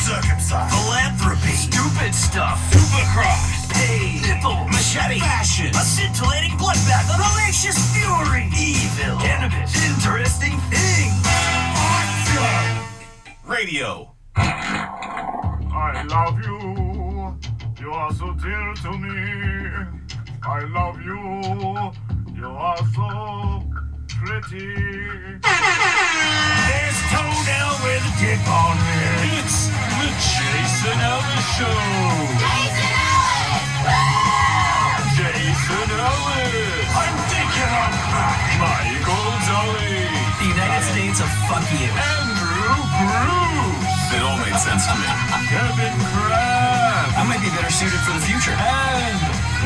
Uncircumcised. Philanthropy. Stupid stuff. Supercross. Pain. Nipple. Machete. Fashion. A scintillating bloodbath. Hellacious fury. Evil. Cannabis. Interesting things. Awesome. Radio. I love you. You are so dear to me. I love you. You are so pretty. There's Toenail with a dick on it. It's the Jason Ellis Show. Jason Ellis! Jason Ellis. I'm thinking I'm back. Michael Tully. The United States of fuck you. Andrew Bruce. It all made sense to me. Kevin Kraft. I might be better suited for the future. And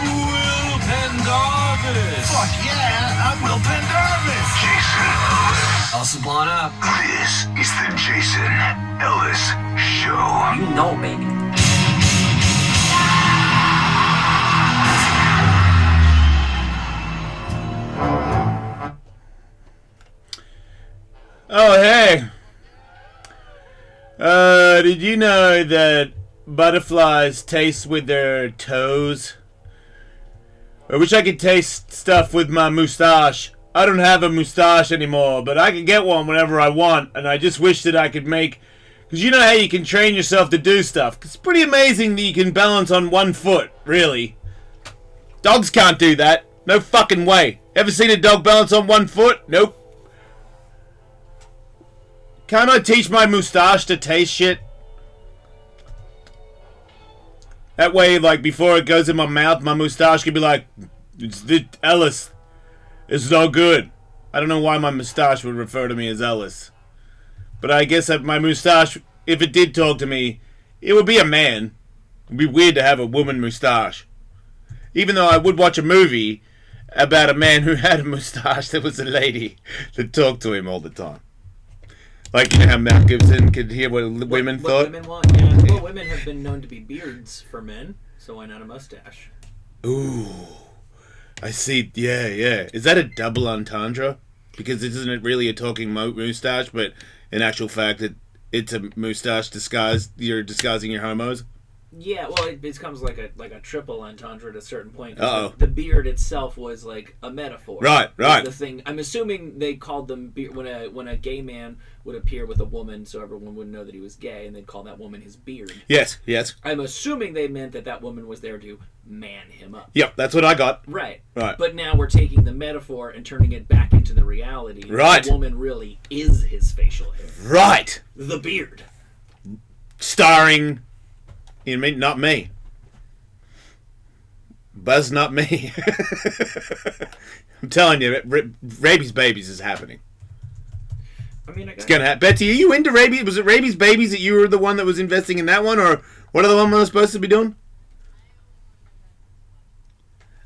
Will Pendarvis. Fuck yeah, I'm Will Pendarvis. Jason Ellis. I'll sublime up. This is the Jason Ellis Show. You know, baby. Oh, hey. Did you know that butterflies taste with their toes? I wish I could taste stuff with my moustache. I don't have a moustache anymore, but I can get one whenever I want, and I just wish that I could make... Because you know how you can train yourself to do stuff. It's pretty amazing that you can balance on one foot, really. Dogs can't do that. No fucking way. Ever seen a dog balance on one foot? Nope. Can't I teach my moustache to taste shit? That way, like, before it goes in my mouth, my moustache could be like, it's the Ellis. It's no good. I don't know why my moustache would refer to me as Ellis. But I guess that my moustache, if it did talk to me, it would be a man. It'd be weird to have a woman moustache. Even though I would watch a movie about a man who had a moustache that was a lady that talked to him all the time. Like, you know how Mel Gibson could hear what women thought? What women want, yeah. Well, women have been known to be beards for men, so why not a mustache? Ooh. I see. Yeah, yeah. Is that a double entendre? Because isn't it really a talking moustache, but in actual fact, it's a moustache disguised. You're disguising your homos? Yeah, well, it becomes like a triple entendre at a certain point. Uh-oh. The beard itself was like a metaphor. Right. The thing. I'm assuming they called them when a gay man would appear with a woman, so everyone would know that he was gay, and they'd call that woman his beard. Yes. I'm assuming they meant that woman was there to man him up. Yep, that's what I got. Right. Right. But now we're taking the metaphor and turning it back into the reality. Right. The woman really is his facial hair. Right. The beard. Starring... You mean not me? Buzz, not me. I'm telling you, Rabies Babies is happening. I mean, it's gonna happen. Betty, are you into Rabies? Was it Rabies Babies that you were the one that was investing in that one, or what other one was supposed to be doing?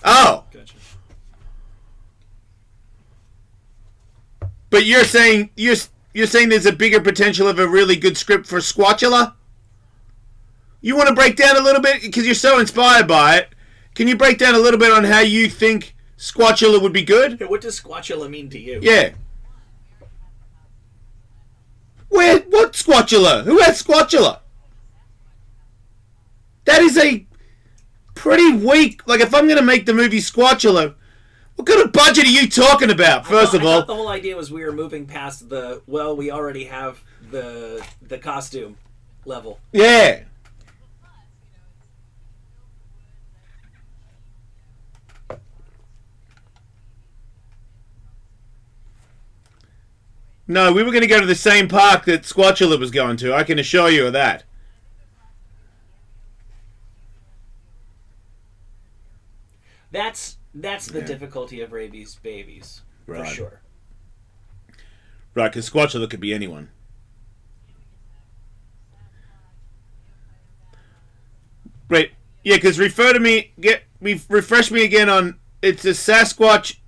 Oh. Gotcha. But you're saying there's a bigger potential of a really good script for Squatchula? You want to break down a little bit, because you're so inspired by it. Can you break down a little bit on how you think Squatchula would be good? What does Squatchula mean to you? Yeah. What Squatchula? Who has Squatchula? That is a pretty weak... Like, if I'm going to make the movie Squatchula, what kind of budget are you talking about, first of all? I thought the whole idea was we were moving past we already have the costume level. Yeah. No, we were going to go to the same park that Squatchula was going to. I can assure you of that. That's the difficulty of Rabies Babies, for sure. Right, because Squatchula could be anyone. Right, yeah, because refresh me again on, it's a Sasquatch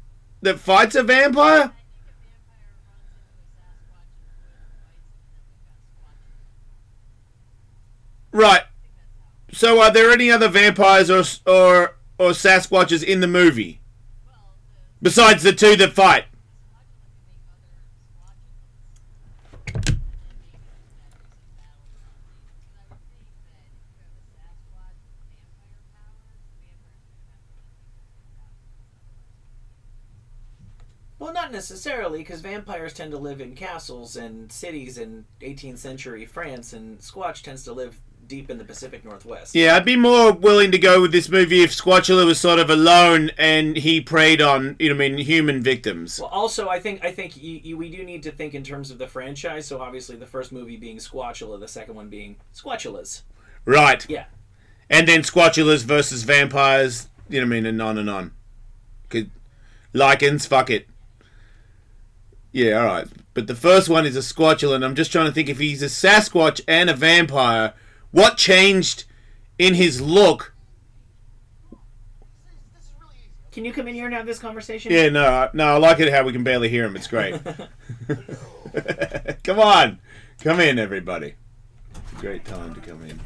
that fights a vampire? Right. So are there any other vampires or Sasquatches in the movie? Besides the two that fight? Well, not necessarily, because vampires tend to live in castles and cities in 18th century France, and Squatch tends to live deep in the Pacific Northwest. Yeah, I'd be more willing to go with this movie if Squatchula was sort of alone and he preyed on, human victims. Well, also, I think we do need to think in terms of the franchise. So obviously, the first movie being Squatchula, the second one being Squatchulas. Right. Yeah. And then Squatchulas versus vampires, and on and on. Lichens, fuck it. Yeah, alright. But the first one is a Squatchula, and I'm just trying to think if he's a Sasquatch and a vampire, what changed in his look? Can you come in here and have this conversation? Yeah, no, I like it how we can barely hear him. It's great. Come on. Come in, everybody. It's a great time to come in.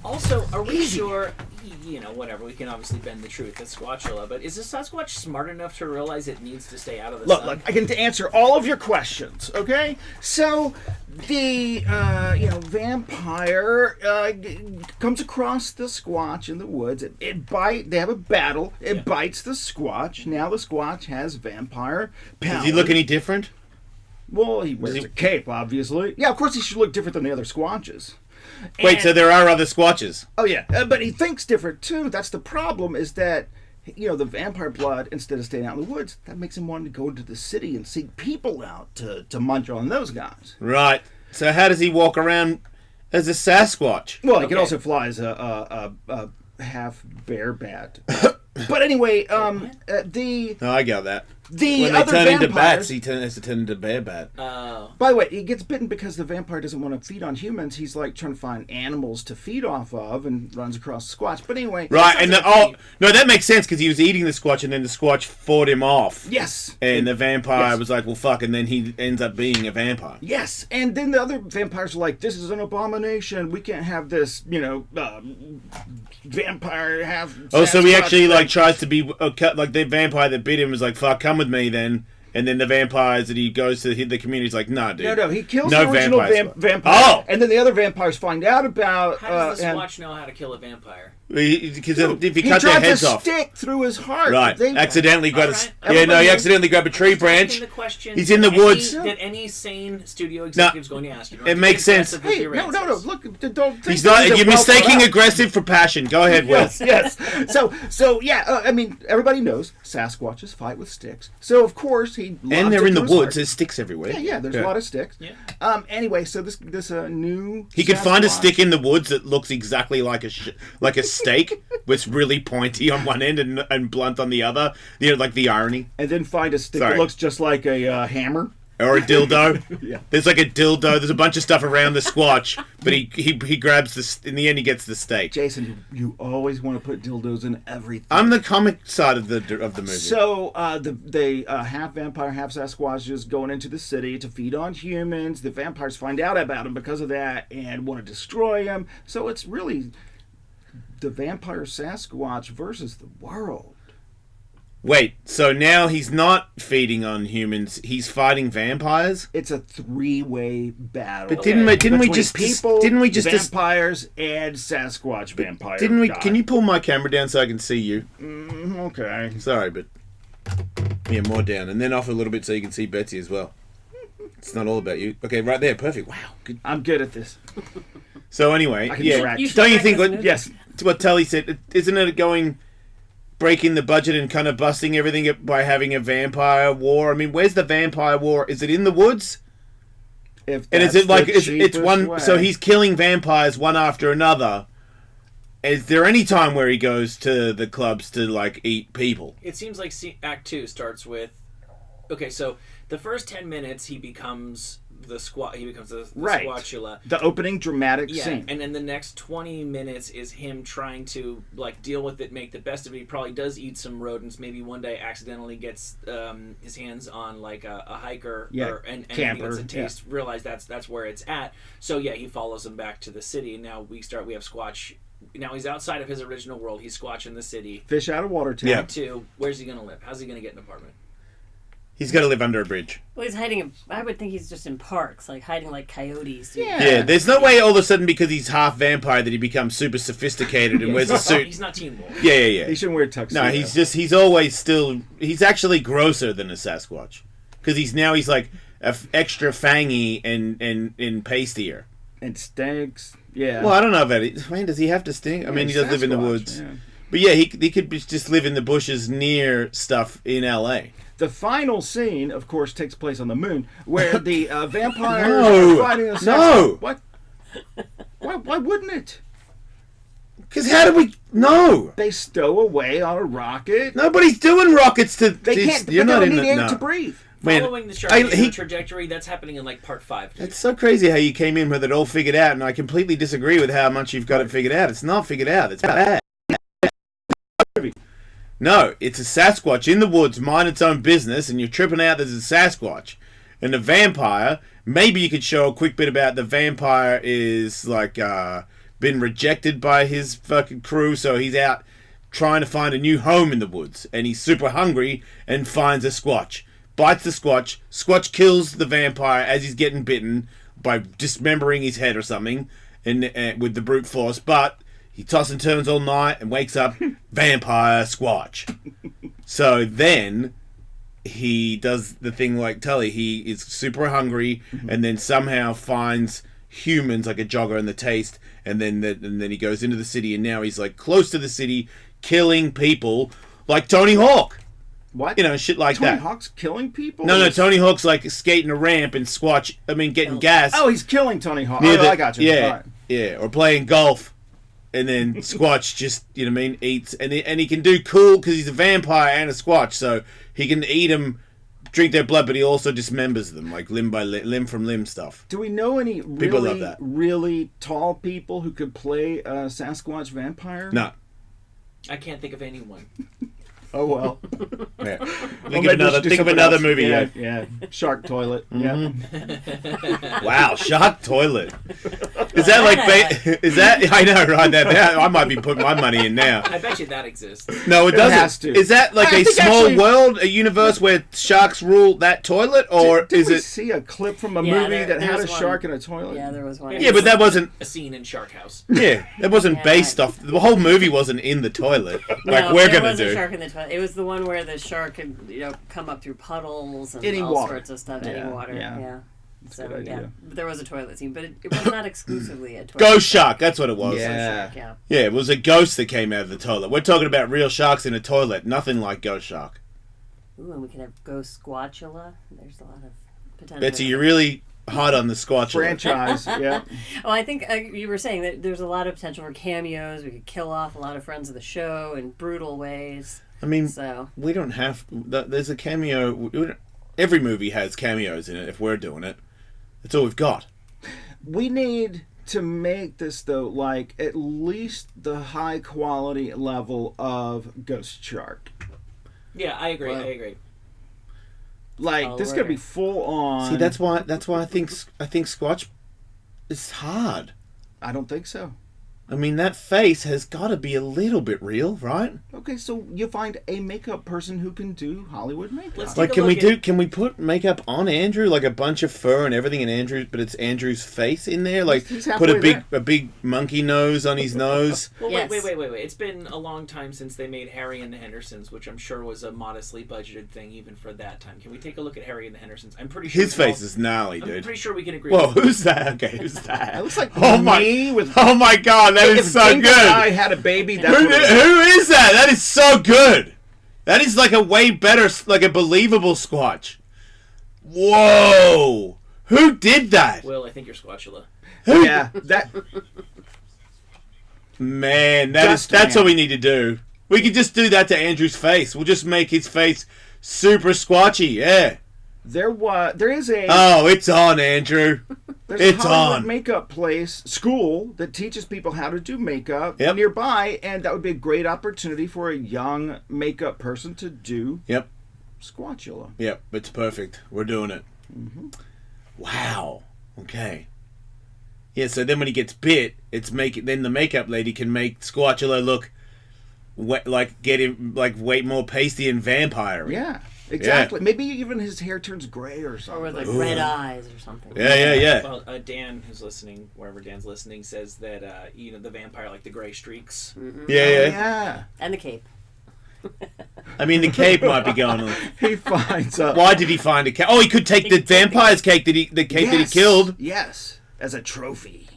Also, are we sure, whatever, we can obviously bend the truth, it's Squatchula, but is the Sasquatch smart enough to realize it needs to stay out of the sun? Look, I can answer all of your questions, okay? So, the, vampire comes across the Squatch in the woods. They have a battle. It bites the Squatch. Now the Squatch has vampire powers. Does he look any different? Well, he wears a cape, obviously. Yeah, of course he should look different than the other Squatches. Wait, so there are other Squatches? Oh, yeah. But he thinks different, too. That's the problem, is that, the vampire blood, instead of staying out in the woods, that makes him want to go into the city and seek people out to munch on those guys. Right. So how does he walk around as a Sasquatch? Well, he can also fly as a half bear bat. But anyway, No, I got that. When they other turn into vampires, bats, he has to turn into bear bat. by the way, he gets bitten because the vampire doesn't want to feed on humans. He's like trying to find animals to feed off of and runs across the Squatch. But anyway, Right, and no, that makes sense because he was eating the Squatch and then the Squatch fought him off. yes, And the vampire was like, well, fuck, and then he ends up being a vampire. yes, and then the other vampires are like, "This is an abomination. We can't have this, vampire have." Oh, so he Sasquatch actually thing." tries to be like the vampire that bit him was like, "Fuck, come with me then." And then the vampires that he goes to hit the community's like, "Nah, dude." No, he kills the original vampire. Oh! And then the other vampires find out about. How does the and Squatch know how to kill a vampire? Because if he he cut their tried heads to off, stick through his heart. right? Accidentally grabbed Alright. he accidentally grabbed a tree branch. He's in the woods. That any sane studio executive's going to ask you. It makes sense. Hey, no. Look, don't. He's not. You're mistaking aggressive for passion. Go ahead, Will. Yes. So yeah. Everybody knows Sasquatches fight with sticks. So of course he. And they're in the woods. There's sticks everywhere. Yeah. There's a lot of sticks. Yeah. Anyway, so this new. He could find a Sasquatch- stick in the woods that looks exactly like a steak, with really pointy on one end and blunt on the other. Like the irony. and then find a stick Sorry. that looks just like a hammer. Or a dildo. Yeah. There's like a dildo. There's a bunch of stuff around the Squatch, but he grabs this. In the end, he gets the steak. Jason, you always want to put dildos in everything. I'm the comic side of the movie. So they half vampire, half Sasquatches going into the city to feed on humans. The vampires find out about them because of that and want to destroy them. So it's really the vampire Sasquatch versus the world. Wait, so now he's not feeding on humans. He's fighting vampires. It's a three-way battle. But didn't we between just people, vampires, and Sasquatch vampires? Didn't we? Can you pull my camera down so I can see you? Okay. Sorry, but yeah, more down, and then off a little bit so you can see Betsy as well. It's not all about you. Okay, right there, perfect. Wow, good. I'm good at this. So anyway, I can yeah, direct. don't you think? Yes. It's what Tully said. Isn't it going breaking the budget and kind of busting everything by having a vampire war? I mean, where's the vampire war? Is it in the woods? If And is it like it's cheapest one? way. So he's killing vampires one after another. Is there any time where he goes to the clubs to like eat people? It seems like Act 2 starts with... Okay, so the first 10 minutes he becomes the Right. Squatchula. The opening dramatic Yeah, scene. and then the next 20 minutes is him trying to like deal with it, make the best of it. He probably does eat some rodents. Maybe one day accidentally gets his hands on like a hiker, and camper, he gets a taste. Realize that's where it's at. So yeah, he follows him back to the city. And now we have Squatch. Now he's outside of his original world. He's Squatch in the city. Fish out of water tank. Yeah. Act 2, where's he gonna live? How's he gonna get an apartment? He's got to live under a bridge. Well, he's hiding. I would think he's just in parks, like hiding like coyotes. Yeah, there's no way all of a sudden because he's half vampire that he becomes super sophisticated and wears a suit. He's not Teen Wolf. Yeah. He shouldn't wear a tuxedo. No, he's always still, he's actually grosser than a Sasquatch. Because he's like extra fangy and pastier. And stinks. Yeah. Well, I don't know about it. Man, does he have to stink? I mean, he does live in the woods. Yeah. But yeah, he could just live in the bushes near stuff in L.A. The final scene, of course, takes place on the moon, where the vampires No. are fighting the No. What? Why wouldn't it? Because how do we... No. They stow away on a rocket. Nobody's doing rockets to... They can't. You're But not they in need the... air No. to breathe. Man, Following the he- Sharknado trajectory, that's happening in like part 5. Dude. It's so crazy how you came in with it all figured out, and I completely disagree with how much you've got it figured out. It's not figured out. It's bad. No, it's a Sasquatch in the woods, mind its own business, and you're tripping out there's a Sasquatch. And the vampire, maybe you could show a quick bit about the vampire is, like, been rejected by his fucking crew, so he's out trying to find a new home in the woods. And he's super hungry and finds a Squatch. Bites the Squatch. Squatch kills the vampire as he's getting bitten by dismembering his head or something and with the brute force, but... He tosses and turns all night and wakes up, vampire Squatch. So then he does the thing like Tully. He is super hungry and then somehow finds humans like a jogger in the taste, and then he goes into the city, and now he's like close to the city, killing people like Tony Hawk. What? You know, shit like Tony that. Hawk's killing people? No, Tony Hawk's like skating a ramp and getting gas. Oh, he's killing Tony Hawk. near I got you. Yeah, All right. yeah, or playing golf. And then Squatch just, you know what I mean, eats. And he can do cool because he's a vampire and a Squatch. So he can eat them, drink their blood, but he also dismembers them, like limb by limb from limb stuff. Do we know any People love really, that. really tall people who could play a Sasquatch vampire? No. I can't think of anyone. Oh, well. Yeah. Well, Think maybe we of should do something another else. movie. Yeah, Yeah. Shark Toilet. Yeah. Wow, Shark Toilet. Is that like... Is that... I know, right? That I might be putting my money in now. I bet you that exists. No, it doesn't. has to. Is that like I a think small actually- world, a universe where sharks rule that toilet? Or Did is we it... see a clip from a Yeah, movie that had a there's one. shark in a toilet? Yeah, there was one. Yeah, but that wasn't... A scene in Shark House. Yeah, that wasn't Yeah. based off... The whole movie wasn't in the toilet. No, Like we're there gonna was do. a shark in the toilet. It was the one where the shark could, come up through puddles and Any all water. sorts of stuff. Yeah, Any water. yeah. Yeah. a So good yeah, idea. but there was a toilet scene, but it was not exclusively a toilet. Ghost shark, that's what it was. Yeah. Shark, yeah. Yeah, it was a ghost that came out of the toilet. We're talking about real sharks in a toilet. Nothing like ghost shark. Ooh, and we can have Ghost Squatchula. There's a lot of potential. Betsy, you're really hot on the Squatchula. Franchise, yeah. Well, I think you were saying that there's a lot of potential for cameos. We could kill off a lot of friends of the show in brutal ways. I mean, So we don't have... There's a cameo... Every movie has cameos in it if we're doing it. That's all we've got. We need to make this, though, like at least the high quality level of Ghost Shark. Yeah, I agree. Wow. I agree. Like Oh, this is gonna be right. full on. See, that's why I think Squatch is hard. I don't think so. I mean, that face has got to be a little bit real, right? Okay, so you find a makeup person who can do Hollywood makeup. Let's Like, Take a look at- can we put makeup on Andrew, like a bunch of fur and everything in Andrew, but it's Andrew's face in there? Like, He's put a halfway big monkey nose on his nose. Well, Yes. wait. It's been a long time since they made Harry and the Hendersons, which I'm sure was a modestly budgeted thing even for that time. Can we take a look at Harry and the Hendersons? I'm pretty sure His face is gnarly, I'm dude. pretty sure we can agree. Whoa, with who's that? Okay, who's that? It looks like oh my, me with. oh my God, that is if so Dingo good. and I had a baby. That's Who what it is. is that? That is so good. That is like a way better, like a believable Squatch. Whoa! Who did that? Will, I think you're Squatchula. Yeah, that. Man, Just that's man. what we need to do. We could just do that to Andrew's face. We'll just make his face super squatchy. Yeah. There is a. Oh, it's on, Andrew. There's It's a Hollywood on. makeup place, school, that teaches people how to do makeup Yep. nearby, and that would be a great opportunity for a young makeup person to do Yep. Squatchula. Yep. It's perfect. We're doing it. Wow. Okay. Yeah. So then when he gets bit, then the makeup lady can make Squatchula look like get him like way more pasty and vampire. Yeah. Exactly. Maybe even his hair turns gray or something. Or with like red eyes or something. Yeah. Well, Dan, who's listening, wherever Dan's listening, says that the vampire like the gray streaks. Mm-hmm. Yeah. And the cape. I mean, the cape might be going on. He finds a... Why did he find a cape? Oh, he could take the vampire's cake that he killed. Yes, as a trophy.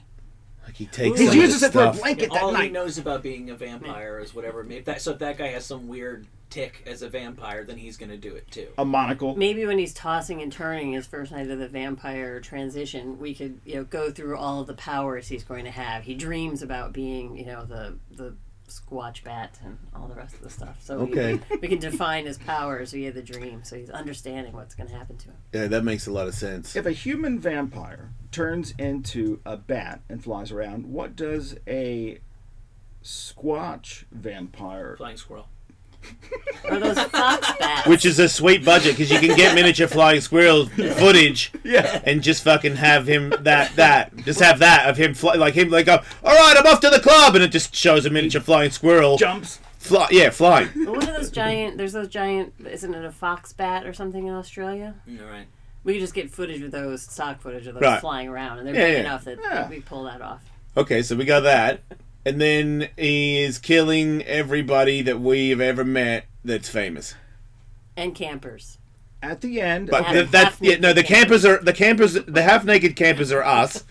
Like he takes. He some uses of it the for a stuff. blanket that All he night. knows about being a vampire is whatever. If that guy has some weird tick as a vampire, then he's gonna do it too. A monocle. Maybe when he's tossing and turning his first night of the vampire transition, we could go through all of the powers he's going to have. He dreams about being the Squatch bat and all the rest of the stuff. So we can define his powers via the dream. So he's understanding what's going to happen to him. Yeah, that makes a lot of sense. If a human vampire turns into a bat and flies around, what does a Squatch vampire... Flying squirrel. Or those fox bats. Which is a sweet budget because you can get miniature flying squirrel footage, and just fucking have him just have that of him fly like him like all right, I'm off to the club, and it just shows a miniature flying squirrel Jumps. flying. But what are those giant? There's those giant. Isn't it a fox bat or something in Australia? All right. We could just get footage of those, stock footage of those flying around, and they're big enough that we pull that off. Okay, so we got that, and then he is killing everybody that we have ever met that's famous. And campers. At the end... But the half-naked campers are us,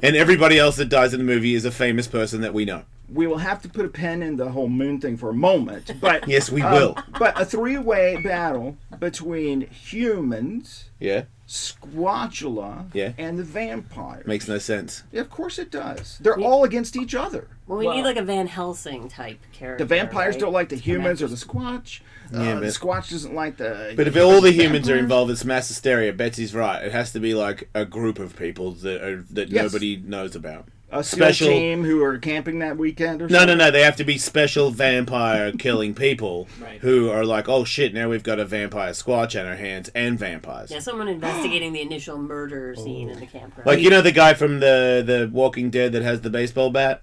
and everybody else that dies in the movie is a famous person that we know. We will have to put a pin in the whole moon thing for a moment, but... Yes, we will. But a three-way battle between humans... Yeah. Squatchula and the vampires. Makes no sense. Yeah, of course it does. They're all against each other. Well, we need like a Van Helsing type character. The vampires right? don't like the humans or the Squatch. Yeah, the Squatch doesn't like the... But if all the humans are involved, it's mass hysteria. Betsy's right. It has to be like a group of people that nobody knows about. A special team who are camping that weekend or something? No. They have to be special vampire killing people who are like, oh shit, now we've got a vampire Squatch on our hands and vampires. Yeah, someone investigating the initial murder scene in the campground. Like, you know the guy from the Walking Dead that has the baseball bat?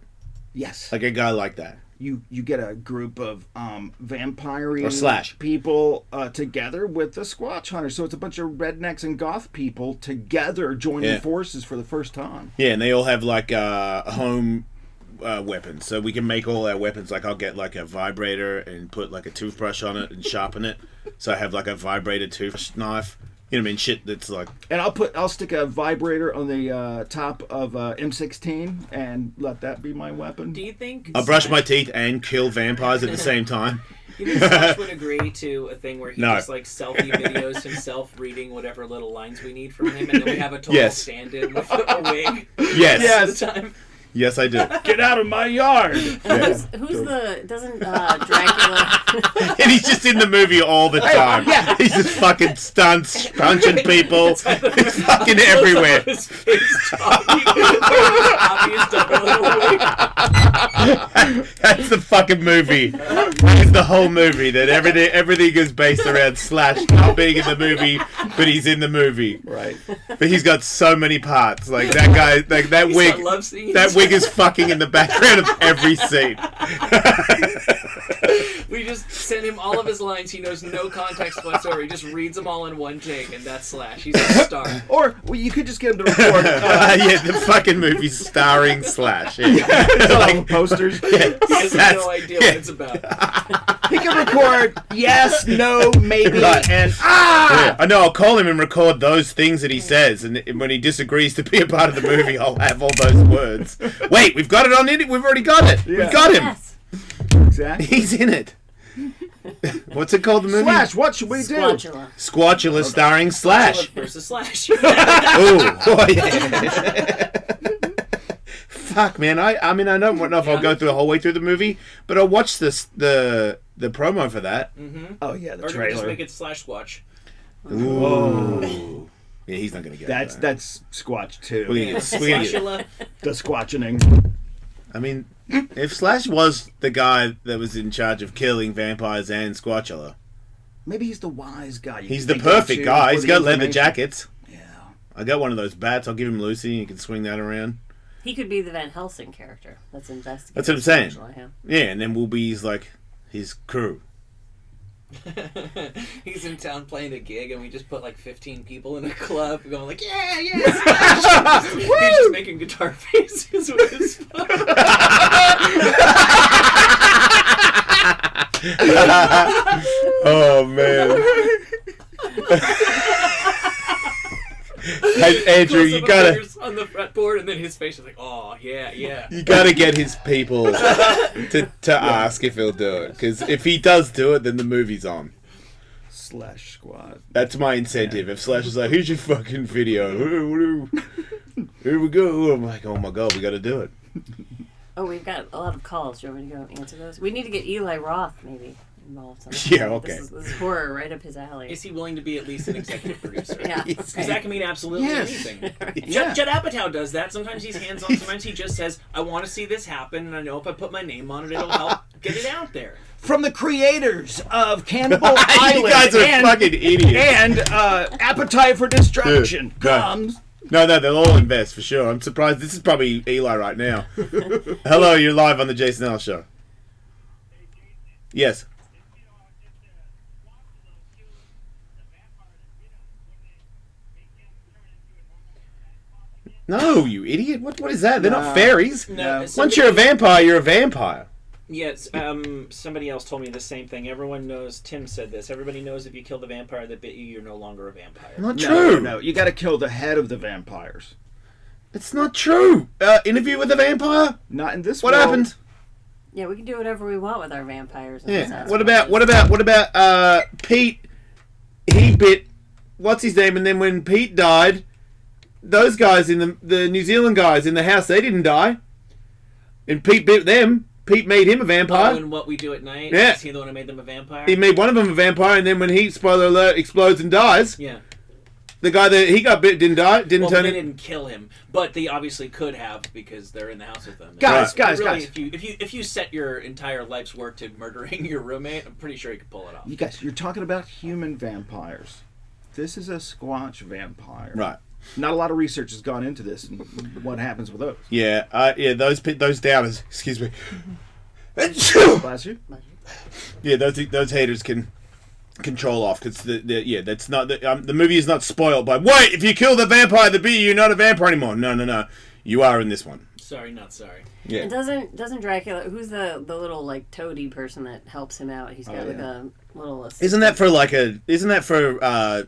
Yes. Like a guy like that. You get a group of vampire Slash people together with the Squatch hunters. So it's a bunch of rednecks and goth people together joining forces for the first time. Yeah, and they all have like home weapons. So we can make all our weapons. Like I'll get like a vibrator and put like a toothbrush on it and sharpen it. So I have like a vibrator toothbrush knife. You know what I mean? Shit that's like... And I'll stick a vibrator on the top of M16 and let that be my weapon. Do you think... I'll brush my teeth and kill vampires at the same time. You think Slash would agree to a thing where he just like selfie videos himself reading whatever little lines we need from him, and then we have a total stand-in with a wig? Yes. All the time? Yes, I do. Get out of my yard! Who's the... Doesn't Dracula... And he's just in the movie all the time. He's just fucking stunts, punching people. He's fucking everywhere. His face obvious double in a wig. That's the fucking movie. That's the whole movie. That everything is based around Slash not being in the movie, but he's in the movie. Right. But he's got so many parts. Like that guy, like that He's wig. got love scenes. That wig is fucking in the background of every scene. We just send him all of his lines. He knows no context whatsoever. He just reads them all in one take, and that's Slash. He's a star. Or you could just get him to record. The fucking movie's starring Slash. Yeah. All the posters. He has no idea what it's about. He can record yes, no, maybe, Right. and Yeah. I know. I'll call him and record those things that he says, and when he disagrees to be a part of the movie, I'll have all those words. Wait, we've got it on it. We've already got it. We've got him. Yes. Exactly. He's in it. What's it called? The movie? Slash, what should we do? Squatchula. Squatchula starring Slash. Versus Slash. Oh yeah. Fuck, man. I mean, I don't know if I'll go through the whole way through the movie, but I'll watch the promo for that. Mm-hmm. Oh yeah, the Or trailer. just make it Slash Squatch. Ooh. Yeah, he's not gonna get that. That's Squatch too. We're gonna get Squatchula. The squatching. I mean, if Slash was the guy that was in charge of killing vampires and Squatchula, Maybe he's the wise guy. you he's can the go perfect to guy. for He's the got leather information. jackets. Yeah. I got one of those bats. I'll give him Lucy. You can swing that around. He could be the Van Helsing character that's investigating. That's what I'm saying. Squatchula, yeah. Yeah, and then we'll be his crew. He's in town playing a gig, and we just put like 15 people in a club going like, yeah, yeah. He's just making guitar faces with his phone. Oh man. Hey, Andrew, you gotta on the fretboard, and then his face is like, oh yeah, yeah. You gotta get his people to ask if he'll do it, because if he does do it, then the movie's on. Slash Squad. That's my incentive. If Slash is like, here's your fucking video. Here we go. I'm like, oh my god, we gotta do it. Oh, we've got a lot of calls. Do you want me to go answer those? We need to get Eli Roth maybe involved. Yeah, okay. This is horror right up his alley. Is he willing to be at least an executive producer? Yeah. Because that can mean absolutely anything. Yeah. Judd Apatow does that. Sometimes he's hands-on. Sometimes he just says, I want to see this happen, and I know if I put my name on it, it'll help get it out there. From the creators of Cannibal Island. You guys are fucking idiots. And Appetite for Destruction Yeah. comes. No, they'll all invest for sure. I'm surprised. This is probably Eli right now. Hello, you're live on the Jason Ellis Show. Yes. No, you idiot. What is that? They're not fairies. No, Once you're a vampire, you're a vampire. Yes, somebody else told me the same thing. Everyone knows, Tim said this, everybody knows if you kill the vampire that bit you, you're no longer a vampire. Not true. No, you got to kill the head of the vampires. It's not true. Interview with the vampire? Not in this What world. happened? Yeah, we can do whatever we want with our vampires. And Yeah. What about Pete? He bit what's his name, and then when Pete died, those guys in the New Zealand guys in the house, they didn't die, and Pete bit them. Pete made him a vampire. Oh, and What We Do at Night? Yeah. Is he the one who made them a vampire? He made one of them a vampire, and then when he, spoiler alert, explodes and dies, Yeah. the guy that he got bit didn't die. Didn't Well, turn they it. didn't kill him, but they obviously could have because they're in the house with them. Guys, Really, if you set your entire life's work to murdering your roommate, I'm pretty sure you could pull it off. You guys, you're talking about human vampires. This is a Squatch vampire. Right. Not a lot of research has gone into this and what happens with those. Yeah. Those doubters. Excuse me. Bless you. Yeah, those haters can control off because that's not the movie is not spoiled by wait, if you kill the vampire that beat you, you're not a vampire anymore. No, you are in this one. Sorry, not sorry. Yeah. And doesn't Dracula? Who's the little like toady person that helps him out? He's got a little. Isn't that for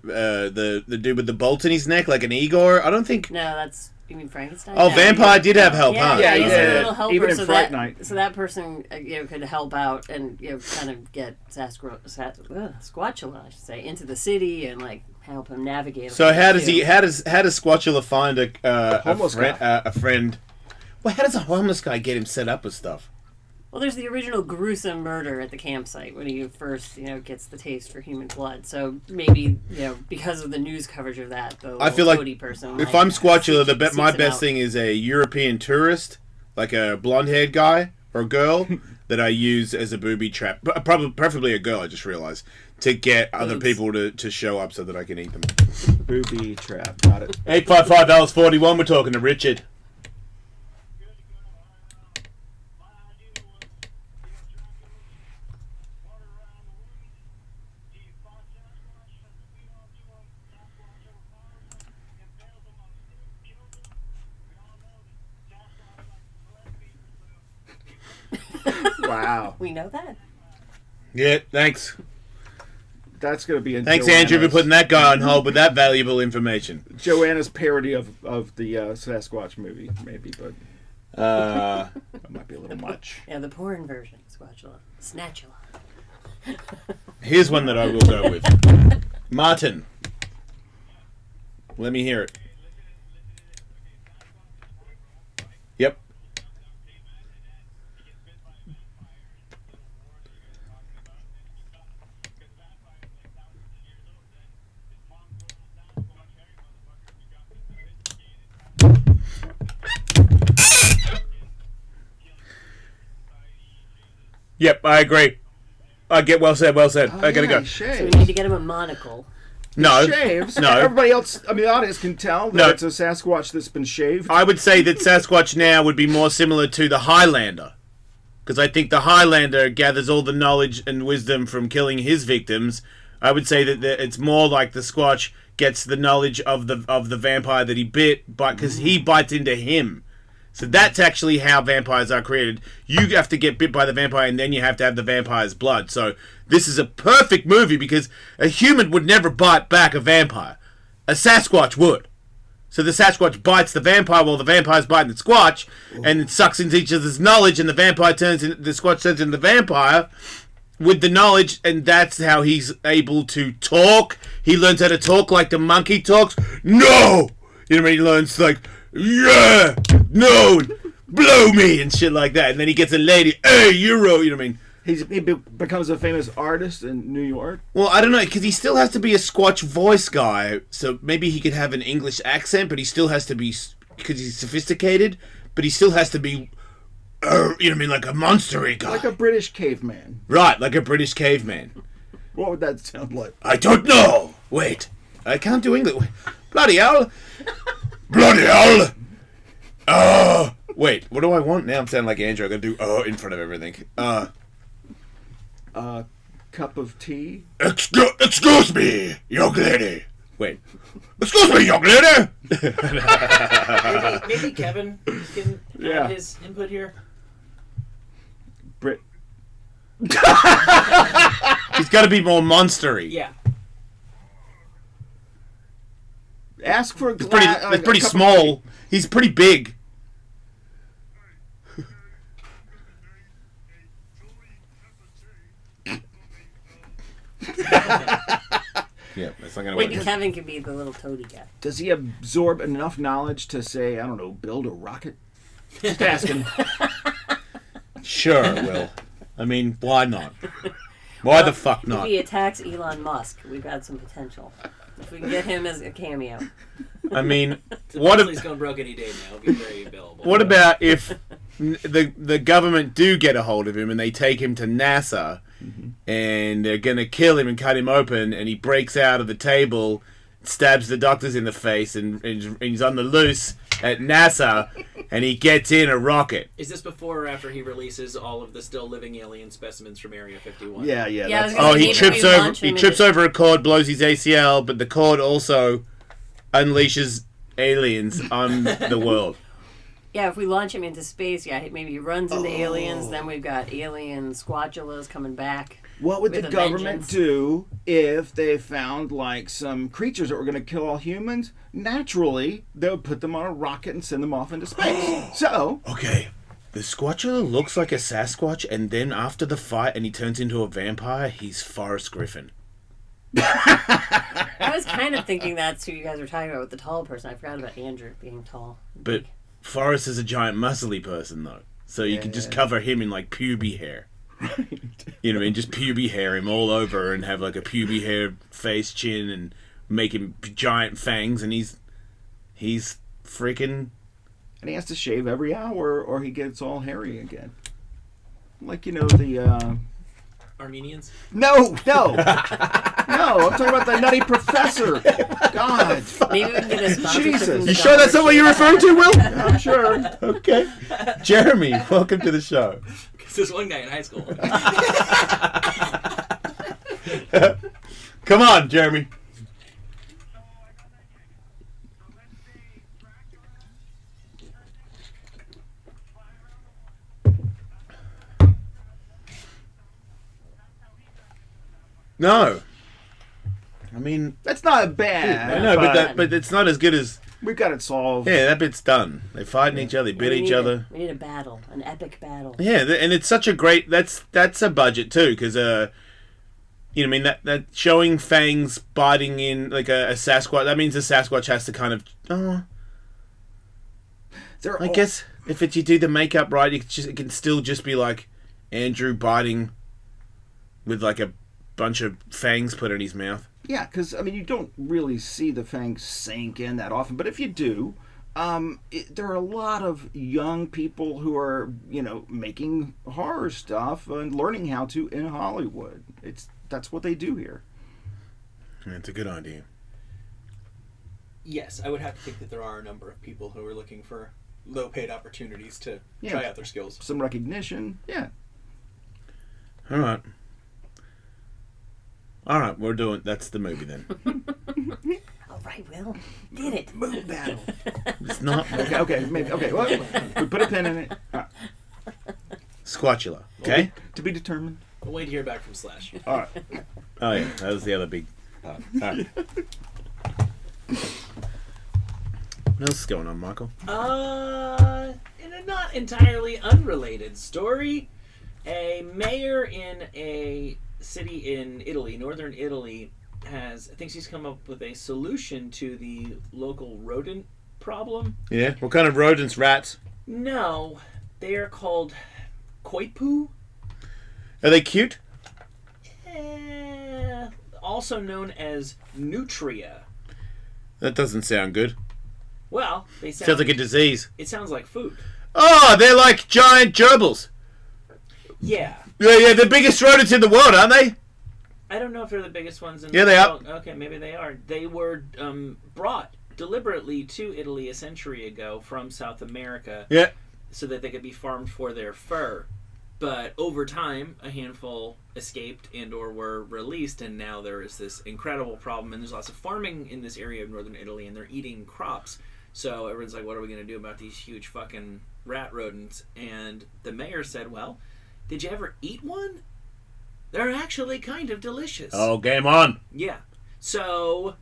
the dude with the bolt in his neck, like an Igor? I don't think. No, that's. You mean Frankenstein? Oh, No, Vampire did have help, huh? Yeah, he's yeah. a little helper, Even in so Fright that Night. so that person could help out and kind of get Squatchula, I should say, into the city and like help him navigate. So how does Squatchula find a Homeless guy. a friend? Well, how does a homeless guy get him set up with stuff? Well, there's the original gruesome murder at the campsite when he first, gets the taste for human blood. So maybe, because of the news coverage of that, the I feel like toady person. if I'm Squatchula, my seeks him best out. thing is a European tourist, like a blonde-haired guy or girl that I use as a booby trap. Preferably a girl, I just realized, to get other people to show up so that I can eat them. Booby trap. Got it. 855 Alice 41. We're talking to Richard. Wow. We know that. Yeah, thanks. That's going to be in Thanks, Andrew, for putting that guy on hold with that valuable information. Joanna's parody of the Sasquatch movie, maybe, but that might be a little much. Yeah, the porn version, Squatchula. Snatchula. Here's one that I will go with. Martin. Let me hear it. Yep. Yep, I agree. I get well said. I gotta go. So we need to get him a monocle. No, Shaves. no. Everybody else, the audience can tell that No. it's a Sasquatch that's been shaved. I would say that Sasquatch now would be more similar to the Highlander. because I think the Highlander gathers all the knowledge and wisdom from killing his victims. I would say that it's more like the Squatch gets the knowledge of the vampire that he bit, but because he bites into him. So that's actually how vampires are created. You have to get bit by the vampire, and then you have to have the vampire's blood. So this is a perfect movie because a human would never bite back a vampire. A Sasquatch would. So the Sasquatch bites the vampire while the vampire's biting the Squatch, and it sucks into each other's knowledge, and the Squatch turns into the vampire with the knowledge, and that's how he's able to talk. He learns how to talk like the monkey talks. No! You know what I mean? He learns like, yeah, no, blow me, and shit like that. And then he gets a lady, hey, Euro, you know what I mean? He becomes a famous artist in New York. Well, I don't know, because he still has to be a Squatch voice guy, so maybe he could have an English accent, but he still has to be, because he's sophisticated, but he still has to be, you know what I mean, like a monstery guy. Like a British caveman. Right, like a British caveman. What would that sound like? I don't know. Wait, I can't do English. Bloody hell. Bloody hell! Wait, what do I want now? I'm sounding like Andrew. I gotta do in front of everything. Cup of tea? Excuse me, young lady. Wait. Excuse me, young lady! Maybe Kevin can add his input here. Brit. He's gotta be more monstery. Yeah. Ask for a It's glass. pretty small. He's pretty big. Yeah, that's not gonna work. Maybe Kevin could be the little toady guy. Does he absorb enough knowledge to say, I don't know, build a rocket? Just asking. Sure, Will. I mean, why not? Why the fuck not? If he attacks Elon Musk, we've got some potential. If we can get him as a cameo. I mean, He's going broke any day now. He'll be very available. What about if the government do get a hold of him and they take him to NASA and they're going to kill him and cut him open and he breaks out of the table, stabs the doctors in the face and he's on the loose at NASA and he gets in a rocket. Is this before or after he releases all of the still living alien specimens from Area 51? Yeah. He trips over a cord, blows his ACL, but the cord also unleashes aliens on the world. Yeah, if we launch him into space, maybe he runs into aliens, then we've got alien Squatchulas coming back. What would the with a government vengeance. do if they found like some creatures that were going to kill all humans? Naturally, they would put them on a rocket and send them off into space. So, Okay, the Squatchula looks like a Sasquatch, and then after the fight and he turns into a vampire, he's Forrest Griffin. I was kind of thinking that's who you guys were talking about with the tall person. I forgot about Andrew being tall. But Forrest is a giant muscly person, though. So you can just cover him in, like, pubic hair. You know what I mean? Just pubic hair him all over and have, like, a pubic hair face, chin, and make him giant fangs, and he's freaking... and he has to shave every hour or he gets all hairy again. Like, the... Armenians? No! No, I'm talking about the Nutty Professor. God. Maybe we can get a sponsorship Jesus. from the You sure that's not what you're referring to, Will? I'm sure. Okay. Jeremy, welcome to the show. Because there's one guy in high school. Come on, Jeremy. No. I mean, That's not bad. I know, but it's not as good as... We've got it solved. Yeah, that bit's done. They fighting each other, they bit each other. We need a battle, an epic battle. Yeah, and it's such a great... That's a budget, too, because, you know what I mean, that showing fangs biting in, like, a Sasquatch, that means the Sasquatch has to kind of... I guess if you do the makeup right, it can still just be, like, Andrew biting with, like, a bunch of fangs put in his mouth. Yeah, because, I mean, you don't really see the fangs sink in that often. But if you do, there are a lot of young people who are, making horror stuff and learning how to in Hollywood. That's what they do here. It's a good idea. Yes, I would have to think that there are a number of people who are looking for low-paid opportunities to Yeah. try out their skills. Some recognition. Yeah. All right, we're doing. That's the movie then. All right, Will. Did it. Moon battle. It's not Okay, maybe. Okay, well, we put a pin in it. Squatchula. Okay. To be determined. We'll wait to hear back from Slash. All right. Oh yeah, that was the other big part. All right. What else is going on, Michael? In a not entirely unrelated story, a mayor in a city in Italy, northern Italy, thinks he's come up with a solution to the local rodent problem. Yeah. What kind of rodents? Rats? No, they are called koipu, Are they cute? also known as nutria. That doesn't sound good. Well, they Sounds like a disease. It sounds like food. Oh, they're like giant gerbils. Yeah. Yeah, the biggest rodents in the world, aren't they? I don't know if they're the biggest ones in Yeah, the they are. world. Okay, maybe they are. They were brought deliberately to Italy a century ago from South America Yeah. so that they could be farmed for their fur. But over time, a handful escaped and or were released, and now there is this incredible problem. And there's lots of farming in this area of northern Italy, and they're eating crops. So everyone's like, what are we going to do about these huge fucking rat rodents? And the mayor said, well, did you ever eat one? They're actually kind of delicious. Oh, game on. Yeah. So,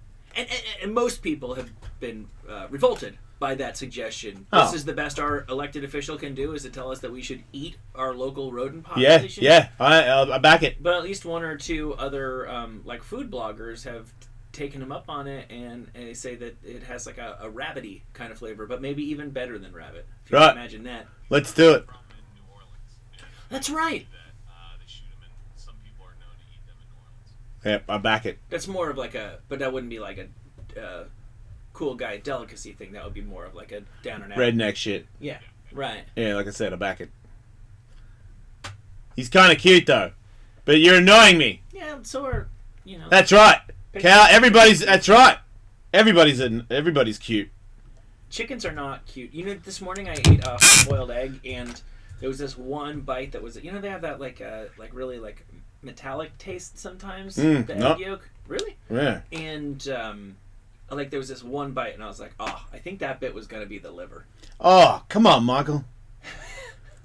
and most people have been revolted by that suggestion. Oh. This is the best our elected official can do, is to tell us that we should eat our local rodent Yeah, population. yeah. I back it. But at least one or two other like food bloggers have taken him up on it, and they say that it has like a rabbity kind of flavor, but maybe even better than rabbit. If you Right. can imagine that. Let's do it. That's right. Yep, I back it. That's more of like but that wouldn't be like a cool guy delicacy thing. That would be more of like a down and out. Redneck shit. Yeah, right. Yeah, like I said, I back it. He's kind of cute though, but you're annoying me. Yeah, so are, you know. That's right, Cal. That's right. Everybody's cute. Chickens are not cute. You know, this morning I ate a boiled egg, and there was this one bite that was, you know, they have that like really like metallic taste sometimes. The egg no. yolk, really. Yeah. And like there was this one bite, and I was like, oh, I think that bit was gonna be the liver. Oh, come on, Michael.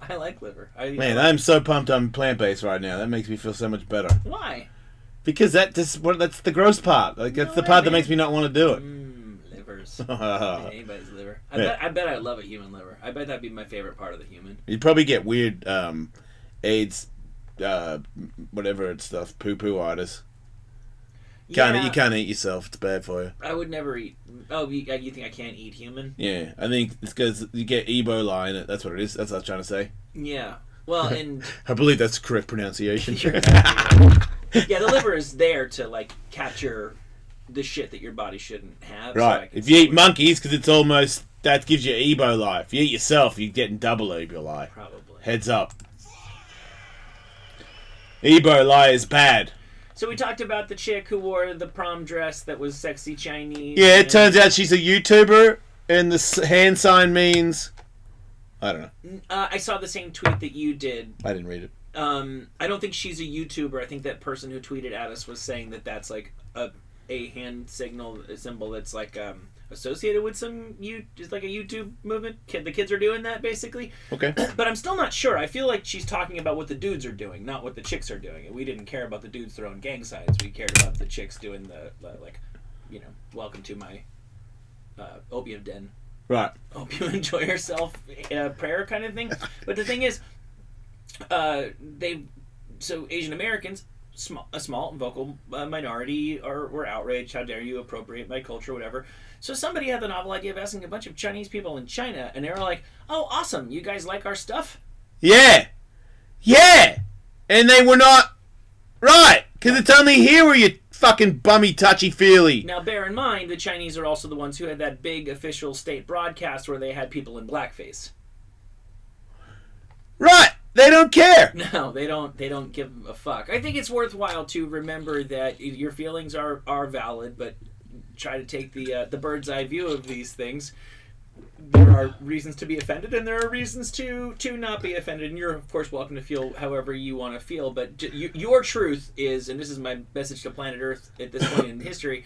I like liver. Man, I'm so pumped I'm plant-based right now. That makes me feel so much better. Why? Because that's the gross part. Like that's No the way, part that man. makes me not want to do it. Livers. You'd Anybody's liver. Yeah. I bet I love a human liver. I bet that'd be my favorite part of the human. probably get weird AIDS, whatever it's stuff, poo-poo artists. You can't eat yourself. It's bad for you. I would never eat. Oh, you think I can't eat human? Yeah, I think it's because you get Ebola in it. That's what it is. That's what I was trying to say. Yeah. Well, and I believe that's the correct pronunciation. yeah, the liver is there to like capture the shit that your body shouldn't have. so I Right. can If you eat store it. monkeys, because it's almost that gives you Ebola. If you eat yourself, you're getting double Ebola. Probably. Heads up. Ebola is bad. So we talked about the chick who wore the prom dress that was sexy Chinese. Yeah, it and- turns out she's a YouTuber, and the hand sign means I don't know. I saw the same tweet that you did. I didn't read it. I don't think she's a YouTuber. I think that person who tweeted at us was saying that that's like a hand signal, a symbol that's like associated with just like a YouTube movement. The kids are doing that basically. Okay. But I'm still not sure. I feel like she's talking about what the dudes are doing, not what the chicks are doing. And we didn't care about the dudes throwing gang signs. We cared about the chicks doing the like, you know, welcome to my opium den. Right. Hope you enjoy yourself prayer kind of thing. But the thing is, Asian Americans, a small vocal minority, were outraged. How dare you appropriate my culture, whatever. So somebody had the novel idea of asking a bunch of Chinese people in China, and they were like, "Oh, awesome! You guys like our stuff?" Yeah. Yeah. And they were not right because it's only here where you fucking bummy touchy feely. Now, bear in mind, the Chinese are also the ones who had that big official state broadcast where they had people in blackface. Right. They don't care. No, they don't give a fuck. I think it's worthwhile to remember that your feelings are valid, but try to take the bird's eye view of these things. there are reasons to be offended, and there are reasons to not be offended. And you're, of course, welcome to feel however you want to feel. But your truth is, and this is my message to planet Earth at this point in history,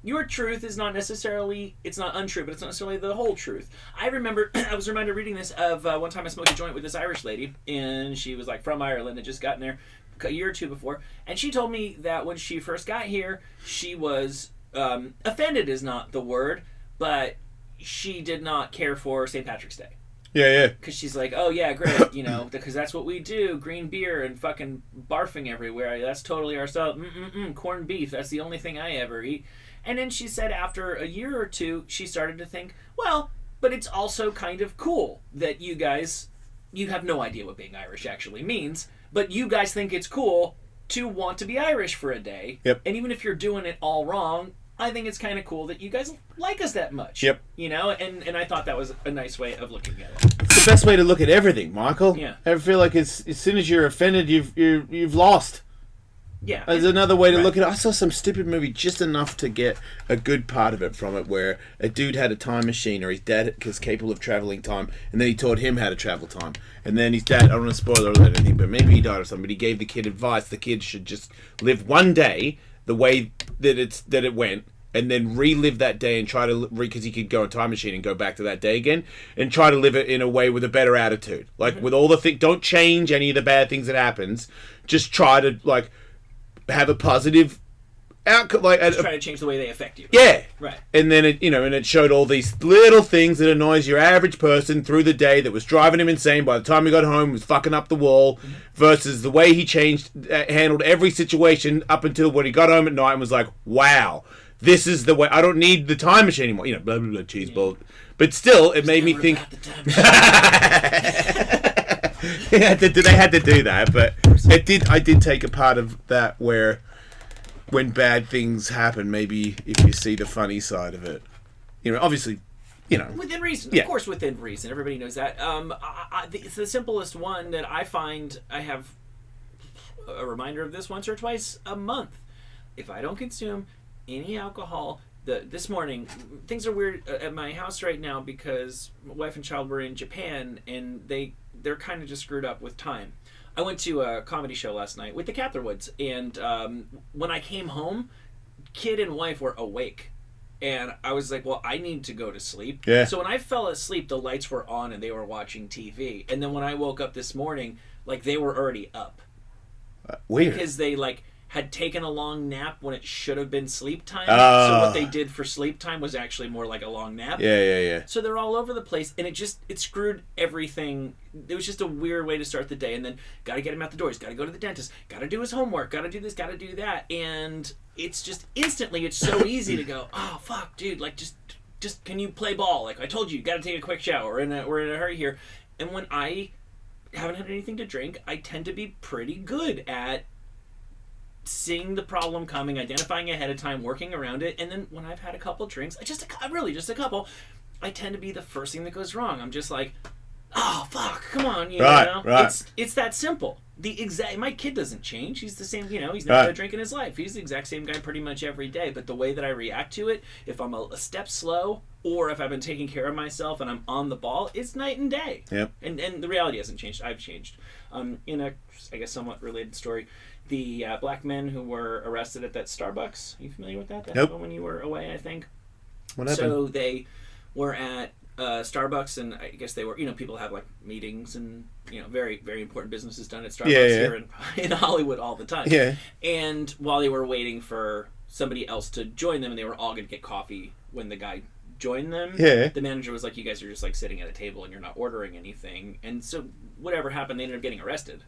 your truth is not necessarily, it's not untrue, but it's not necessarily the whole truth. I remember, I was reminded reading this of one time I smoked a joint with this Irish lady, and she was like from Ireland, had just gotten there a year or two before, and she told me that when she first got here, she was, offended is not the word, but she did not care for St. Patrick's Day. Yeah. Because she's like, oh yeah, great, because that's what we do, green beer and fucking barfing everywhere. That's totally our stuff. Corned beef, that's the only thing I ever eat. And then she said after a year or two, she started to think, well, but it's also kind of cool that you guys, you have no idea what being Irish actually means, but you guys think it's cool to want to be Irish for a day. Yep. And even if you're doing it all wrong, I think it's kind of cool that you guys like us that much. Yep. And I thought that was a nice way of looking at it. It's the best way to look at everything, Michael. Yeah. I feel like as soon as you're offended, you've lost. Yeah. There's another way to look at it. I saw some stupid movie just enough to get a good part of it from it, where a dude had a time machine, or his dad was capable of traveling time, and then he taught him how to travel time. And then his dad, I don't want to spoil it or anything, but maybe he died or something, but he gave the kid advice. The kid should just live one day the way that it went, and then relive that day and try to, because he could go in a time machine and go back to that day again, and try to live it in a way with a better attitude. Like, with all the things, don't change any of the bad things that happens. Just try to, like, have a positive outcome. Like, Just try to change the way they affect you. Yeah. Right. And then it showed all these little things that annoys your average person through the day that was driving him insane. By the time he got home, he was fucking up the wall, versus the way he handled every situation up until when he got home at night and was like, wow, this is the way. I don't need the time machine anymore. Blah, blah, blah, cheese ball. But still, it made me think. They had to do that, but I did take a part of that where, when bad things happen, maybe if you see the funny side of it, obviously, within reason. Yeah. Of course, within reason. Everybody knows that. It's the simplest one that I find. I have a reminder of this once or twice a month. If I don't consume any alcohol, this morning, things are weird at my house right now because my wife and child were in Japan, and they're kind of just screwed up with time. I went to a comedy show last night with the Catherwoods, and when I came home, kid and wife were awake. And I was like, well, I need to go to sleep. Yeah. So when I fell asleep, the lights were on and they were watching TV. And then when I woke up this morning, like, they were already up. Weird. Because they, like, had taken a long nap when it should have been sleep time. So what they did for sleep time was actually more like a long nap. Yeah. So they're all over the place, and it screwed everything. It was just a weird way to start the day. And then got to get him out the door. He's got to go to the dentist. Got to do his homework. Got to do this. Got to do that. And it's just instantly, it's so easy to go, oh fuck, dude, like just can you play ball? Like I told you, got to take a quick shower. We're in a hurry here. And when I haven't had anything to drink, I tend to be pretty good at seeing the problem coming, identifying ahead of time, working around it, and then when I've had a couple drinks, just a couple, I tend to be the first thing that goes wrong. I'm just like, oh fuck, come on, Right. It's that simple. My kid doesn't change. He's the same, he's never had a drink in his life. He's the exact same guy pretty much every day. But the way that I react to it, if I'm a step slow, or if I've been taking care of myself and I'm on the ball, it's night and day. Yep. And the reality hasn't changed. I've changed. In a, I guess, somewhat related story, the black men who were arrested at that Starbucks. Are you familiar with that? That Nope. happened when you were away, I think. What happened? So they were at Starbucks, and I guess they were, people have like meetings and, very, very important business is done at Starbucks here in Hollywood all the time. Yeah. And while they were waiting for somebody else to join them, and they were all going to get coffee when the guy joined them, the manager was like, you guys are just like sitting at a table and you're not ordering anything. And so whatever happened, they ended up getting arrested.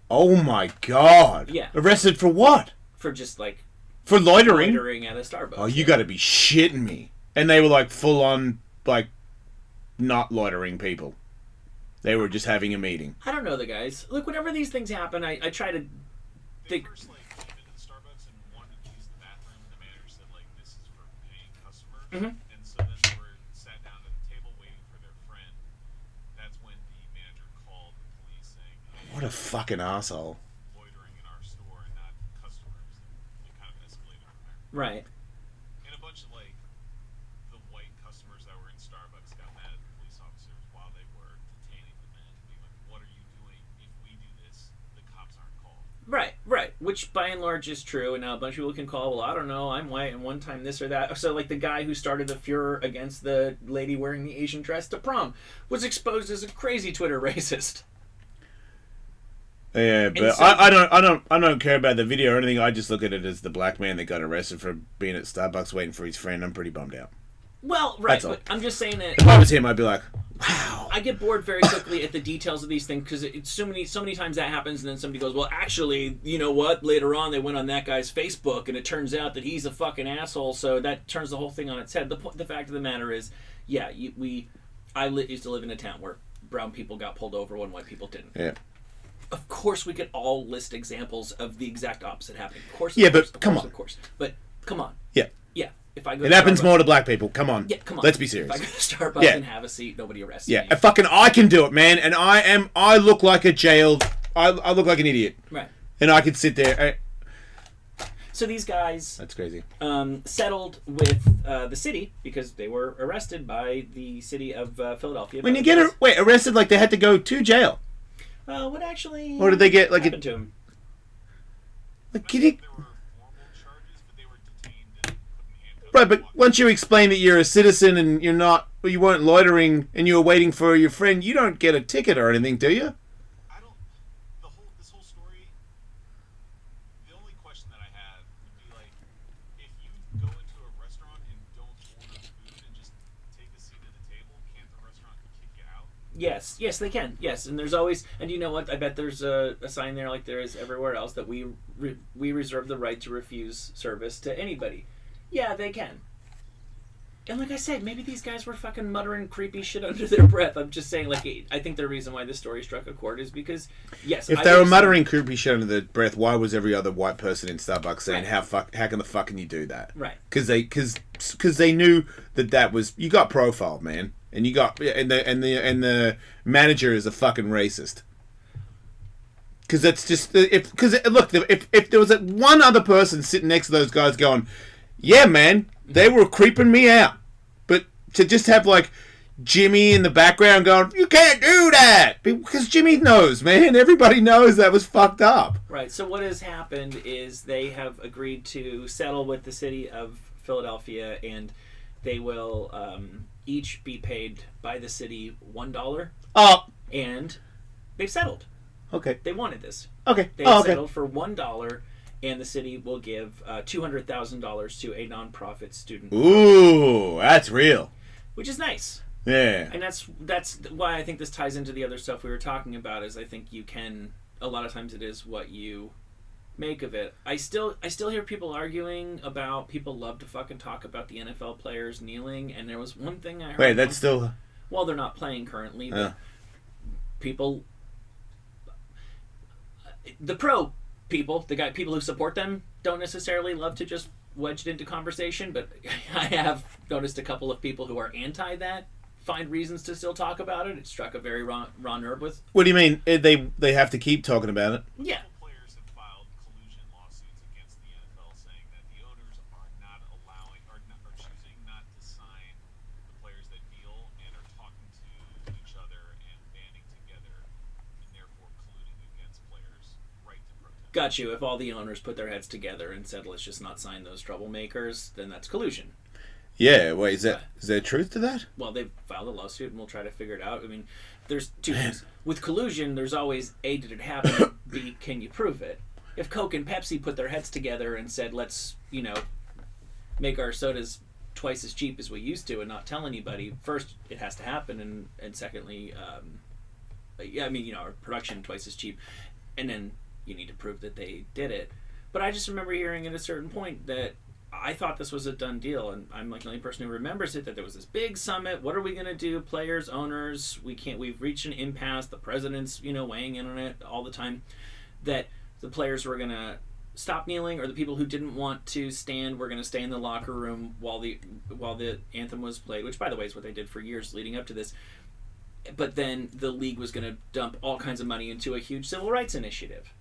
Oh my god. Yeah. Arrested for what? For just like For loitering? loitering at a Starbucks. Oh, you gotta be shitting me. And they were like full on, like, not loitering people. They were just having a meeting. I don't know the guys. Look, whenever these things happen, I try to think. First, like, came into the Starbucks and wanted to use the bathroom, and the manager said, like, this is for paying customers. Mhm. And so then they were sat down at the table waiting for their friend. That's when the manager called the police saying, hey, What a fucking asshole. loitering in our store and not customers. And it kind of escalated from there. Right. And a bunch of, like, the white customers that were in Starbucks got mad at the which by and large is true, and now a bunch of people can call, well, I don't know, I'm white, and one time this or that. So, like, the guy who started the furor against the lady wearing the Asian dress to prom was exposed as a crazy Twitter racist. Yeah, but so, I don't care about the video or anything. I just look at it as the black man that got arrested for being at Starbucks waiting for his friend. I'm pretty bummed out. Well, right, That's all. but I'm just saying that If I was him, I'd be like, wow. I get bored very quickly at the details of these things because it's so many times that happens, and then somebody goes, well, actually, you know what? Later on, they went on that guy's Facebook, and it turns out that he's a fucking asshole. So that turns the whole thing on its head. The fact of the matter is, yeah, I used to live in a town where brown people got pulled over when white people didn't. Yeah. Of course, we could all list examples of the exact opposite happening. Of course, Yeah, of course, but come on. Of course, but come on. Yeah. Yeah. If I go It to happens Starbucks- more to black people. Come on. Yeah, come on. Let's be serious. If I go to Starbucks Yeah. and have a seat, nobody arrests Yeah, me. I can do it, man. And I look like a jailed, I look like an idiot. Right. And I could sit there. So these guys That's crazy. settled with the city because they were arrested by the city of Philadelphia. When you get arrested, like they had to go to jail. what actually Or did they get, like, happened to him? Like, can you... There were formal charges, but they were detained and put in handcuffs. Right, but once you explain that you're a citizen and you weren't loitering and you were waiting for your friend, you don't get a ticket or anything, do you? I don't. This whole story. The only question that I have would be like, if you go into a restaurant and don't order food and just take a seat at the table, can't the restaurant kick you out? Yes, they can. Yes, and there's always, and you know what? I bet there's a sign there like there is everywhere else that we reserve the right to refuse service to anybody. Yeah, they can. And like I said, maybe these guys were fucking muttering creepy shit under their breath. I'm just saying, like, I think the reason why this story struck a chord is because, yes, If I they were would've muttering creepy shit under their breath, why was every other white person in Starbucks saying, Right. how can the fuck can you do that? Right. Because they knew that was, you got profiled, man. And you got, and the manager is a fucking racist. Because that's just, if there was one other person sitting next to those guys going, yeah, man, they were creeping me out. But to just have, like, Jimmy in the background going, you can't do that! Because Jimmy knows, man. Everybody knows that was fucked up. Right. So what has happened is they have agreed to settle with the city of Philadelphia, and they will each be paid by the city $1. Oh, And they've settled. okay. They wanted this. Okay. They Oh, okay. settled for $1, and the city will give $200,000 to a nonprofit student, Ooh, that's real. which is nice. Yeah. And that's why I think this ties into the other stuff we were talking about. Is I think you can, a lot of times it is what you make of it. I still hear people arguing about, people love to fucking talk about the NFL players kneeling, and there was one thing I heard. Wait, that's still... Well, they're not playing currently, but people, the pro people, people who support them don't necessarily love to just wedge it into conversation, but I have noticed a couple of people who are anti that find reasons to still talk about it. It struck a very raw nerve with. What do you mean? They have to keep talking about it? Yeah. Players have filed collusion lawsuits against the NFL, saying that the owners are not allowing or choosing not to sign the players that deal and are talking to each other and banding together, and therefore colluding against players' right to protest. Got you. If all the owners put their heads together and said, let's just not sign those troublemakers, then that's collusion. Yeah, wait, is there truth to that? Well, they've filed a lawsuit, and we'll try to figure it out. I mean, there's two things. With collusion, there's always A, did it happen? B, can you prove it? If Coke and Pepsi put their heads together and said, let's, make our sodas twice as cheap as we used to and not tell anybody, first, it has to happen, and secondly, our production twice as cheap, and then you need to prove that they did it. But I just remember hearing at a certain point that I thought this was a done deal, and I'm like the only person who remembers it, that there was this big summit. What are we going to do? Players, owners, we've reached an impasse. The president's, weighing in on it all the time, that the players were going to stop kneeling, or the people who didn't want to stand were going to stay in the locker room while the anthem was played, which, by the way, is what they did for years leading up to this. But then the league was going to dump all kinds of money into a huge civil rights initiative.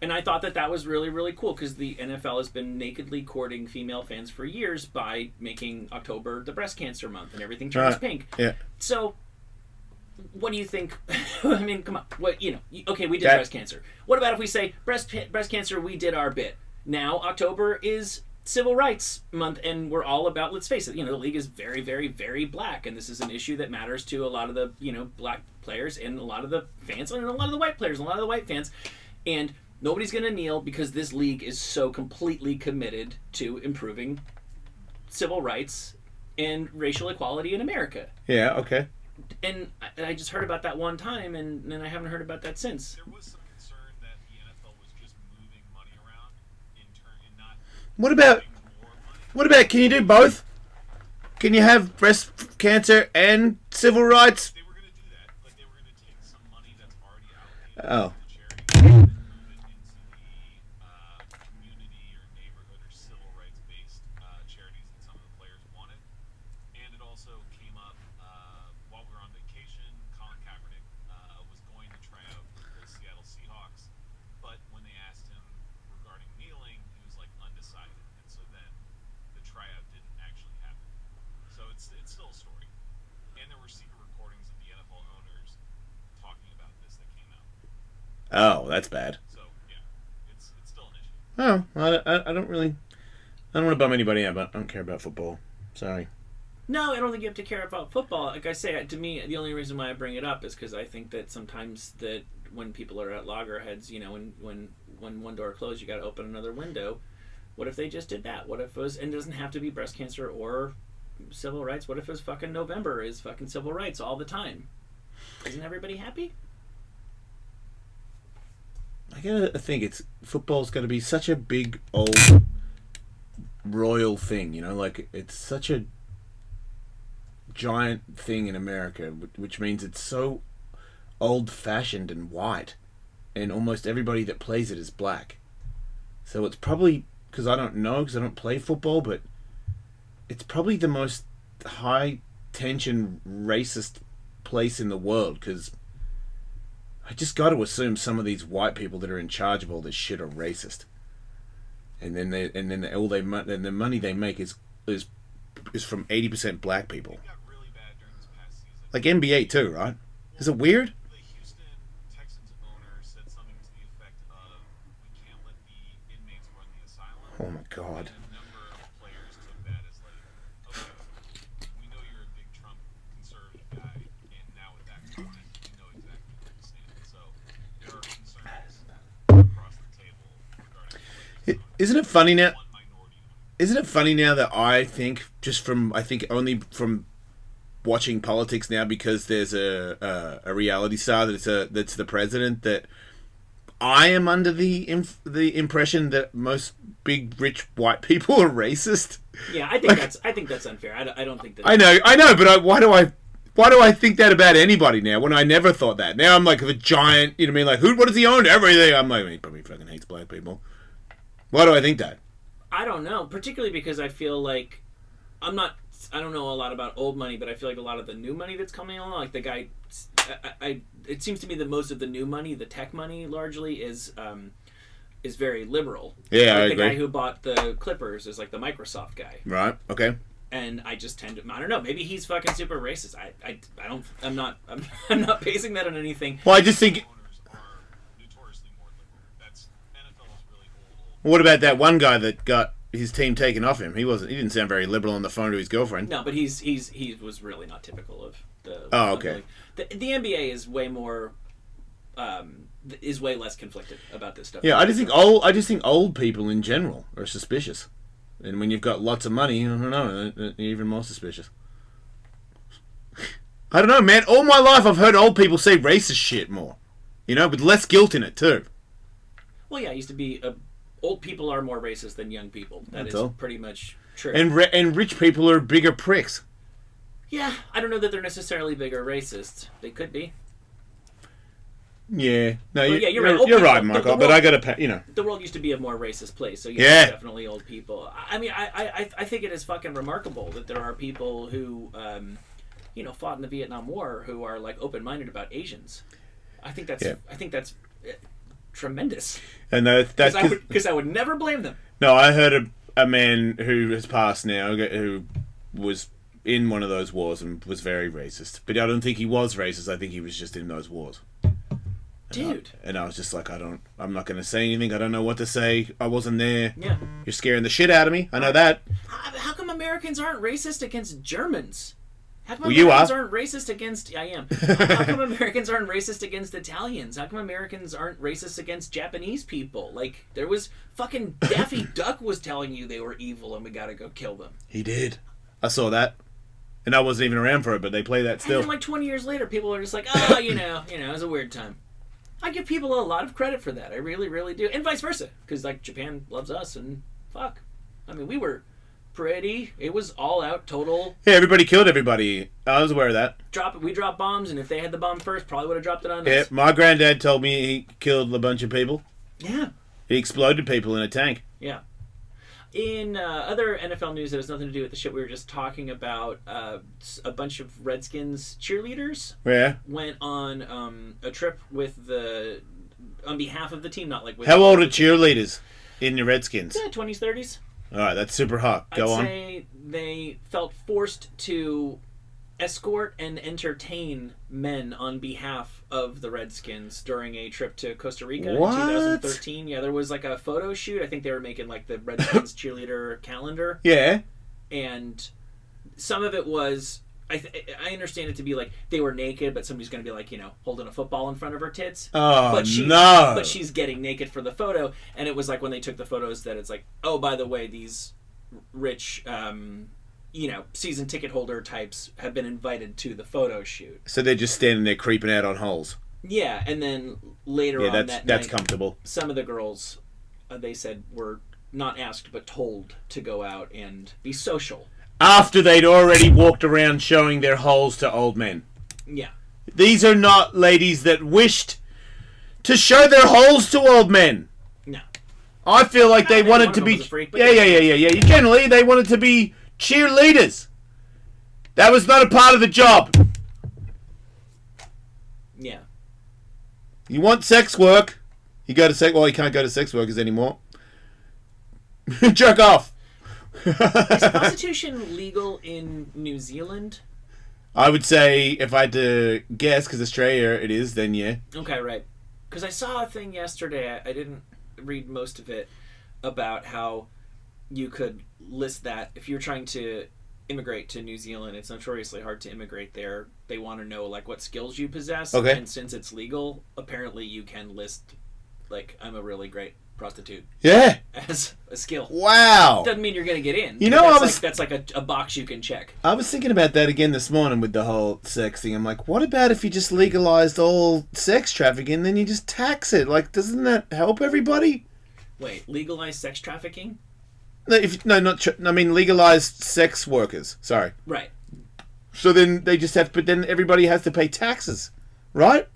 And I thought that was really, really cool, because the NFL has been nakedly courting female fans for years by making October the breast cancer month and everything turns pink. Yeah. So what do you think? I mean, come on. What okay, we did Okay. breast cancer. What about if we say breast cancer? We did our bit. Now October is Civil Rights Month, and we're all about. Let's face it. The league is very, very, very black, and this is an issue that matters to a lot of the black players and a lot of the fans, and a lot of the white players, and a lot of the white fans, and nobody's gonna kneel because this league is so completely committed to improving civil rights and racial equality in America. Yeah. Okay. And I just heard about that one time, and I haven't heard about that since. There was some concern that the NFL was just moving money around and not What about? giving more money. What about? Can you do both? Can you have breast cancer and civil rights? They were going to do that. Like, they were going to take some money that's already allocated Oh. to charity and move it into the community or neighborhood or civil rights-based charities that some of the players wanted. And it also came up while we were on vacation. Colin Kaepernick was going to try out for the Seattle Seahawks, but when they asked him regarding kneeling, he was like undecided, and so then the tryout didn't actually happen. So it's still a story. And there were secret recordings of the NFL owners talking about this that came out. Oh, that's bad. So yeah, it's still an issue. Oh, I don't really. I don't want to bum anybody out, but I don't care about football. Sorry. No, I don't think you have to care about football. Like I say, to me, the only reason why I bring it up is because I think that sometimes that when people are at loggerheads, when one door closed, you got to open another window. What if they just did that? What if it was, and it doesn't have to be breast cancer or civil rights. What if it was fucking November is fucking civil rights all the time? Isn't everybody happy? I gotta think football's got to be such a big old royal thing, like it's such a giant thing in America, which means it's so old-fashioned and white, and almost everybody that plays it is black. So it's probably because I don't play football, but it's probably the most high-tension racist place in the world because I just got to assume some of these white people that are in charge of all this shit are racist, and then the money they make is from 80% black people, It got really bad during this past season. like NBA too, right? Is it weird? The Houston Texans owner said something to the effect of, "We can't let the inmates run the asylum." Oh my god. And a number of players took that as like, okay, we know you're a big Trump conservative guy, and now with that comment, we know exactly where you stand. So there are concerns across the table regarding players. Isn't it funny now? One minority owner. Isn't it funny now that I think only from watching politics now because there's a reality star that's the president, that I am under the impression that most big rich white people are racist. Yeah, I think that's unfair. I don't think that. I know, but why do I think that about anybody now when I never thought that? Now I'm like the giant, you know what I mean? Like what does he own? Everything. I'm like, he probably fucking hates black people. Why do I think that? I don't know, particularly because I feel like I don't know a lot about old money, but I feel like a lot of the new money that's coming along, like the guy, it seems to me that most of the new money, the tech money, largely is very liberal. Yeah, like I the agree. guy who bought the Clippers is like the Microsoft guy, Right. Okay. and I just tend to, I don't know, maybe he's fucking super racist. I'm not basing that on anything. Well, I just think. Owners are notoriously more liberal. That's NFL is really old. What about that one guy that got his team taken off him? He didn't sound very liberal on the phone to his girlfriend. No, but he was really not typical of the. Oh, okay. The NBA is way more, is way less conflicted about this stuff. Yeah, I just think old people in general are suspicious, and when you've got lots of money, I don't know, you're even more suspicious. I don't know, man. All my life I've heard old people say racist shit more, with less guilt in it too. Well, yeah, it used to be old people are more racist than young people. That's That is all. pretty much true. And rich people are bigger pricks. yeah, I don't know that they're necessarily bigger racists. They could be. Yeah, no, Well, yeah, you're right. you're Old right, people- Michael. the But world- I gotta, The world used to be a more racist place, so Yeah. definitely old people. I mean, I think it is fucking remarkable that there are people who, fought in the Vietnam War who are like open-minded about Asians. I think that's tremendous. and that's Because I would never blame them. No, I heard a man who has passed now, who was in one of those wars and was very racist. But I don't think he was racist. I think he was just in those wars. Dude. And I was just like, I'm not going to say anything. I don't know what to say. I wasn't there. Yeah. You're scaring the shit out of me. I know that. How come Americans aren't racist against Germans? How come Well, you Americans are. aren't racist against... I am. How come Americans aren't racist against Italians? How come Americans aren't racist against Japanese people? Like, there was... Fucking Daffy Duck was telling you they were evil and we gotta go kill them. He did. I saw that. And I wasn't even around for it, but they play that still. And then, like, 20 years later, people are just like, oh, you know, it was a weird time. I give people a lot of credit for that. I really, really do. And vice versa. Because, like, Japan loves us and fuck. I mean, we were pretty... It was all out, total... Yeah, everybody killed everybody. I was aware of that. We dropped bombs, and if they had the bomb first, probably would have dropped it on Yeah, us. my granddad told me he killed a bunch of people. Yeah. He exploded people in a tank. Yeah. In other NFL news that has nothing to do with the shit we were just talking about, a bunch of Redskins cheerleaders Yeah. went on a trip with on behalf of the team, not like with... How old are cheerleaders in the Redskins? Yeah, 20s, 30s. All right, that's super hot. Go I'd on. say they felt forced to escort and entertain men on behalf of the Redskins during a trip to Costa Rica What? in 2013. Yeah, there was like a photo shoot. I think they were making like the Redskins cheerleader calendar. Yeah. And some of it was... I understand it to be like they were naked, but somebody's going to be like, holding a football in front of her tits. Oh, no! no. But she's getting naked for the photo, and it was like when they took the photos that it's like, oh, by the way, these rich, season ticket holder types have been invited to the photo shoot. So they're just standing there creeping out on holes. Yeah, and then later on that's that night, comfortable. some of the girls, they said, were not asked but told to go out and be social. After they'd already walked around showing their holes to old men. Yeah. These are not ladies that wished to show their holes to old men. No. I feel like they Maybe wanted one to of them be... was a freak, but yeah. Generally, they wanted to be cheerleaders. That was not a part of the job. Yeah. You want sex work? You go to sex... Well, you can't go to sex workers anymore. Jerk off. Is prostitution legal in New Zealand? I would say, if I had to guess, because Australia it is, then yeah. Okay, right. Because I saw a thing yesterday, I didn't read most of it, about how you could list that if you're trying to immigrate to New Zealand. It's notoriously hard to immigrate there. They want to know like what skills you possess. Okay. And since it's legal, apparently you can list like, I'm a really great prostitute Yeah. as a skill. Wow. Doesn't mean you're going to get in. You know, that's like a box you can check. I was thinking about that again this morning with the whole sex thing. I'm like, what about if you just legalized all sex trafficking and then you just tax it? Like, doesn't that help everybody? Wait, legalize sex trafficking? Legalized sex workers. Sorry. Right. So then they just have, but then everybody has to pay taxes, right?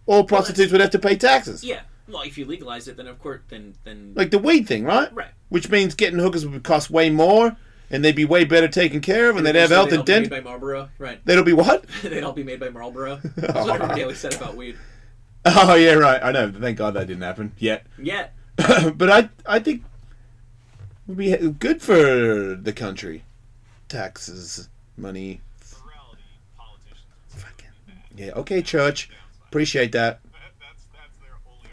All prostitutes would have to pay taxes. Yeah. Well, if you legalize it, then of course, then Like the weed thing, right? Right. Which means getting hookers would cost way more, and they'd be way better taken care of, and they'd have health and They'd all be dent. made by Marlboro, right? They'd all be what? They'd all be made by Marlboro. That's what everybody always said about weed. Oh yeah, right. I know. Thank God that didn't happen yet. Yet. But I think it would be good for the country. Taxes, money. Morality, politicians. Fucking yeah. Okay, church. Appreciate that. That's their only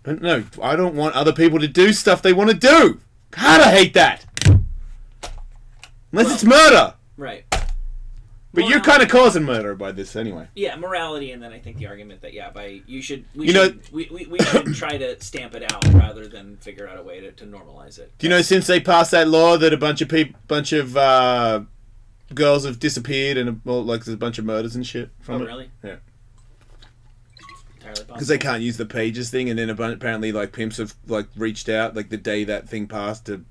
argument. No, I don't want other people to do stuff they want to do. God, I hate that. Unless it's murder. Right. But you're kind of causing murder by this anyway. Yeah, morality, and then I think the argument that we should try to stamp it out rather than figure out a way to normalize it. Do you know since they passed that law that a bunch of girls have disappeared and there's a bunch of murders and shit from it? Really? Yeah. Entirely possible. Because they can't use the pages thing, and then apparently like pimps have like reached out like the day that thing passed to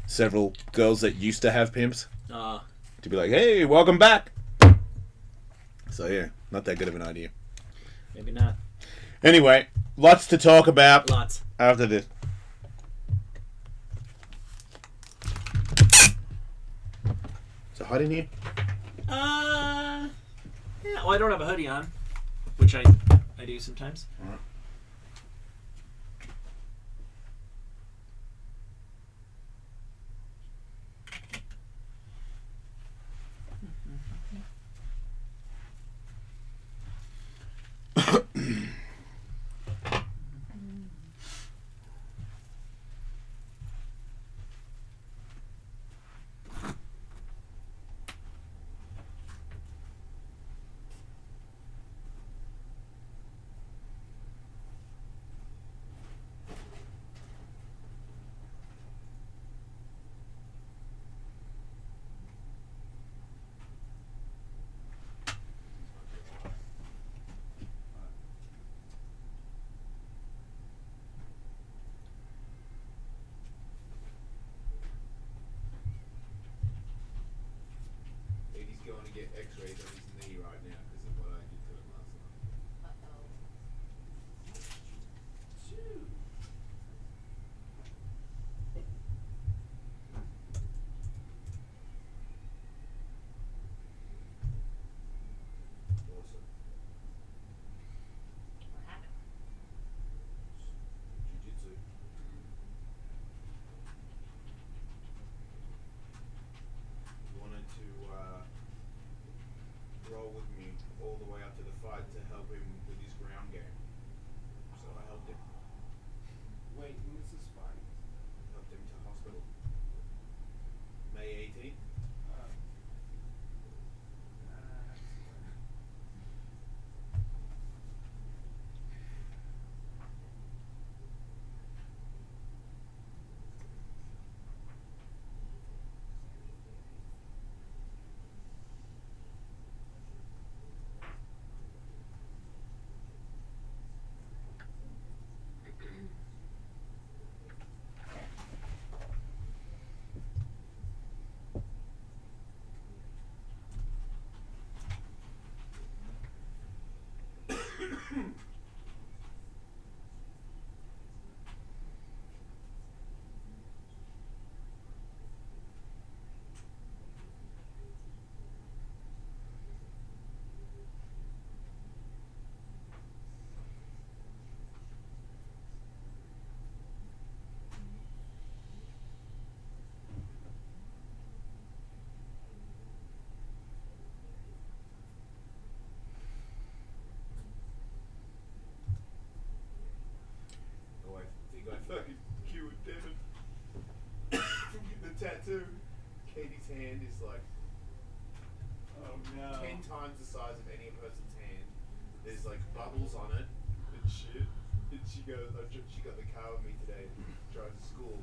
several girls that used to have pimps to be like, hey, welcome back. So yeah, not that good of an idea. Maybe not. Anyway, lots to talk about. Lots. After this. Is it hot in here? Yeah. Well, I don't have a hoodie on, which I do sometimes. All right. Wait, when is this fine? Helped him to hospital. May 18th. Oh, I think I fucking cured Devin from getting the tattoo. Katie's hand is like Oh no. 10 times the size of any person's hand. There's like bubbles on it and shit. And she goes, she got the car with me today, drives to school.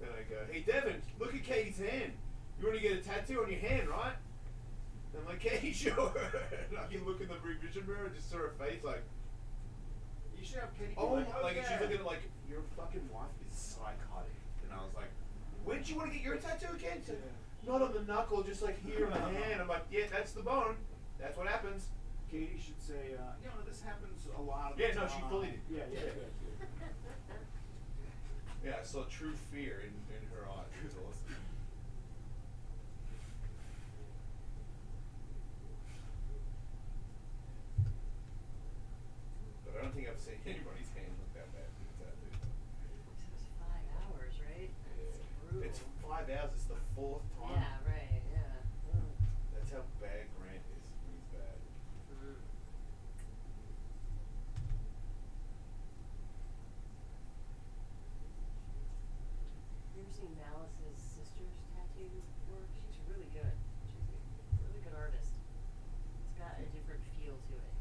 And I go, hey Devin, look at Katie's hand. You want to get a tattoo on your hand, right? And I'm like, Katie, sure. And I can look in the revision mirror and just saw her face like, You should have Katie. oh, like, like okay. she's looking at it like, your fucking wife is psychotic. And I was like, when did you want to get your tattoo again? She said, not on the knuckle, just like here on the hand. I'm like, yeah, that's the bone. That's what happens. Katie should say, this happens a lot of Yeah, the no, time. she fully did. Yeah. Yeah, I saw true fear in her eyes. It was awesome. But I don't think I've seen anybody's hand look that bad with a tattoo. It was 5 hours, right? That's brutal. It's 5 hours. It's the 4th time. Yeah, right, yeah. That's how bad Grant is when he's bad. Mm. You ever seen Malice's sister's tattoo work? She's really good. She's a really good artist. It's got a different feel to it.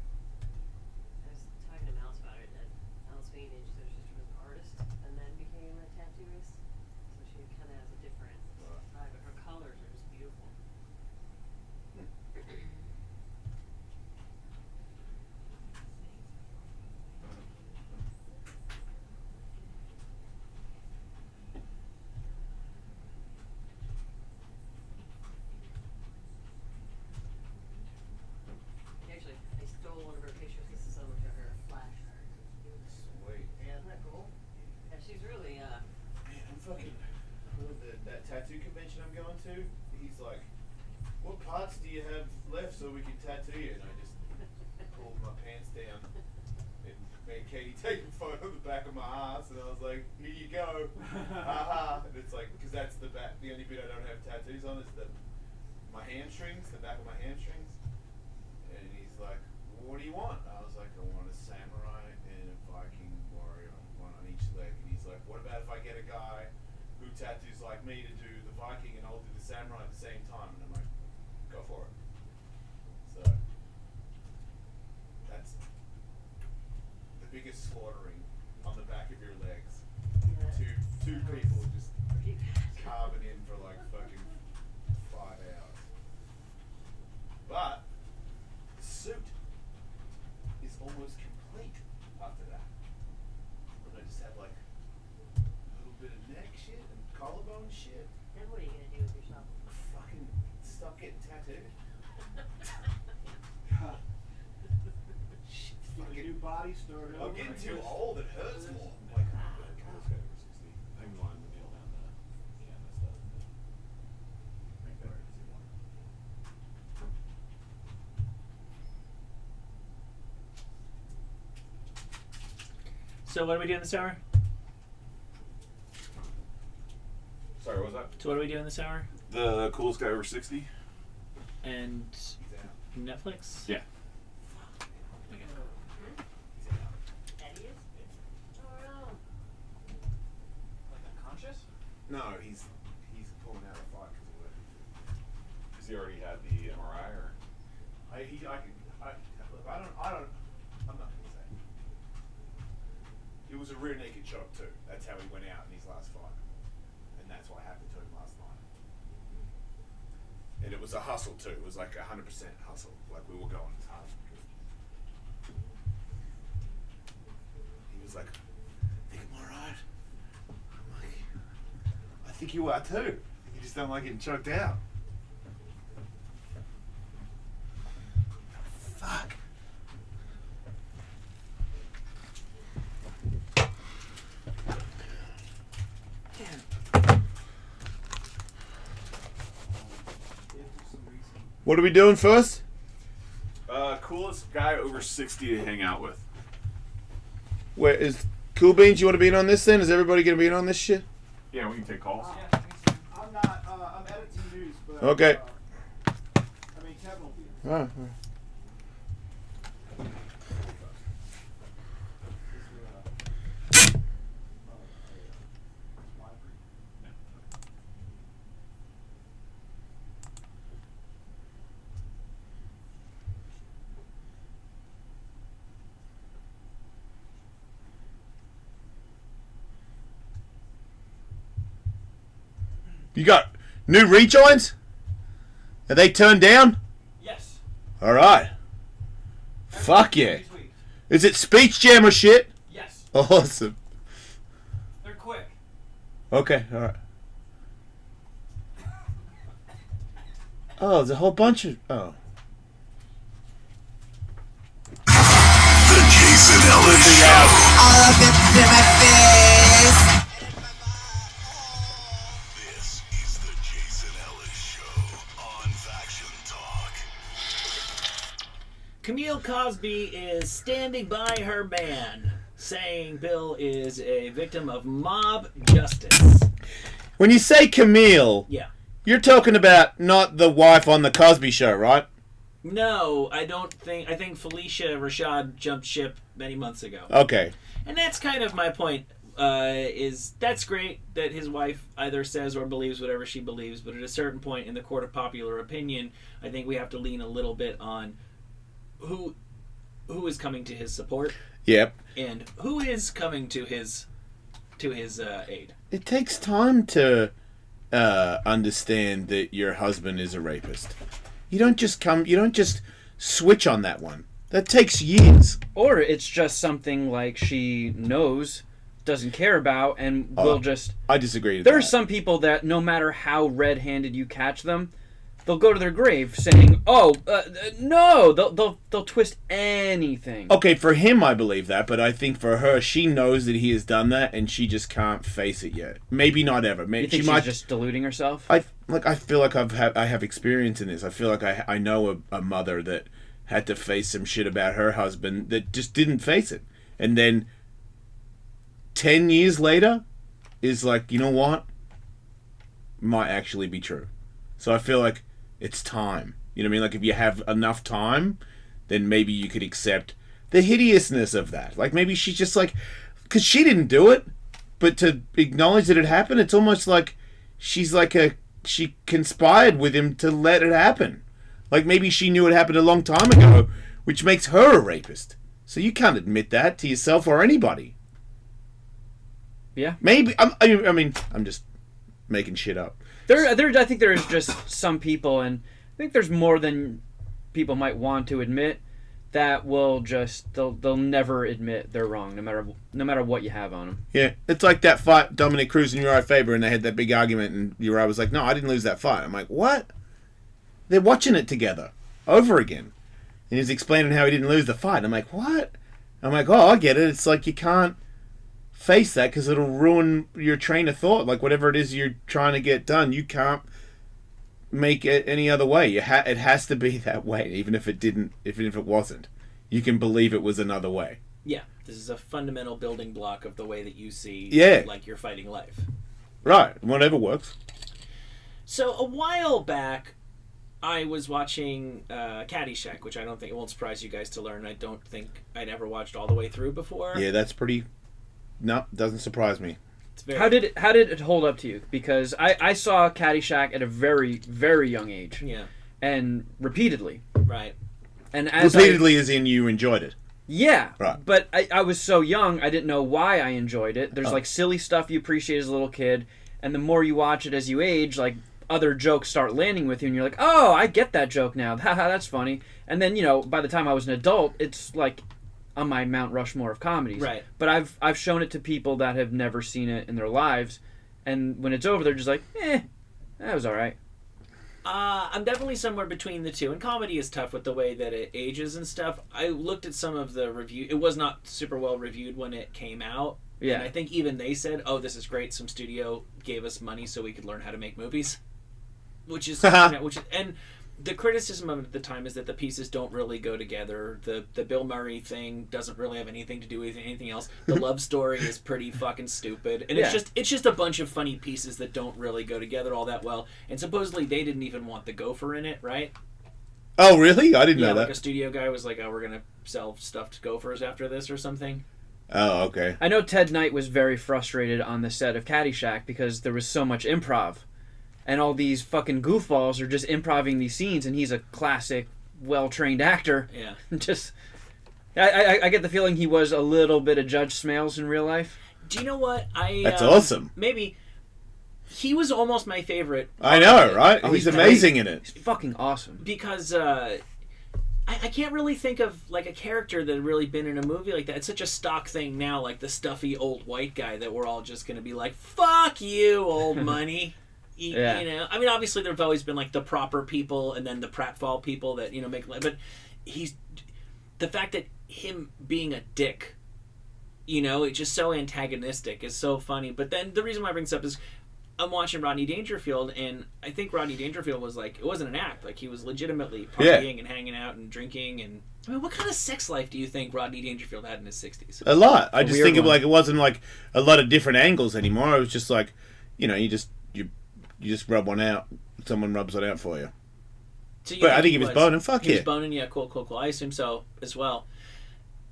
I was talking to Malice about it at Alice Painting. She said her sister was an artist and then became a tattooist. So she kind of has a different vibe, but her colors are just beautiful. Actually, I stole one of her pictures. This is some of her flash art. Sweet. Yeah, isn't that cool? Yeah, she's really, Man, I'm fucking. That tattoo convention I'm going to, he's like, what parts do you have left so we can tattoo you? And I just pulled my pants down and made Katie take a photo of the back of my ass, and I was like, here you go. Haha. And it's like, because that's the back, the only bit I don't have tattoos on is my hamstrings, the back of my hamstrings. And he's like, well, what do you want? I was like, I want a samurai and a Viking warrior, one on each leg. And he's like, what about if I get a guy who tattoos like me to do the Viking and I'll do the samurai at the same time? And I'm like, go for it. So that's the biggest slaughtering on the back of your legs. yeah. Two people just Pretty bad. carving in for like fucking 5 hours. But the suit is almost complete after that. And I just have like a little bit of neck shit and collarbone shit. Then what are you going to do with yourself? Fucking stop getting tattooed. Shit, Get a new fucking. body started. I'm getting too old. It hurts more. Like, I'm wanting to nail down the canvas stuff. Make that as you want. So what do we do in this hour? Sorry, what was that? So what do we do in this hour? The coolest guy over 60? And he's out. Netflix? Yeah. Okay. He's out. Eddie is? Oh, no. a rear naked choke too. That's how he went out in his last fight, and that's what happened to him last night. And it was a hustle too. It was like 100% hustle. Like we were going hard. He was like, "I think I'm alright." I'm like, "I think you are too. You just don't like getting choked out." Fuck. What are we doing first? Coolest guy over 60 to hang out with. Where is Cool Beans? You want to be in on this then? Is everybody going to be in on this shit? Yeah, we can take calls. I'm not. I'm editing news, but. Okay. I mean, Kevin will be. All right. You got new rejoins? Are they turned down? Yes. All right. Fuck yeah. Is it speech jam or shit? Yes. Awesome. They're quick. Okay, all right. Oh, there's a whole bunch of... Oh. The Jason Ellis Show. All up in my face. This is the Jason Ellis Show on Faction Talk. Camille Cosby is standing by her man, saying Bill is a victim of mob justice. When you say Camille, Yeah. you're talking about not the wife on the Cosby Show, right? No, I don't think. I think Felicia Rashad jumped ship many months ago. Okay. And that's kind of my point. Is that's great that his wife either says or believes whatever she believes, but at a certain point in the court of popular opinion, I think we have to lean a little bit on who is coming to his support Yep. and who is coming to his aid. It takes time to understand that your husband is a rapist. You don't just switch on that one. That takes years. Or it's just something like she knows, doesn't care about, and will just... I disagree with There that. are some people that no matter how red-handed you catch them, they'll go to their grave saying, no! They'll twist anything. Okay, for him I believe that, but I think for her, she knows that he has done that, and she just can't face it yet. Maybe not ever. Maybe You think she she's might just deluding herself? I feel like I have experience in this. I feel like I know a mother that had to face some shit about her husband that just didn't face it, and then 10 years later is like, you know what, might actually be true. So I feel like it's time. You know what I mean? Like if you have enough time, then maybe you could accept the hideousness of that. Like maybe she's just like, because she didn't do it, but to acknowledge that it happened, it's almost like she conspired with him to let it happen. Like maybe she knew it happened a long time ago, which makes her a rapist. So you can't admit that to yourself or anybody. Yeah. Maybe I'm just making shit up. I think there is just some people, and I think there's more than people might want to admit, that will just they'll never admit they're wrong, no matter what you have on them. Yeah, it's like that fight, Dominic Cruz and Uriah Faber, and they had that big argument, and Uriah was like, "No, I didn't lose that fight." I'm like, "What?" They're watching it together over again, and he's explaining how he didn't lose the fight. I'm like, "What?" I'm like, "Oh, I get it. It's like you can't face that because it'll ruin your train of thought. Like whatever it is you're trying to get done, you can't make it any other way. It has to be that way, even if it wasn't. You can believe it was another way. Yeah, this is a fundamental building block of the way that you see, like you're fighting life. Right, whatever works. So a while back, I was watching Caddyshack, which I don't think it won't surprise you guys to learn. I don't think I'd ever watched all the way through before. Yeah, that's pretty. No, doesn't surprise me. It's very... How did it hold up to you? Because I saw Caddyshack at a very, very young age. Yeah. And repeatedly. Right. And as repeatedly as in you enjoyed it. Yeah, Right. but I was so young, I didn't know why I enjoyed it. There's Oh. like silly stuff you appreciate as a little kid, and the more you watch it as you age, like other jokes start landing with you, and you're like, oh, I get that joke now. Haha, that's funny. And then, by the time I was an adult, it's like on my Mount Rushmore of comedies. Right. But I've shown it to people that have never seen it in their lives, and when it's over, they're just like, that was all right. I'm definitely somewhere between the two, and comedy is tough with the way that it ages and stuff. I looked at some of the review. It was not super well reviewed when it came out. Yeah. And I think even they said, oh, this is great. Some studio gave us money so we could learn how to make movies. Which is, and the criticism of it at the time is that the pieces don't really go together. The Bill Murray thing doesn't really have anything to do with anything else. The love story is pretty fucking stupid. And it's just a bunch of funny pieces that don't really go together all that well. And supposedly they didn't even want the gopher in it, right? Oh, really? I didn't know that. Like a studio guy was like, oh, we're going to sell stuffed gophers after this or something. Oh, okay. I know Ted Knight was very frustrated on the set of Caddyshack because there was so much improv. And all these fucking goofballs are just improvising these scenes, and he's a classic, well-trained actor. Yeah. Just, I get the feeling he was a little bit of Judge Smales in real life. Do you know what? That's awesome. Maybe he was almost my favorite. I know, right? Oh, he's he's amazing in it. He's fucking awesome. Because I can't really think of like a character that had really been in a movie like that. It's such a stock thing now, like the stuffy old white guy that we're all just going to be like, fuck you, old money. Yeah. You know, I mean, obviously there've always been like the proper people and then the pratfall people that make. But he's the fact that him being a dick, it's just so antagonistic is so funny. But then the reason why I bring this up is I'm watching Rodney Dangerfield, and I think Rodney Dangerfield was like, it wasn't an act, like he was legitimately partying and hanging out and drinking. And I mean, what kind of sex life do you think Rodney Dangerfield had in his 60s? A lot. I just think one. it wasn't like a lot of different angles anymore. It was just like, you just rub one out. Someone rubs it out for you. So But I think he was boning. Fuck he yeah. was boning, yeah, cool. I assume so as well.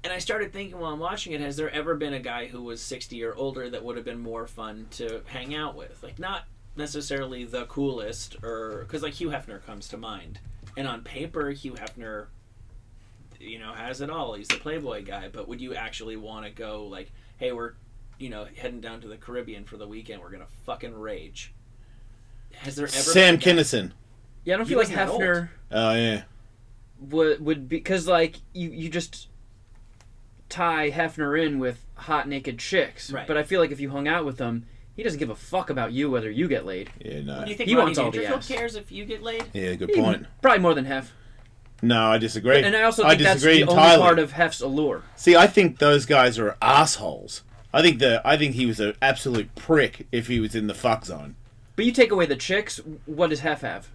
And I started thinking while I'm watching it, has there ever been a guy who was 60 or older that would have been more fun to hang out with? Like, not necessarily the coolest, or because like Hugh Hefner comes to mind. And on paper, Hugh Hefner, has it all. He's the Playboy guy. But would you actually want to go like, hey, we're, heading down to the Caribbean for the weekend. We're gonna fucking rage. Has there ever Sam been a guy- Kinison. Yeah, I don't He feel like wasn't that Hefner Oh, yeah. would be, because like you just tie Hefner in with hot naked chicks. Right. But I feel like if you hung out with him, he doesn't give a fuck about you whether you get laid. Yeah, no. Do you think He Rodney wants all the Dangerfield ass. cares if you get laid? Yeah, good He- point. Probably more than Hef. No, I disagree. And I also think that's disagree the only entirely. part of Hef's allure. See, I think those guys are assholes. I think he was an absolute prick if he was in the fuck zone. But you take away the chicks, what does Hef have?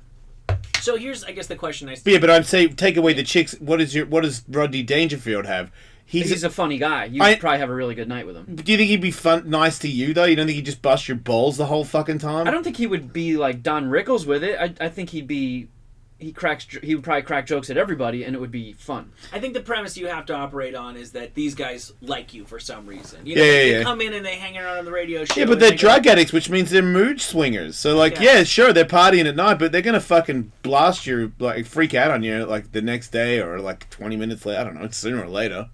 So here's, I guess, the question I But yeah, but I'd say take away the chicks. What does Rodney Dangerfield have? He's a funny guy. You'd probably have a really good night with him. Do you think he'd be nice to you though? You don't think he'd just bust your balls the whole fucking time? I don't think he would be like Don Rickles with it. I think he would probably crack jokes at everybody, and it would be fun. I think the premise you have to operate on is that these guys like you for some reason. Yeah, they yeah. come in and they hang around on the radio show. Yeah, but and they're they go, drug addicts, which means they're mood swingers. So, like, Yeah. yeah, sure, they're partying at night, but they're gonna fucking blast you, like, freak out on you, like, the next day or, like, 20 minutes later. I don't know, sooner or later.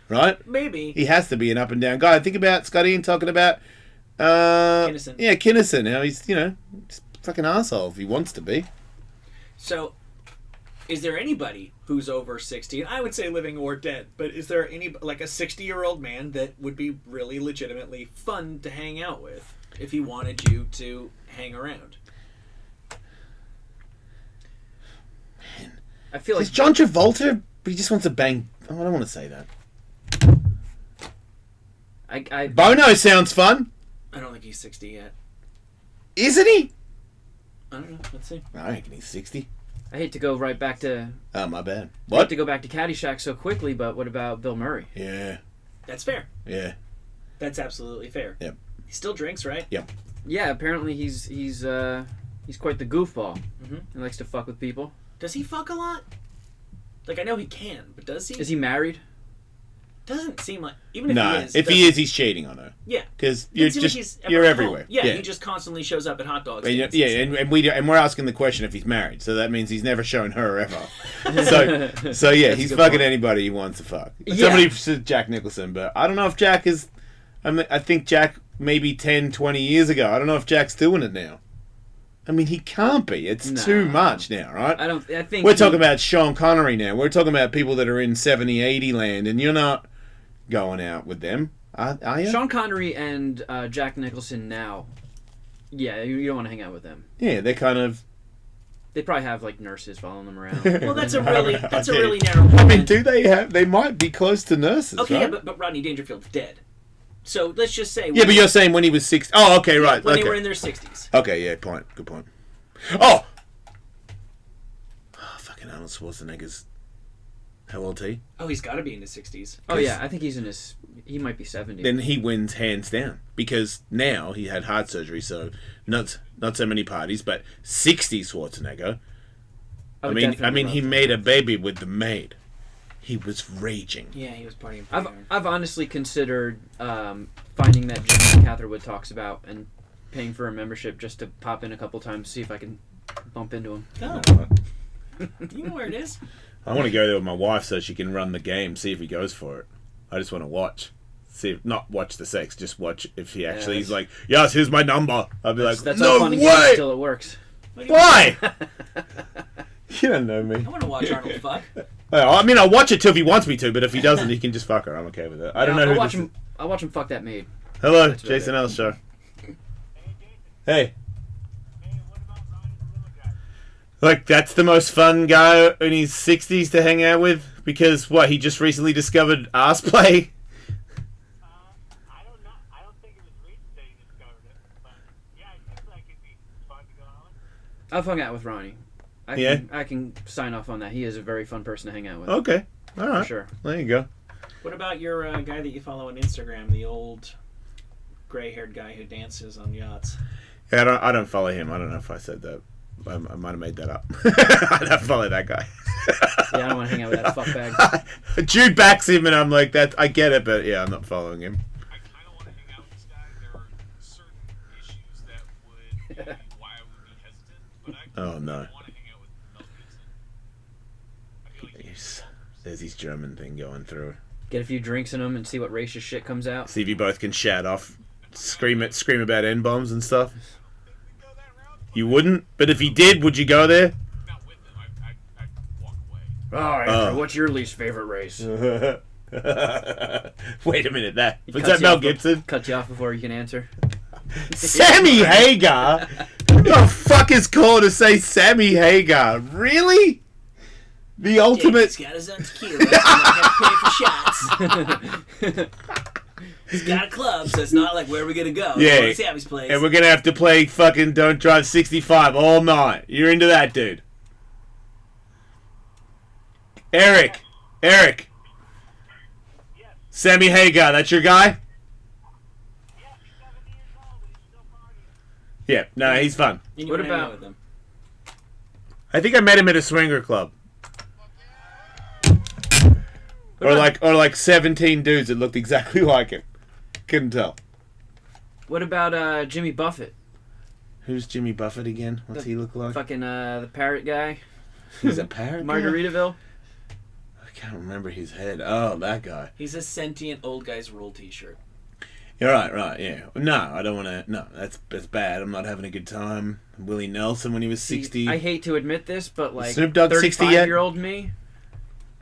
Right? Maybe. He has to be an up and down guy. Think about Scotty and talking about, Kinison. Yeah, Kinison. How he's, he's a fucking asshole if he wants to be. So, is there anybody who's over 60? And I would say living or dead, but is there any, like a 60-year-old man that would be really legitimately fun to hang out with if he wanted you to hang around? I feel like Is John Travolta, but he just wants to bang. Oh, I don't want to say that. Bono sounds fun. I don't think he's 60 yet. Isn't he? I don't know. Let's see. I reckon he's 60. I hate to go right back to. Oh, my bad. I hate What? to go back to Caddyshack so quickly, but what about Bill Murray? Yeah. That's fair. Yeah. That's absolutely fair. Yep. He still drinks, right? Yep. Yeah, apparently he's quite the goofball. Mhm. He likes to fuck with people. Does he fuck a lot? Like, I know he can, but does he? Is he married? Doesn't seem like even if No, he is. if he is, he's cheating on her. Yeah. Because Doesn't seem like he's ever you're at everywhere. home. Yeah, he just constantly shows up at hot dog And, stands. and we're asking the question if he's married, so that means he's never shown her ever. so yeah, That's a he's good fucking point. anybody he wants to fuck. Yeah. Somebody said Jack Nicholson, but I don't know if Jack is. I think Jack maybe 10, 20 years ago. I don't know if Jack's doing it now. I mean, he can't be. It's too much now, right? I think We're talking about Sean Connery now. We're talking about people that are in 70, 80 land, and you're not going out with them, are you? Sean Connery and Jack Nicholson now. Yeah, you don't want to hang out with them. Yeah, they're kind of. They probably have like nurses following them around. Well, that's a really narrow. I mean, do they have? They might be close to nurses, Okay, right? yeah, but Rodney Dangerfield's dead. So let's just say. Yeah, but you're saying when he was 6. Oh, okay, right. When okay. they were in their 60s. Okay, yeah, point. Good point. Oh! Fucking Arnold Schwarzenegger's. How old is he? Oh, he's got to be in his 60s. Oh yeah, I think he's in his. He might be 70. Then he wins hands down because now he had heart surgery, so not so many parties, but 60 Schwarzenegger. I mean, he made a baby with the maid. He was raging. Yeah, he was partying. I've honestly considered finding that gym that Catherwood talks about and paying for a membership just to pop in a couple times, see if I can bump into him. Oh. You know where it is? I want to go there with my wife so she can run the game, see if he goes for it. I just want to watch. See, not watch the sex, just watch if he actually he's like, yes, here's my number. I'll be That's no all fun and games way! until it works. Why? You don't know me. I want to watch Arnold fuck. I mean, I'll watch it too if he wants me to, but if he doesn't, he can just fuck her. I'm okay with it. I don't know I'll who watch this him. I'll watch him fuck that maid. is. Hello, That's about Jason it. Ellis Show. Hey. Like, that's the most fun guy in his 60s to hang out with? Because, what, he just recently discovered ass play? I don't know. I don't think it was recent that he discovered it. But, yeah, it seems like it'd be fun to go out with. I've hung out with Ronnie. I can sign off on that. He is a very fun person to hang out with. Okay. All right. For sure. There you go. What about your guy that you follow on Instagram, the old gray-haired guy who dances on yachts? Yeah, I don't follow him. I don't know if I said that. I might have made that up. I don't follow that guy. Yeah, I don't want to hang out with that fuckbag. Jude backs him, and I'm like, that. I get it, but yeah, I'm not following him. I kind of want to hang out with this guy. There are certain issues that would be why I would be hesitant, but I Oh, no. want to hang out with Mel Gibson. I feel like There's his German thing going through. Get a few drinks in him and see what racist shit comes out. See if you both can shout off, scream about N-bombs and stuff. You wouldn't? But if he did, would you go there? not with them. I'd walk away. Oh, Andrew, what's your least favorite race? Wait a minute, was Cuts that you Mel off- Gibson? Cut you off before you can answer. Sammy Hagar? Who the fuck is called to say Sammy Hagar? Really? The ultimate... He's got his own tequila, so he might have to pay for shots. He's got a club, so it's not like, where are we going to go? Yeah. Go to Sammy's place. And we're gonna have to play fucking Don't Drive 65 all night. You're into that, dude. Eric. Sammy Hagar, that's your guy? Yeah, no, he's fun. And you What wanna hang out about- with him. I think I met him at a swinger club. Or like 17 dudes that looked exactly like him. Couldn't tell. What about Jimmy Buffett? Who's Jimmy Buffett again? What's he look like? Fucking the parrot guy? He's a parrot guy? Margaritaville? I can't remember his head. Oh, that guy. He's a sentient old guy's rule t-shirt. You're right, yeah. No, I don't want to... No, that's bad. I'm not having a good time. Willie Nelson when he was 60. I hate to admit this, but like Snoop Dogg 60 yet? 35-year-old me,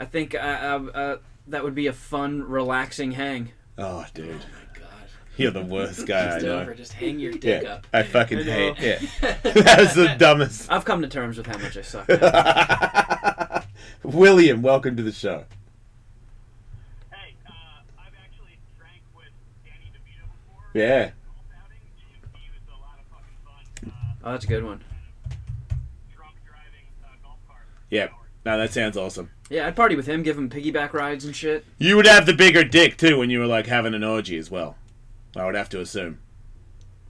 I think that would be a fun, relaxing hang. Oh, dude. Oh my god. You're the worst guy I Just know. over, just hang your dick Yeah, up. I fucking I know. hate it. Yeah. That's the dumbest. I've come to terms with how much I suck. William, welcome to the show. Hey, I've actually drank with Danny DeVito before. Yeah. Golf outing. He was a lot of fucking fun. Oh, that's a good one. Drunk driving golf cart. Yep. No, that sounds awesome. Yeah, I'd party with him, give him piggyback rides and shit. You would have the bigger dick, too, when you were, like, having an orgy as well. I would have to assume.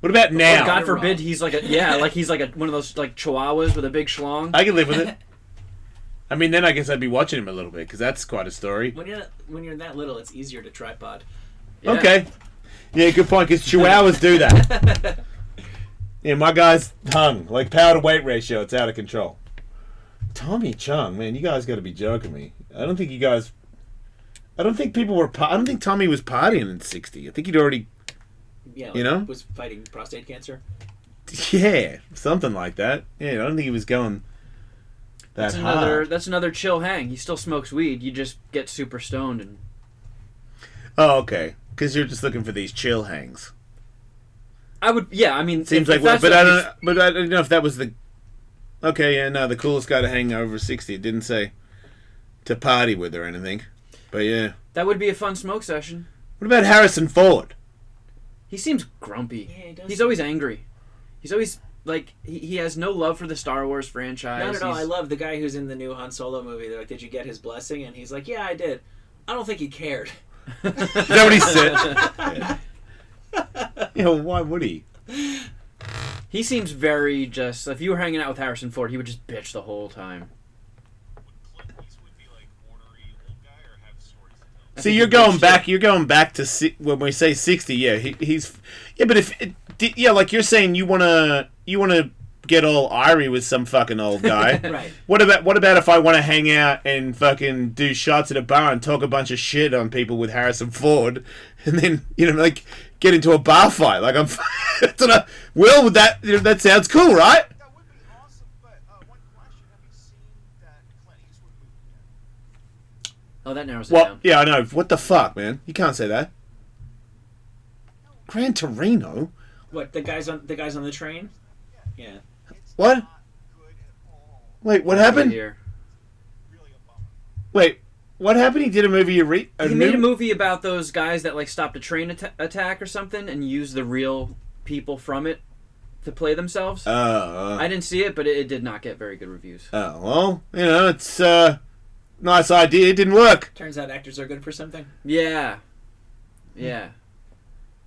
What about now? Or God forbid he's like a one of those like chihuahuas with a big schlong. I can live with it. I mean, then I guess I'd be watching him a little bit, because that's quite a story. When you're that little, it's easier to tripod. Yeah. Okay. Yeah, good point, because Chihuahuas do that. Yeah, my guy's hung. Like, power to weight ratio, it's out of control. Tommy Chung, man, you guys got to be joking me. I don't think people were... I don't think Tommy was partying in 60. I think he'd already... Yeah, You know? was fighting prostate cancer. Yeah, something like that. Yeah, I don't think he was going that hard. That's another chill hang. He still smokes weed. You just get super stoned and... Oh, okay. Because you're just looking for these chill hangs. I would, yeah. I mean, Seems like, but I don't know if that was the. Okay, yeah, no, the coolest guy to hang over 60. It didn't say to party with or anything, but yeah. That would be a fun smoke session. What about Harrison Ford? He seems grumpy. Yeah, he does. He's always angry. He's always like he has no love for the Star Wars franchise. Not at all. He's- I love the guy who's in the new Han Solo movie. They're like, "Did you get his blessing?" And he's like, "Yeah, I did." I don't think he cared. Is that what he said? Yeah, why would he? He seems very just. If you were hanging out with Harrison Ford, he would just bitch the whole time. Would Clint Eastwood be like ornery old guy or have stories to tell? See, you're going back. You're going back to when we say 60. Yeah, he's. Yeah, but like you're saying, you wanna get all irie with some fucking old guy. Right. What about if I want to hang out and fucking do shots at a bar and talk a bunch of shit on people with Harrison Ford, and then like get into a bar fight? Like Will, that sounds cool, right? That would be awesome, but one question: have you seen that Clint Eastwood movie yet? Oh, that narrows it Well, down. yeah, I know. What the fuck, man? You can't say that. Gran Torino. What, the guys on the train? Yeah. What? Not good at all. Wait, what Right happened? here. Really a bummer. Wait, what happened? He did a movie. He made a movie about those guys that like stopped a train attack or something and used the real people from it to play themselves. I didn't see it, but it did not get very good reviews. Oh, well, it's nice idea. It didn't work. Turns out actors are good for something. Yeah.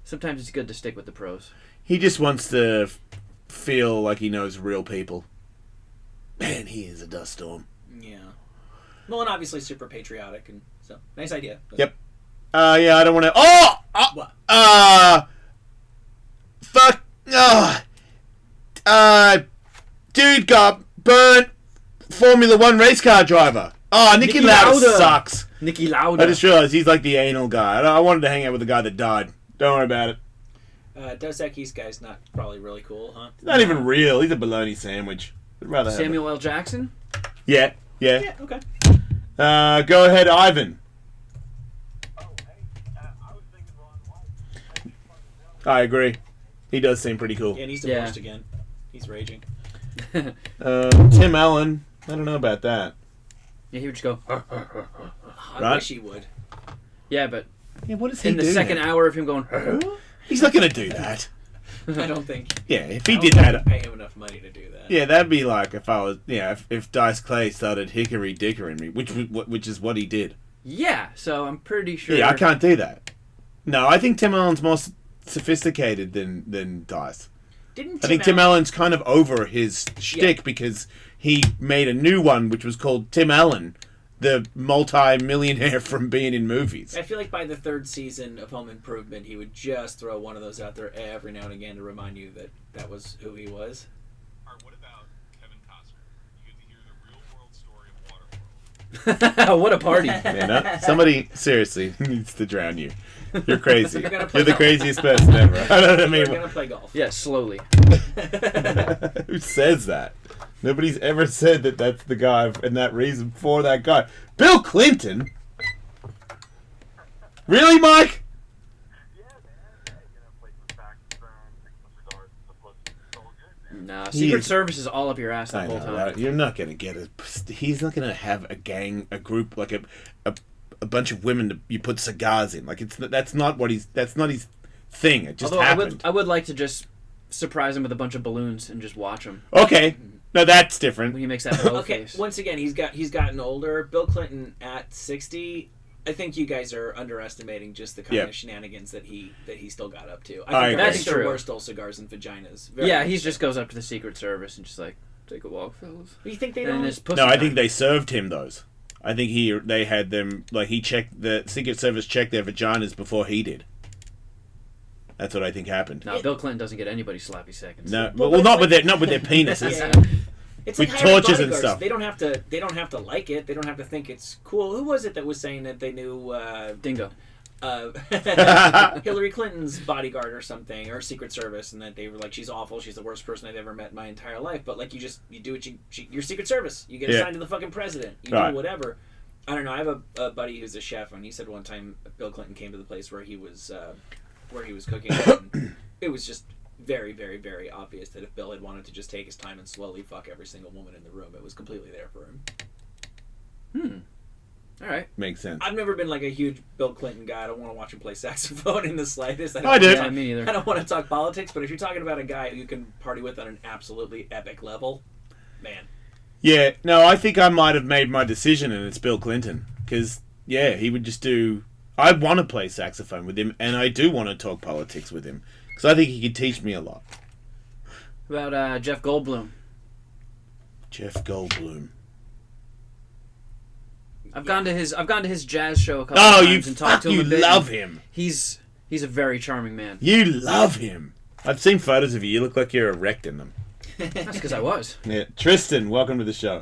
Sometimes it's good to stick with the pros. He just wants to feel like he knows real people. Man, he is a dust storm. Yeah. Well, and obviously super patriotic, and so nice idea. But- Yep. Yeah, I don't want to. What? Fuck. Dude got burnt. Formula One race car driver. Oh, Nicky Niki Lauda Lauda. sucks. Nicky Lauda. I just realized he's like the anal guy. I wanted to hang out with the guy that died. Don't worry about it. Dos Equis guy's not probably really cool, huh? He's not even real. He's a bologna sandwich. I'd rather have Samuel L. Jackson? Yeah. Yeah, okay. Go ahead, Ivan. Oh, hey, I was thinking Ron White. I agree. He does seem pretty cool. Yeah, and he's Yeah. divorced again. He's raging. Tim Allen. I don't know about that. Yeah, he would just go, I Right. wish he would. yeah, but Yeah, what does he in the do second now? hour of him going, He's not going to do that. I don't think. Yeah, if he I don't did think that. I'd pay him enough money to do that. Yeah, that'd be like if I was. Yeah, if Dice Clay started hickory dickering me, which is what he did. yeah, so I'm pretty sure. Yeah, I can't do that. No, I think Tim Allen's more sophisticated than Dice. Didn't I think Tim Allen's kind of over his shtick because he made a new one which was called Tim Allen, the multi-millionaire from being in movies. I feel like by the third season of Home Improvement, he would just throw one of those out there every now and again to remind you that that was who he was. Or what about Kevin Costner? You get to hear the real world story of Waterworld. What a party. Man, somebody seriously needs to drown you. You're crazy. You're gonna play You're the golf. craziest person ever. I don't know, I We're mean, gonna play golf. Yeah, slowly. who says that? Nobody's ever said that that's the guy and that reason for that guy. Bill Clinton? Really, Mike? Yeah, man. Play some saxophone, pick some cigars, it's all good, man. Nah, He Secret is- Service is all up your ass the I whole know, time. right? You're not gonna get it. He's not gonna have a gang, a group, like a bunch of women that you put cigars in. Like that's not his thing. It just Although happened. I would like to just surprise him with a bunch of balloons and just watch him Okay, no, that's when different. he makes that hello Okay, face. once again, he's gotten older. Bill Clinton at 60. I think you guys are underestimating just the kind Yeah. of shenanigans that he still got up to. I I agree. think That's there true. were still cigars and vaginas. Very Yeah, much he so. just goes up to the Secret Service and just like Take a walk, fellas. You think they And don't? it's pussy No, I time. think they served him those. I think they had them, like, he checked, the Secret Service checked their vaginas before he did. That's what I think happened. No, Bill Clinton doesn't get anybody sloppy seconds. No, Well, well, but not it's with their penises. Yeah. It's With like hiring torches and bodyguards. stuff. They don't have to. They don't have to like it. They don't have to think it's cool. Who was it that was saying that they knew Dingo. Hillary Clinton's bodyguard or something, or Secret Service, and that they were like, she's awful. She's the worst person I've ever met in my entire life. But like, you do what you're Secret Service. You get Yeah. assigned to the fucking president. You Right. do whatever. I don't know. I have a buddy who's a chef, and he said one time Bill Clinton came to the place where he was cooking. And it was just very, very, very obvious that if Bill had wanted to just take his time and slowly fuck every single woman in the room, it was completely there for him. All right. Makes sense. I've never been like a huge Bill Clinton guy. I don't want to watch him play saxophone in the slightest. I do. Yeah, me neither. I don't want to talk politics, but if you're talking about a guy who you can party with on an absolutely epic level, man. Yeah, no, I think I might have made my decision, and it's Bill Clinton. Because, yeah, he would just do... I want to play saxophone with him, and I do want to talk politics with him. Because I think he could teach me a lot. About Jeff Goldblum. Jeff Goldblum. I've gone to his jazz show a couple Oh, of you times and talked to him you a bit. love him. He's a very charming man. You love him. I've seen photos of you. You look like you're erect in them. That's because I was. Yeah. Tristan, welcome to the show.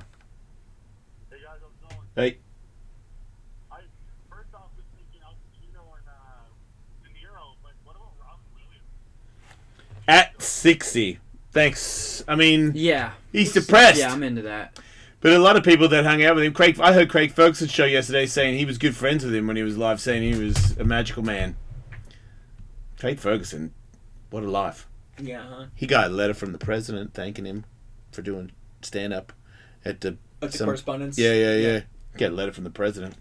Hey guys, how's it going? Hey. First off, was thinking Al Pacino and De Niro, but what about Robin Williams? At 60. Thanks. I mean, Yeah. he's depressed. Yeah, I'm into that. But a lot of people that hung out with him, I heard Craig Ferguson's show yesterday saying he was good friends with him when he was alive, saying he was a magical man. Craig Ferguson, what a life. Yeah, huh? He got a letter from the president thanking him for doing stand-up at the... At the correspondence? Yeah. Get a letter from the president.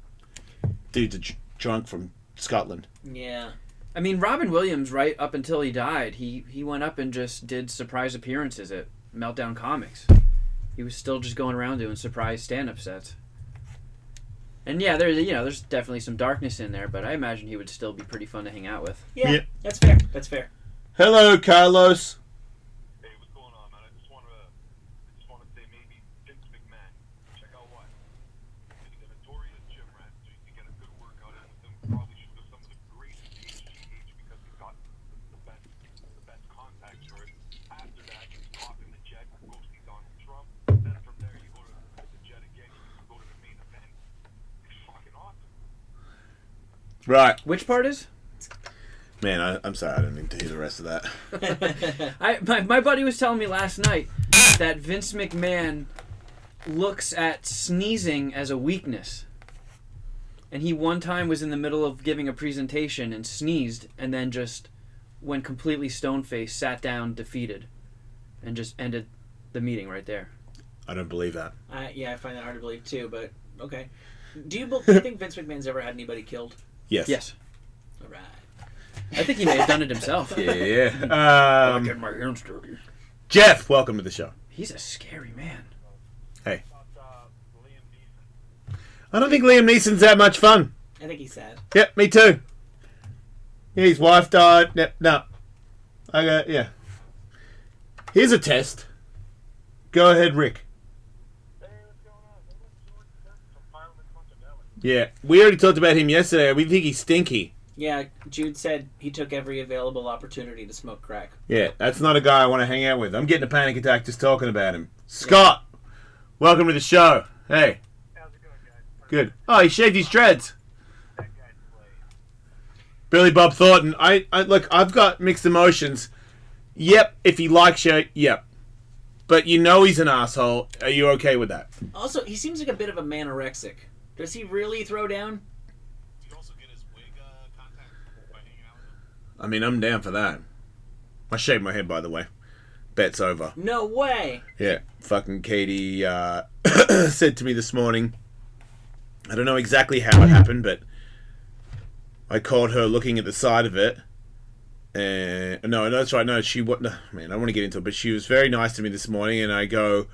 Dude's a drunk from Scotland. Yeah. I mean, Robin Williams, right up until he died, he went up and just did surprise appearances at Meltdown Comics. He was still just going around doing surprise stand-up sets. And yeah, there's definitely some darkness in there, but I imagine he would still be pretty fun to hang out with. Yeah, that's fair. That's fair. Hello, Carlos. Hey, what's going on, man? I just want to say maybe Vince McMahon. Check out what? He's a notorious gym rat, so you can get a good workout in with him. Probably shoot up some of the greatest HGH because he's got the best contact for it. After that, you hop in the jet, go see Donald Trump. Then from there, you go to the jet again. You go to the main event. It's fucking awesome. Right. Which part is? Man, I'm sorry, I didn't mean to hear the rest of that. My buddy was telling me last night that Vince McMahon looks at sneezing as a weakness. And he one time was in the middle of giving a presentation and sneezed and then just went completely stone-faced, sat down, defeated, and just ended the meeting right there. I don't believe that. Yeah, I find that hard to believe too, but okay. Do you think Vince McMahon's ever had anybody killed? Yes. Yes. All right. I think he may have done it himself. Yeah. Get my hands dirty. Jeff, welcome to the show. He's a scary man. Hey. About Liam Neeson. I don't think Liam Neeson's that much fun. I think he's sad. Yep, me too. Yeah, his wife died. No. Yeah. Here's a test. Go ahead, Rick. Hey, what's going on? What's George Burns from Parliament Fontanelli? Yeah, we already talked about him yesterday. We think he's stinky. Yeah, Jude said he took every available opportunity to smoke crack. Yeah, that's not a guy I want to hang out with. I'm getting a panic attack just talking about him. Scott, welcome to the show. Hey. How's it going, guys? Good. Oh, he shaved his dreads. That guy's played. Billy Bob Thornton. I look, I've got mixed emotions. Yep, if he likes you, yep. But you know he's an asshole. Are you okay with that? Also, he seems like a bit of a manorexic. Does he really throw down? Did you also get his wig contact by hanging out with him? I mean, I'm down for that. I shaved my head, by the way. Bet's over. No way. Yeah, fucking Katie said to me this morning, I don't know exactly how it happened, but I caught her looking at the side of it. No, that's right. No, she what? No, man, I don't want to get into it, but she was very nice to me this morning, and I go,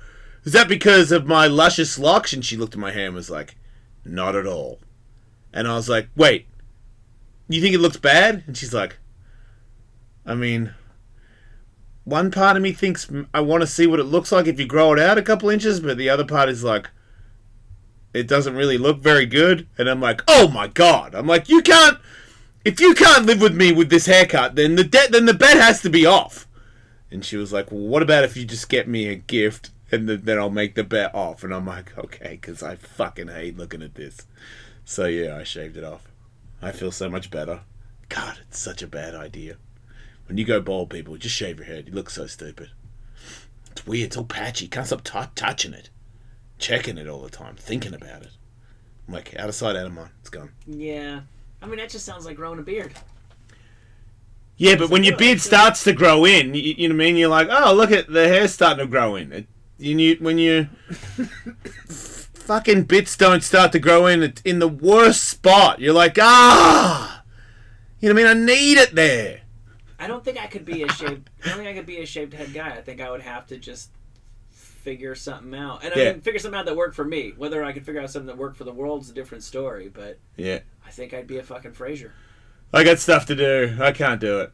"Is that because of my luscious locks?" And she looked at my hair and was like, "Not at all." And I was like, "Wait, you think it looks bad?" And she's like, "I mean, one part of me thinks I want to see what it looks like if you grow it out a couple inches, but the other part is like, it doesn't really look very good. And I'm like, oh my God. I'm like, if you can't live with me with this haircut, then the bet has to be off. And she was like, well, what about if you just get me a gift and then I'll make the bet off? And I'm like, okay, because I fucking hate looking at this. So yeah, I shaved it off. I feel so much better. God, it's such a bad idea. When you go bald, people, just shave your head. You look so stupid. It's weird. It's all patchy. Can't stop touching it. Checking it all the time. Thinking about it. I'm like, out of sight, out of mind. It's gone. Yeah. I mean, that just sounds like growing a beard. Yeah, but when your beard starts to grow in, you know what I mean? You're like, oh, look at the hair starting to grow in. When you fucking bits don't start to grow in the worst spot, you're like, ah! You know what I mean? I need it there. I don't think I could be a shaved head guy. I think I would have to just figure something out. And I mean, figure something out that worked for me. Whether I could figure out something that worked for the world is a different story, but yeah, I think I'd be a fucking Frasier. I got stuff to do. I can't do it.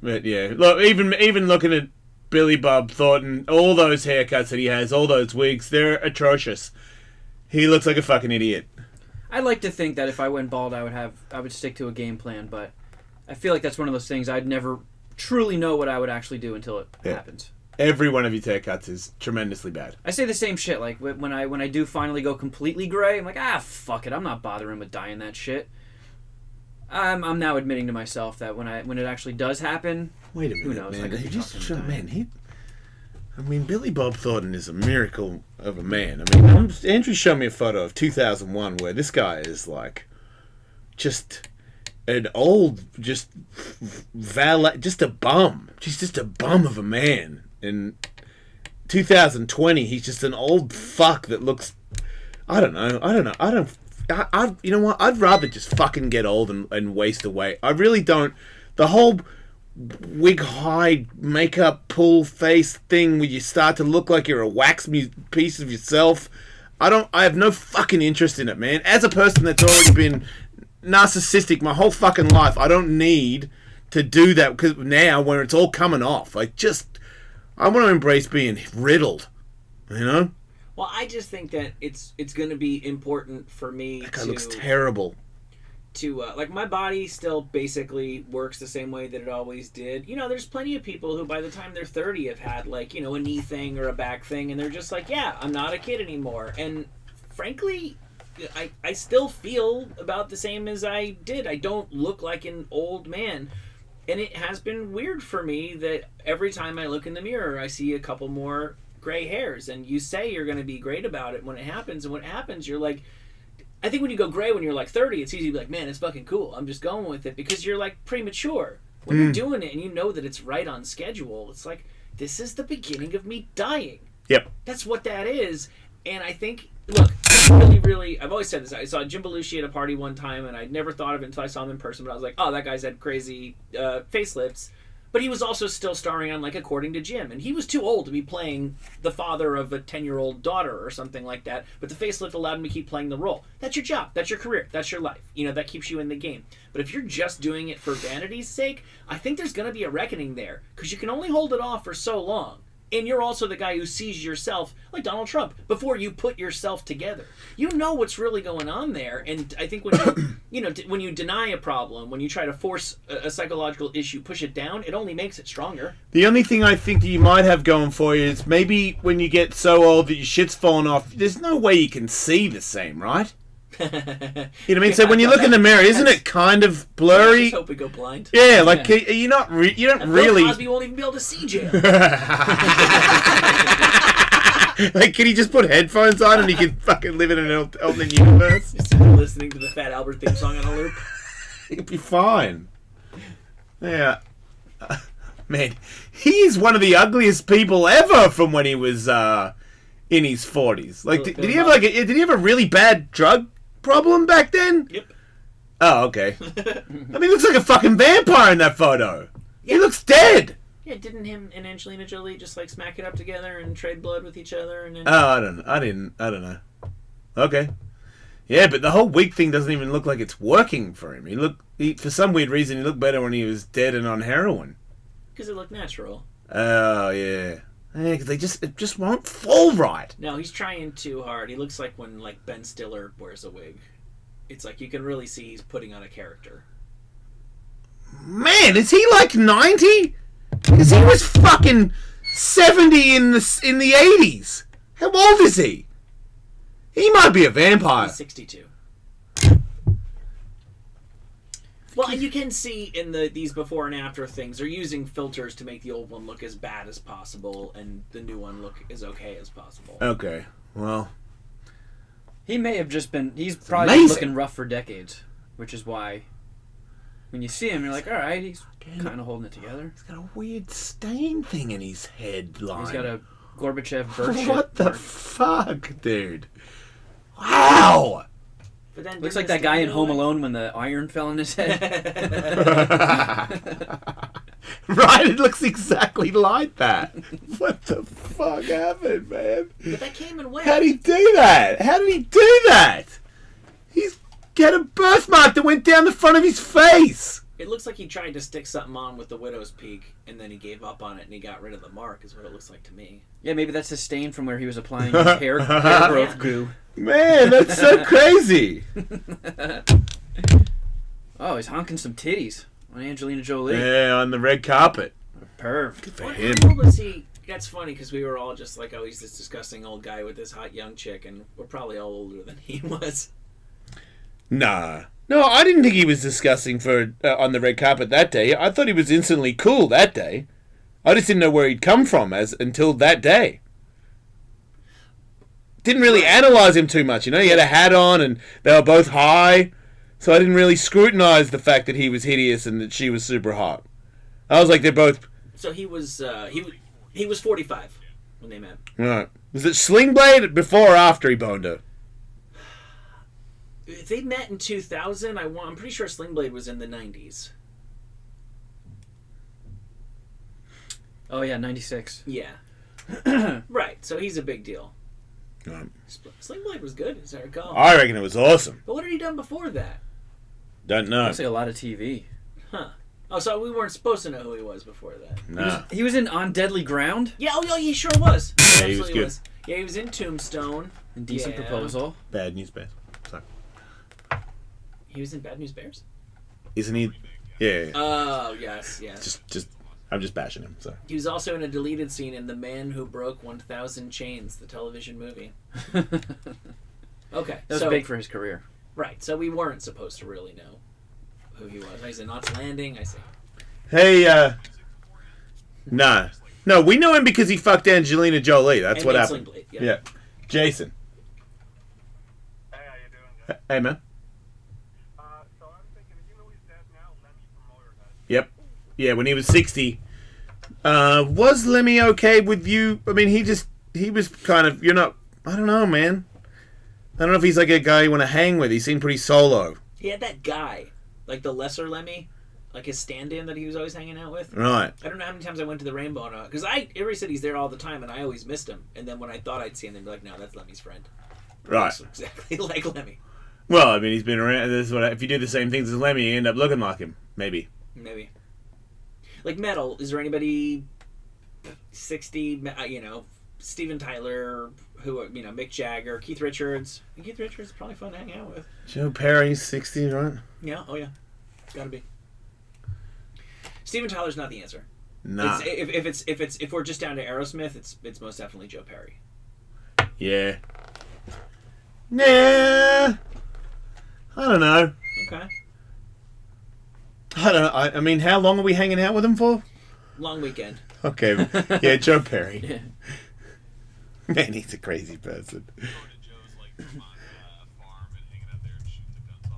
But yeah, look, even looking at Billy Bob Thornton, all those haircuts that he has, all those wigs, they're atrocious. He looks like a fucking idiot. I'd like to think that if I went bald, I would stick to a game plan, but I feel like that's one of those things I'd never truly know what I would actually do until it happens. Every one of your haircuts is tremendously bad. I say the same shit. Like when I do finally go completely gray, I'm like, fuck it, I'm not bothering with dyeing that shit. I'm now admitting to myself that when it actually does happen, wait a minute, who knows? Man. I mean, Billy Bob Thornton is a miracle of a man. I mean, Andrew showed me a photo of 2001 where this guy is like just an old, just a bum. She's just a bum of a man. In 2020, he's just an old fuck that looks. I don't know. You know what? I'd rather just fucking get old and waste away. I really don't. The whole wig hide makeup pull face thing where you start to look like you're a wax piece of yourself. I have no fucking interest in it, man. As a person that's already been narcissistic my whole fucking life, I don't need to do that because now when it's all coming off, I want to embrace being riddled, you know? Well, I just think that it's going to be important for me. That guy looks terrible. Like, my body still basically works the same way that it always did. You know, there's plenty of people who by the time they're 30 have had, like, you know, a knee thing or a back thing, and they're just like, yeah, I'm not a kid anymore. And frankly, I still feel about the same as I did. I don't look like an old man. And it has been weird for me that every time I look in the mirror, I see a couple more gray hairs. And you say you're going to be great about it when it happens. And when it happens, you're like... I think when you go gray when you're like 30, it's easy to be like, man, it's fucking cool. I'm just going with it because you're like premature. When you're doing it and you know that it's right on schedule, it's like, this is the beginning of me dying. Yep. That's what that is. And I think, look, really, really, I've always said this. I saw Jim Belushi at a party one time and I'd never thought of it until I saw him in person, but I was like, oh, that guy's had crazy facelifts. But he was also still starring on, like, According to Jim. And he was too old to be playing the father of a 10-year-old daughter or something like that. But the facelift allowed him to keep playing the role. That's your job. That's your career. That's your life. You know, that keeps you in the game. But if you're just doing it for vanity's sake, I think there's going to be a reckoning there. Because you can only hold it off for so long. And you're also the guy who sees yourself, like Donald Trump, before you put yourself together. You know what's really going on there. And I think when you, when you deny a problem, when you try to force a psychological issue, push it down, it only makes it stronger. The only thing I think that you might have going for you is maybe when you get so old that your shit's falling off, there's no way you can see the same, right? You know what I mean? So when you look in the mirror, isn't it kind of blurry? I just hope we go blind. Yeah, like you're not. You don't and really. Bill Cosby won't even be able to see jail. Like, can he just put headphones on and he can fucking live in an alternate universe? Just listening to the Fat Albert theme song on a loop. He'll be fine. Yeah, man, he's one of the ugliest people ever from when he was in his 40s. Like, did he have did he have a really bad drug problem back then? Yep. Oh, okay. I mean, he looks like a fucking vampire in that photo. Yeah. He looks dead. Yeah, didn't him and Angelina Jolie just like smack it up together and trade blood with each other? And then... Oh, I don't know. Okay. Yeah, but the whole wig thing doesn't even look like it's working for him. For some weird reason, he looked better when he was dead and on heroin. Because it looked natural. Oh, yeah. Yeah, 'cause it just won't fall right. No, he's trying too hard. He looks like when like Ben Stiller wears a wig. It's like you can really see he's putting on a character. Man, is he like 90? Because he was fucking 70 in the 80s. How old is he? He might be a vampire. He's 62. Well, and you can see in these before and after things, they're using filters to make the old one look as bad as possible and the new one look as okay as possible. Okay, well... He may have just been... He's probably been looking rough for decades, which is why when you see him, you're like, all right, he's kind of holding it together. He's got a weird stain thing in his head line. He's got a Gorbachev bird shit. What the fuck, dude? Wow! But then Looks like that guy in Home Alone when the iron fell in his head. Right, it looks exactly like that. What the fuck happened, man? But that came and went. How'd he do that? How did he do that? He's got a birthmark that went down the front of his face. It looks like he tried to stick something on with the Widow's Peak, and then he gave up on it, and he got rid of the mark, is what it looks like to me. Yeah, maybe that's the stain from where he was applying his hair growth goo. Man, that's so crazy. Oh, he's honking some titties on Angelina Jolie. Yeah, on the red carpet. Perv. Good for What him. how old was he? That's funny, because we were all just like, oh, he's this disgusting old guy with this hot young chick, and we're probably all older than he was. Nah. No, I didn't think he was disgusting for on the red carpet that day. I thought he was instantly cool that day. I just didn't know where he'd come from until that day. Didn't really analyze him too much, you know. He had a hat on, and they were both high, so I didn't really scrutinize the fact that he was hideous and that she was super hot. I was like, they're both. So he was 45 when they met. Right. Was it Sling Blade before or after he boned her? If they met in 2000, I'm pretty sure Sling Blade was in the 90s. Oh, yeah, 96. Yeah. Right, so he's a big deal. Sling Blade was good, as I recall. I reckon it was awesome. But what had he done before that? Don't know. Looks like a lot of TV. Huh. Oh, so we weren't supposed to know who he was before that. No. He was in On Deadly Ground. Yeah, oh, he sure was. Yeah, he was good. Yeah, he was in Tombstone. Indecent Proposal. Bad News Bears. Sorry. He was in Bad News Bears? Isn't he? Yeah. Oh, yes. I'm just bashing him. So. He was also in a deleted scene in The Man Who Broke 1,000 Chains, the television movie. Okay. That was big for his career. Right, so we weren't supposed to really know who he was. I said Knots Landing, I see. Hey, nah. No, we know him because he fucked Angelina Jolie. That's And what made happened. Sling Blade, yeah. Jason. Hey, how you doing, guys? Hey, man. So I'm thinking, you know he's dead now, Lemmy from Motorhead. Yep. Yeah, when he was 60. Was Lemmy okay with you? I mean, he was kind of, I don't know, man. I don't know if he's like a guy you want to hang with. He seemed pretty solo. He had that guy, like the lesser Lemmy, like his stand-in that he was always hanging out with. Right. I don't know how many times I went to the Rainbow, because every city's there all the time, and I always missed him. And then when I thought I'd see him, they'd be like, no, that's Lemmy's friend. Right. Looks exactly like Lemmy. Well, I mean, he's been around. This is what, if you do the same things as Lemmy, you end up looking like him. Maybe. Maybe. Like metal, is there anybody 60, Steven Tyler, Mick Jagger, Keith Richards? And Keith Richards is probably fun to hang out with. Joe Perry's 60, right? Yeah, oh yeah. It's gotta be. Steven Tyler's not the answer. Nah. If we're just down to Aerosmith, it's most definitely Joe Perry. Yeah. Nah. I don't know. Okay. I don't know. I mean, how long are we hanging out with him for? Long weekend. Okay. Yeah, Joe Perry. Man, he's a crazy person.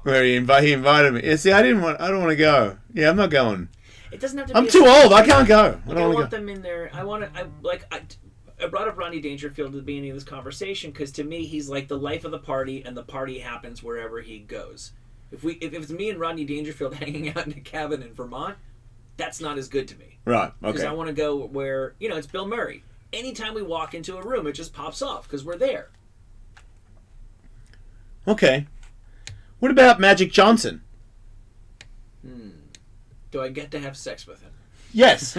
Where he invited me. Yeah, see, I don't want to go. Yeah, I'm not going. It doesn't have to. I'm be too old. I can't go. I I don't want want to go. them in there. I brought up Rodney Dangerfield at the beginning of this conversation because to me he's like the life of the party, and the party happens wherever he goes. If it's me and Rodney Dangerfield hanging out in a cabin in Vermont, that's not as good to me. Right. Because Okay. I want to go where it's Bill Murray. Anytime we walk into a room, it just pops off because we're there. Okay. What about Magic Johnson? Do I get to have sex with him? Yes.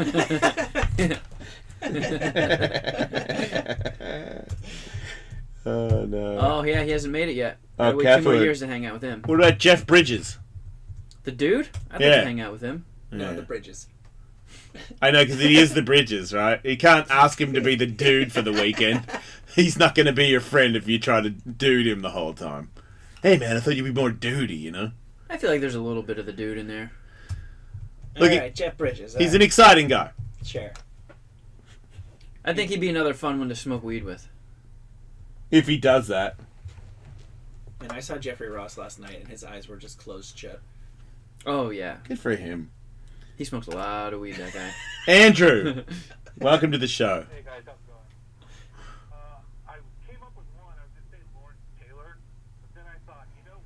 Oh no. Oh yeah, he hasn't made it yet. Oh, Gotta wait 2 more Catherine. years to hang out with him. What about Jeff Bridges? The dude? I'd like Yeah. to hang out with him. No, Yeah. the Bridges. I know, because he is the Bridges, right? You can't ask him to be the dude for the weekend. He's not going to be your friend if you try to dude him the whole time. Hey man, I thought you'd be more dudey, you know? I feel like there's a little bit of the dude in there. Look, Alright, Jeff Bridges. He's an exciting guy. Sure. I think he'd be another fun one to smoke weed with. If he does that. And I saw Jeffrey Ross last night, and his eyes were just closed shut. Oh yeah, Good for him. he smokes a lot of weed. That guy. Andrew, welcome to the show. Hey guys, how's it going? I came up with one. I was going to say Lawrence Taylor, but then I thought,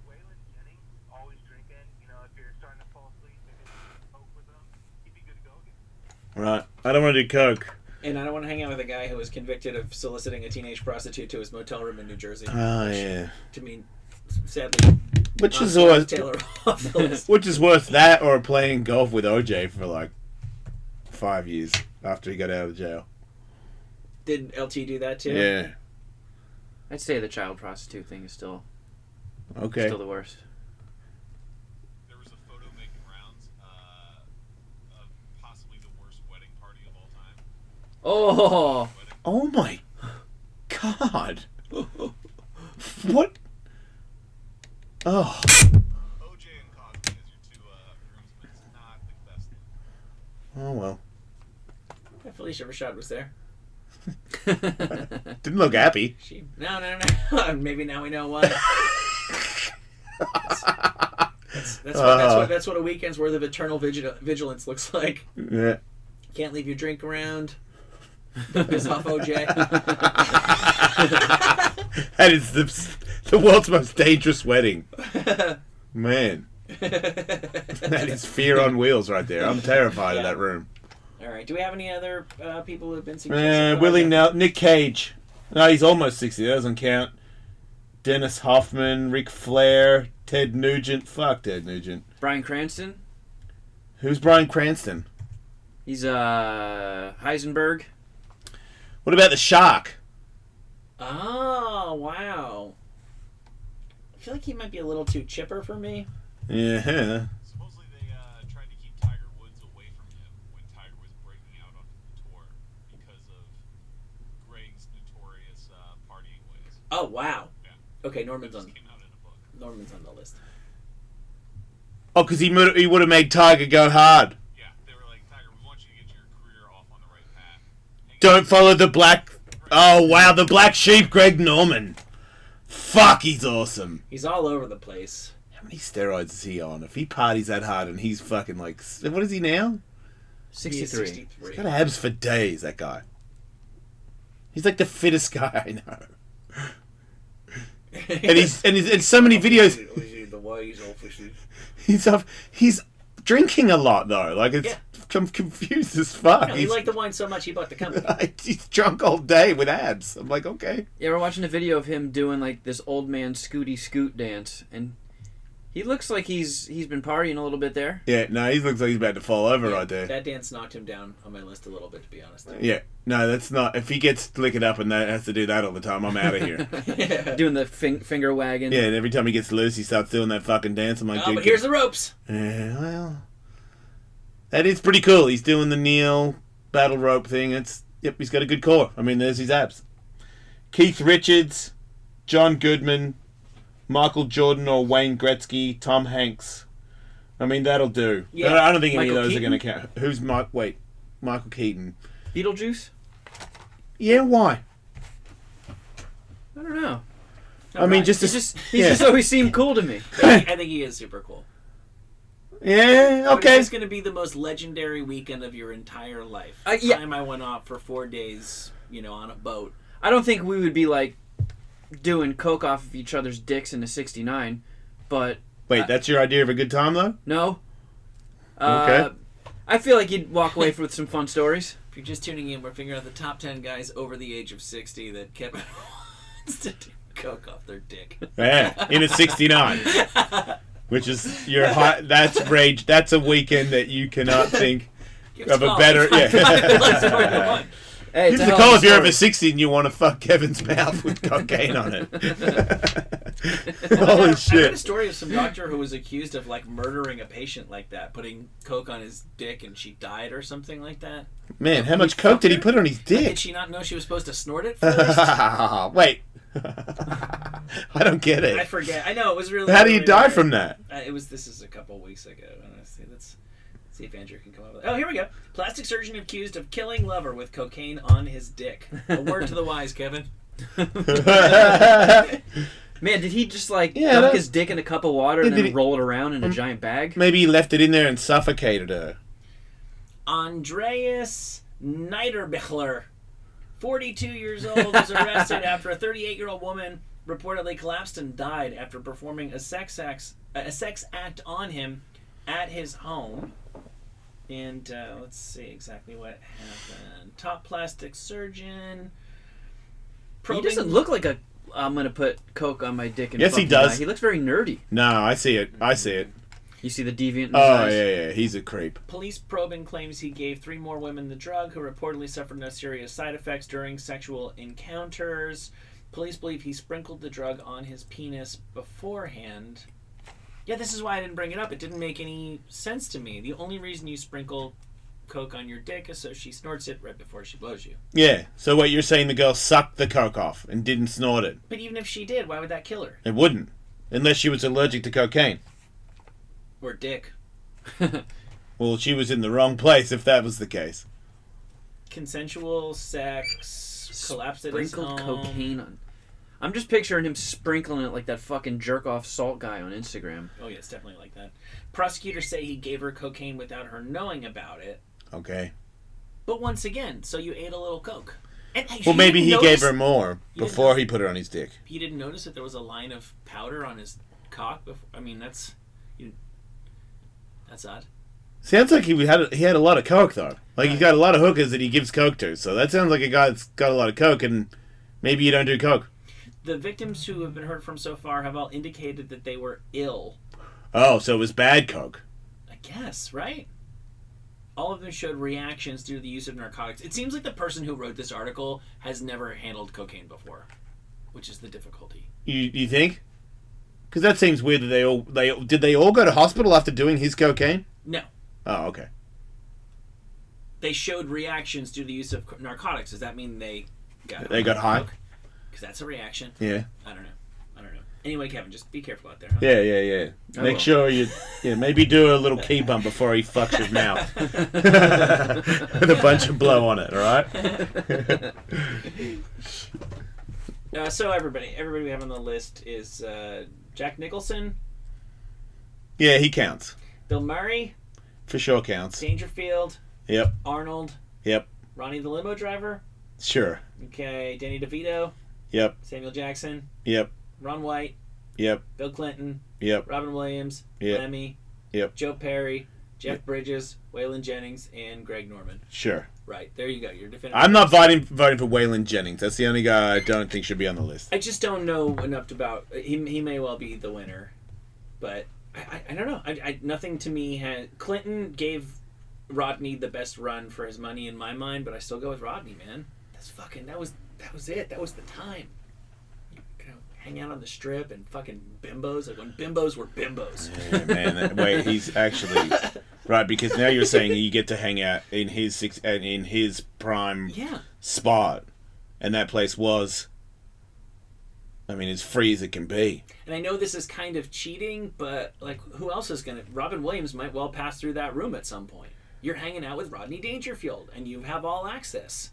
Waylon Jennings always drinking. If you're starting to fall asleep, maybe smoke with him. He'd be good to go again. Right. I don't want to do coke. And I don't want to hang out with a guy who was convicted of soliciting a teenage prostitute to his motel room in New Jersey. Oh, yeah. To me, sadly, Which is Lawrence worth, Taylor off the list. which is worth that or playing golf with OJ for like 5 years after he got out of jail. Did LT do that too? Yeah. I'd say the child prostitute thing is still Okay. still the worst. There was a photo making rounds of possibly the worst wedding party of all time. Oh, Oh my God. What? Oh. OJ and Cosby as your two groomsmen is not the best. Oh well. Yeah, Felicia Rashad was there. Didn't look happy. No. Maybe now we know why. That's what a weekend's worth of eternal vigilance looks like. Yeah. Can't leave your drink around. Don't piss off OJ. That is the world's most dangerous wedding. Man. That is fear on wheels right there. I'm terrified of that room. All right. Do we have any other people who have been suggested? Willie Nick Cage. No, he's almost 60. That doesn't count. Dennis Hoffman, Ric Flair, Ted Nugent. Fuck Ted Nugent. Bryan Cranston. Who's Bryan Cranston? He's Heisenberg. What about the Shark? Oh, wow. I feel like he might be a little too chipper for me. Yeah. Supposedly they tried to keep Tiger Woods away from him when Tiger was breaking out on the tour because of Greg's notorious partying ways. Oh, wow. Yeah. Okay, It Norman's just on came out in a book. the list. Oh, because he would have made Tiger go hard. Yeah, they were like, Tiger, we want you to get your career off on the right path. Don't follow the black... Oh, wow, the black sheep, Greg Norman. Fuck, he's awesome. He's all over the place. How many steroids is he on? If he parties that hard and he's fucking like... What is he now? 63. He's got abs for days, that guy. He's like the fittest guy I know. And he's so many videos... He's drinking a lot, though. Like, it's... Yeah. I'm confused as fuck. No, he liked the wine so much he bought the company. He's drunk all day with abs. I'm like, okay. Yeah, we're watching a video of him doing like this old man scooty scoot dance, and he looks like he's been partying a little bit there. Yeah, no, he looks like he's about to fall over right there. That dance knocked him down on my list a little bit, to be honest. Yeah, no, that's not. If he gets licked up and that has to do that all the time, I'm out of here. Yeah. Doing the finger wagging. Yeah, and every time he gets loose, he starts doing that fucking dance. I'm like, Oh, dude, but here's the ropes. yeah, well, that is pretty cool. He's doing the kneel battle rope thing. Yep, he's got a good core. I mean, there's his abs. Keith Richards, John Goodman, Michael Jordan or Wayne Gretzky, Tom Hanks. I mean, that'll do. Yeah. I don't think any Michael of those Keaton? are going to count. Who's Michael Keaton? Beetlejuice? Yeah, why? I don't know. I mean, He's just always seemed cool to me. I think he is super cool. Yeah, But okay. It's going to be the most legendary weekend of your entire life. The Yeah. time I went off for 4 days, on a boat. I don't think we would be like doing coke off of each other's dicks in a 69, but Wait, that's your idea of a good time, though? no. Okay. I feel like you'd walk away with some fun stories. If you're just tuning in, we're figuring out the top 10 guys over the age of 60 that Kevin wants to do coke off their dick. Yeah, in a 69. Which is your high, that's rage. That's a weekend that you cannot think Of a better, yeah. Hey, Give it's us a a hell call of if you're story. over 60 and you want to fuck Kevin's mouth with cocaine on it. Holy I read shit. a story of some doctor who was accused of like murdering a patient like that, putting coke on his dick, and she died or something like that. Man, how much coke did he put on his Did dick? she not know she was supposed to snort it first? Wait. I don't get I it. forget. I know it was really. How do you really die weird. from that? This is a couple weeks ago. Let's see if Andrew can come up with it. Oh, here we go. Plastic surgeon accused of killing lover with cocaine on his dick. A word to the wise, Kevin. Man, did he just like Yeah, dunk that- his dick in a cup of water and Yeah, did then he- roll it around in a giant bag? Maybe he left it in there and suffocated her. Andreas Niederbichler, 42 years old, was arrested after a 38-year-old woman reportedly collapsed and died after performing a sex act on him at his home. And let's see exactly what happened. Top plastic surgeon. He doesn't look like a. I'm gonna put coke on my dick and. Yes, he fucking does. die. He looks very nerdy. No, I see it. I see it. You see the deviant. In his Oh, eyes? yeah. He's a creep. Police probing claims he gave 3 more women the drug who reportedly suffered no serious side effects during sexual encounters. Police believe he sprinkled the drug on his penis beforehand. Yeah, this is why I didn't bring it up. It didn't make any sense to me. The only reason you sprinkle coke on your dick is so she snorts it right before she blows you. Yeah. So what you're saying, the girl sucked the coke off and didn't snort it? But even if she did, why would that kill her? It wouldn't. Unless she was allergic to cocaine. Or dick. Well, she was in the wrong place if that was the case. Consensual sex, collapsed at his Sprinkled home. cocaine on. I'm just picturing him sprinkling it like that fucking jerk off salt guy on Instagram. Oh yeah, it's definitely like that. Prosecutors say he gave her cocaine without her knowing about it. Okay. But once again, so you ate a little coke. And Well, maybe he didn't gave notice- her more You didn't before know- he put it on his dick. He didn't notice that there was a line of powder on his cock. I mean, that's odd. Sounds like he had a lot of coke though. Like he's got a lot of hookers that he gives coke to. So that sounds like a guy that's got a lot of coke, and maybe you don't do coke. The victims who have been heard from so far have all indicated that they were ill. Oh, so it was bad coke. I guess, right? All of them showed reactions due to the use of narcotics. It seems like the person who wrote this article has never handled cocaine before, which is the difficulty. You think? Because that seems weird that did they all go to hospital after doing his cocaine? No. Oh, okay. They showed reactions due to the use of narcotics. Does that mean they got high? Because that's a reaction. Yeah. I don't know. Anyway, Kevin, just be careful out there. Huh? Yeah. I Make will. sure maybe do a little key bump before he fucks your mouth. With a bunch of blow on it, alright? So everybody we have on the list is Jack Nicholson, Yeah, he counts. Bill Murray, For sure counts. Dangerfield, Yep. Arnold, Yep. Ronnie the limo driver, Sure. okay, Danny DeVito, Yep. Samuel Jackson, Yep. Ron White, Yep. Bill Clinton, Yep. Robin Williams, Yep. Lemmy, Yep. Joe Perry, Jeff Bridges, Waylon Jennings, and Greg Norman. Sure. Right, there you go. Your definitive. I'm not voting for Waylon Jennings. That's the only guy I don't think should be on the list. I just don't know enough about. He may well be the winner, but I don't know. I nothing to me has. Clinton gave Rodney the best run for his money in my mind, but I still go with Rodney, man. That was it. That was the time. You know, hang out on the strip and fucking bimbos, like when bimbos were bimbos. Yeah, man. Wait, he's actually right, because now you're saying you get to hang out in his prime Yeah. spot, and that place was, I mean, as free as it can be. And I know this is kind of cheating, but like, who else is gonna? Robin Williams might well pass through that room at some point. You're hanging out with Rodney Dangerfield, and you have all access.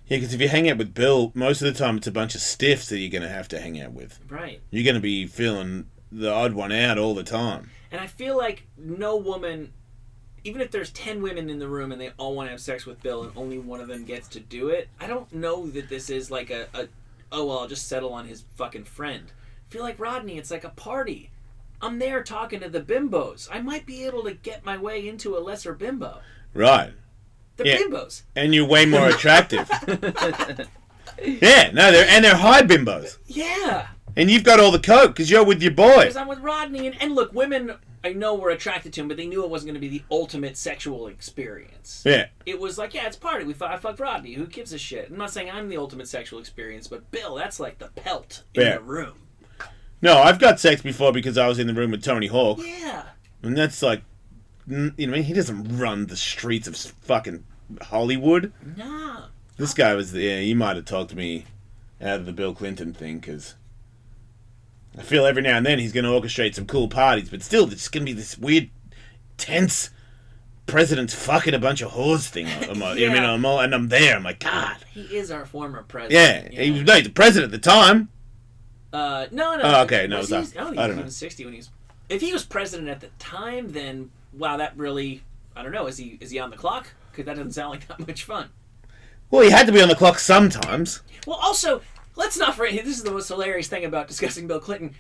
Yeah, because if you hang out with Bill, most of the time it's a bunch of stiffs that you're going to have to hang out with. Right. You're going to be feeling the odd one out all the time. And I feel like no woman, even if there's 10 women in the room and they all want to have sex with Bill and only one of them gets to do it, I don't know that this is like oh, well, I'll just settle on his fucking friend. I feel like Rodney, it's like a party. I'm there talking to the bimbos. I might be able to get my way into a lesser bimbo. Right. They're bimbos. And you're way more attractive. Yeah, no, they're high bimbos. Yeah. And you've got all the coke because you're with your boy. Because I'm with Rodney, and look, women I know were attracted to him, but they knew it wasn't going to be the ultimate sexual experience. Yeah. It was like, yeah, it's a party. I fucked Rodney. Who gives a shit? I'm not saying I'm the ultimate sexual experience, but Bill, that's like the pelt in the room. No, I've got sex before because I was in the room with Tony Hawk. Yeah. And that's like, you know, he doesn't run the streets of fucking Hollywood. Nah. This guy was, he might have talked me out of the Bill Clinton thing because I feel every now and then he's going to orchestrate some cool parties, but still, there's going to be this weird, tense president's fucking a bunch of whores thing. You know what I mean? And I'm there. I'm like, God. He is our former president. Yeah, he was the president at the time. No. Oh, okay, no, I don't know. He was 60 when he was. If he was president at the time, then wow, that really, I don't know. Is he on the clock? Because that doesn't sound like that much fun. Well, he had to be on the clock sometimes. Well, also, let's not forget. This is the most hilarious thing about discussing Bill Clinton.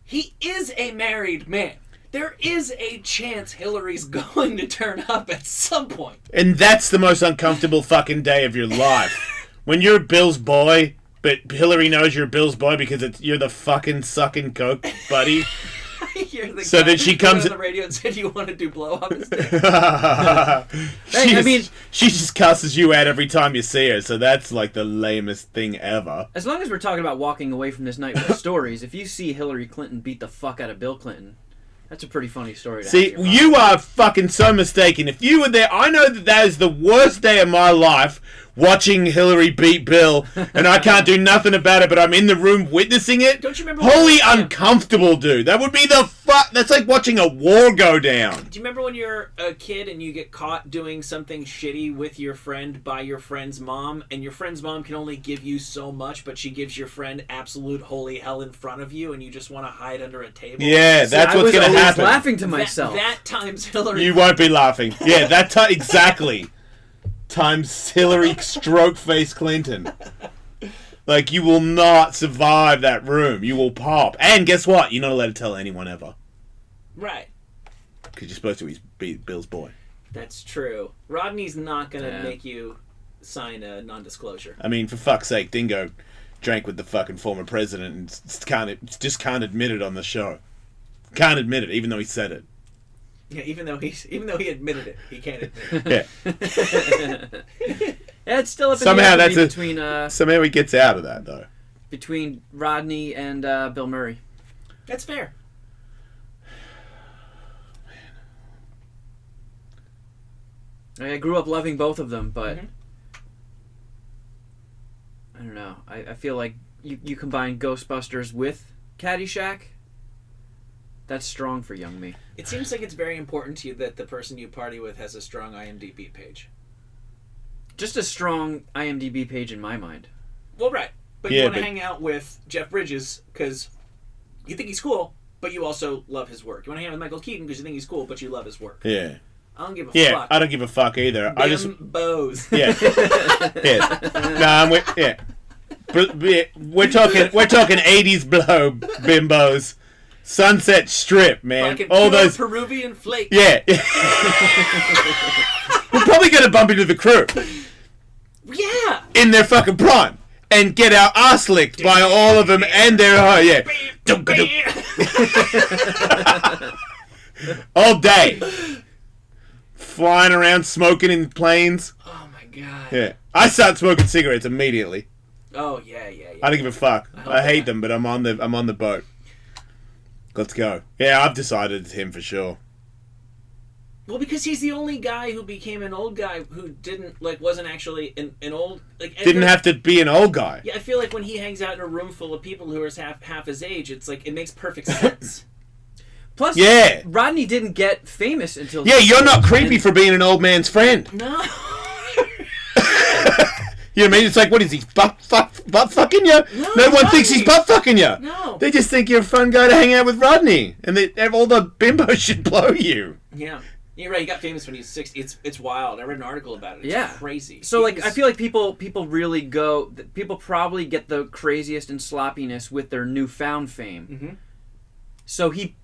He is a married man. There is a chance Hillary's going to turn up at some point. And that's the most uncomfortable fucking day of your life. When you're Bill's boy, but Hillary knows you're Bill's boy because you're the fucking sucking coke buddy. So that she comes on the radio and said, "You want to do blow up?" She just cusses you out every time you see her. So that's like the lamest thing ever. As long as we're talking about walking away from this night with stories, if you see Hillary Clinton beat the fuck out of Bill Clinton, that's a pretty funny story. See, you are fucking so mistaken. If you were there, I know that is the worst day of my life. Watching Hillary beat Bill, and I can't do nothing about it, but I'm in the room witnessing it. Don't you remember? Holy uncomfortable, dude. That would be the fuck. That's like watching a war go down. Do you remember when you're a kid and you get caught doing something shitty with your friend by your friend's mom, and your friend's mom can only give you so much, but she gives your friend absolute holy hell in front of you, and you just want to hide under a table? Yeah, that's what's going to happen. I was laughing to myself. That times Hillary. You won't be laughing. Yeah, exactly. Times Hillary stroke face Clinton. Like, you will not survive that room. You will pop. And guess what? You're not allowed to tell anyone ever. Right. Because you're supposed to be Bill's boy. That's true. Rodney's not going to make you sign a non-disclosure. I mean, for fuck's sake, Dingo drank with the fucking former president and just can't admit it on the show. Can't admit it, even though he said it. Yeah, even though he admitted it, he can't admit it. Yeah. Yeah, it's still up in somehow the air between somehow he gets out of that though. Between Rodney and Bill Murray. That's fair. I grew up loving both of them, but I don't know. I feel like you combine Ghostbusters with Caddyshack. That's strong for young me. It seems like it's very important to you that the person you party with has a strong IMDb page. Just a strong IMDb page in my mind. Well, right. But you want to hang out with Jeff Bridges because you think he's cool, but you also love his work. You want to hang out with Michael Keaton because you think he's cool, but you love his work. Yeah. I don't give a fuck. Yeah, I don't give a fuck either. I just Bimbos. Yeah. Yeah. We're talking 80s blow bimbos. Sunset Strip, man. Fucking all those Peruvian flakes. Yeah. We're probably gonna bump into the crew. Yeah. In their fucking prime. And get our ass licked by all of them and their all day. Flying around smoking in planes. Oh my god. Yeah. I start smoking cigarettes immediately. Oh yeah. I don't give a fuck. I hate them, but I'm on the boat. Let's go. Yeah, I've decided it's him for sure. Well, because he's the only guy who became an old guy who wasn't actually an old... Didn't have to be an old guy. Yeah, I feel like when he hangs out in a room full of people who are half his age, it's like, it makes perfect sense. Plus, Rodney didn't get famous until... Yeah, you're not creepy for being an old man's friend. No. You know what I mean? It's like, what is he, butt fucking you? No one thinks he's butt fucking you. No. They just think you're a fun guy to hang out with Rodney. And all the bimbos should blow you. Yeah. You're right, he got famous when he was 60. It's wild. I read an article about it. It's crazy. So, I feel like people really go... People probably get the craziest and sloppiness with their newfound fame. Mm-hmm. So he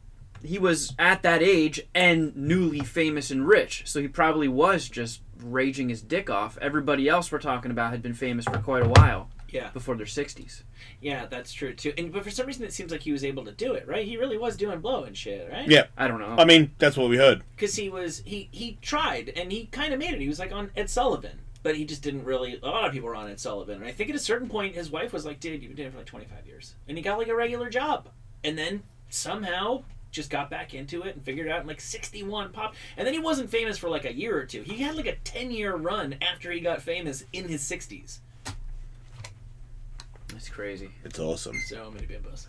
was at that age and newly famous and rich. So he probably was just raging his dick off. Everybody else we're talking about had been famous for quite a while. Yeah. before their 60s. Yeah, that's true too. But for some reason, it seems like he was able to do it, right? He really was doing blow and shit, right? Yeah. I don't know. I mean, that's what we heard. Because he tried and he kind of made it. He was like on Ed Sullivan, but he just didn't really. A lot of people were on Ed Sullivan, and I think at a certain point, his wife was like, "Dude, you've been doing it for like 25 years," and he got like a regular job, and then somehow just got back into it and figured it out in like 61 pop. And then he wasn't famous for like a year or two. He had like a 10-year run after he got famous in his 60s. That's crazy. It's awesome. So many bimbos.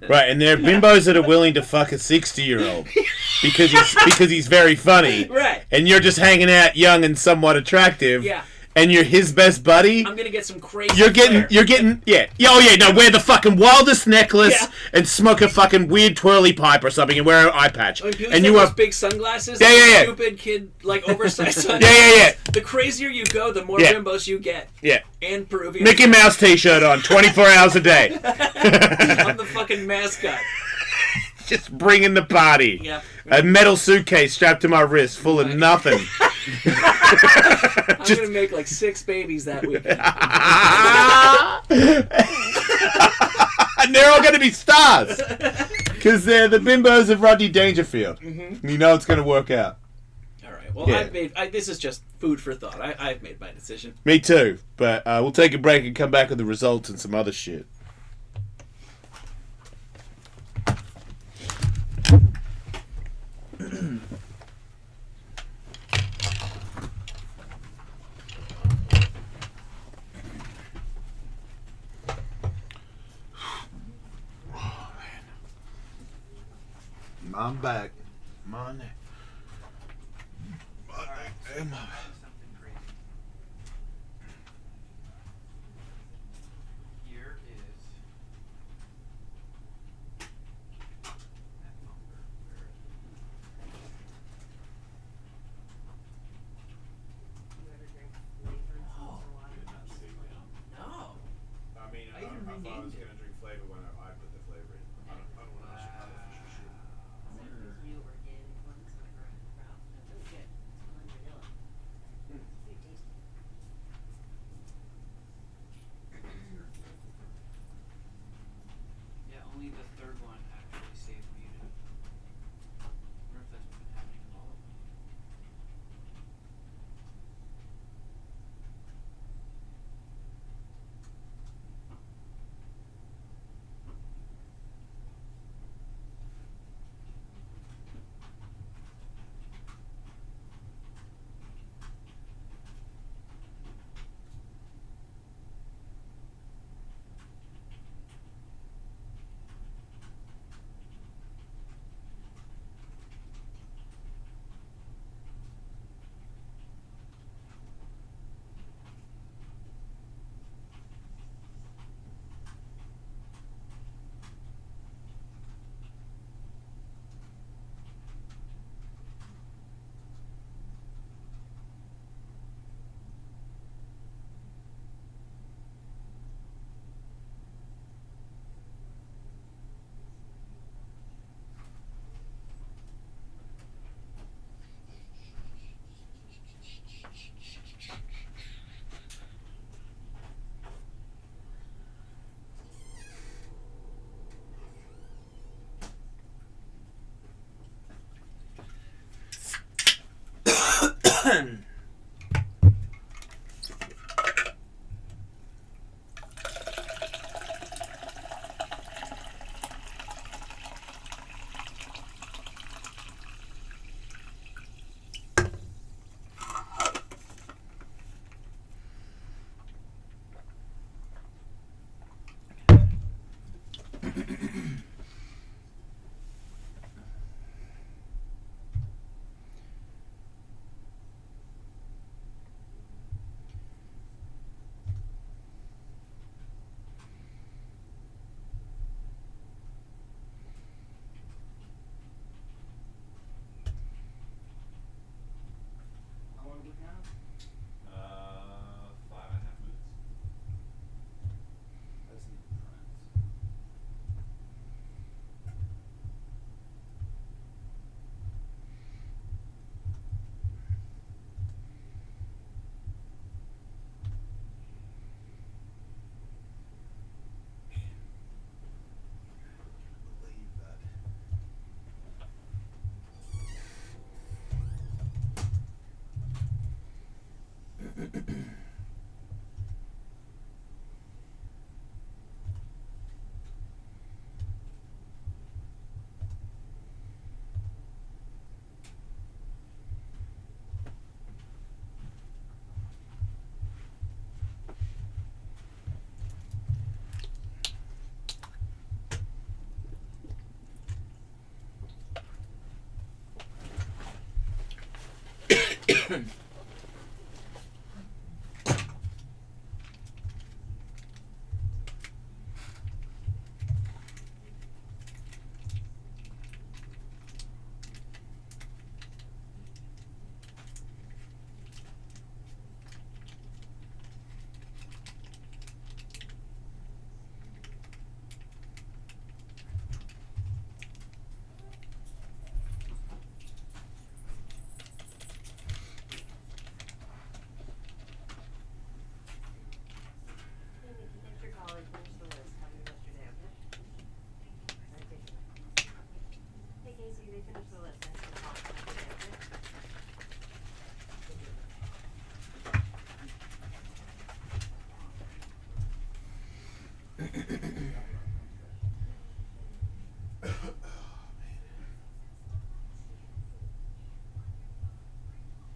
Right, and there are bimbos that are willing to fuck a 60-year-old because he's very funny. Right. And you're just hanging out young and somewhat attractive. Yeah. And you're his best buddy. I'm gonna get some crazy. You're getting, yeah. Oh yeah, no, wear the fucking wildest necklace Yeah. and smoke a fucking weird twirly pipe or something and wear an eye patch. When people And take you those are, big sunglasses, Yeah, like yeah, yeah. stupid kid, like oversized sunglasses. yeah. The crazier you go, the more Yeah. bimbos you get. Yeah. And Peruvian. Mickey Mouse t-shirt on 24 hours a day. I'm the fucking mascot. Just bringing the party. Yep. A metal suitcase strapped to my wrist full of nothing. I'm gonna make like 6 babies that weekend. And they're all going to be stars. Because they're the bimbos of Rodney Dangerfield. Mm-hmm. You know it's going to work out. All right. Well, Yeah. this is just food for thought. I've made my decision. Me too. But we'll take a break and come back with the results and some other shit. I'm back. My neck. Here is No. I mean, I even I thought I was renamed it. gonna drink flavor when I put the flavor in. I don't want to shoot artificial shit.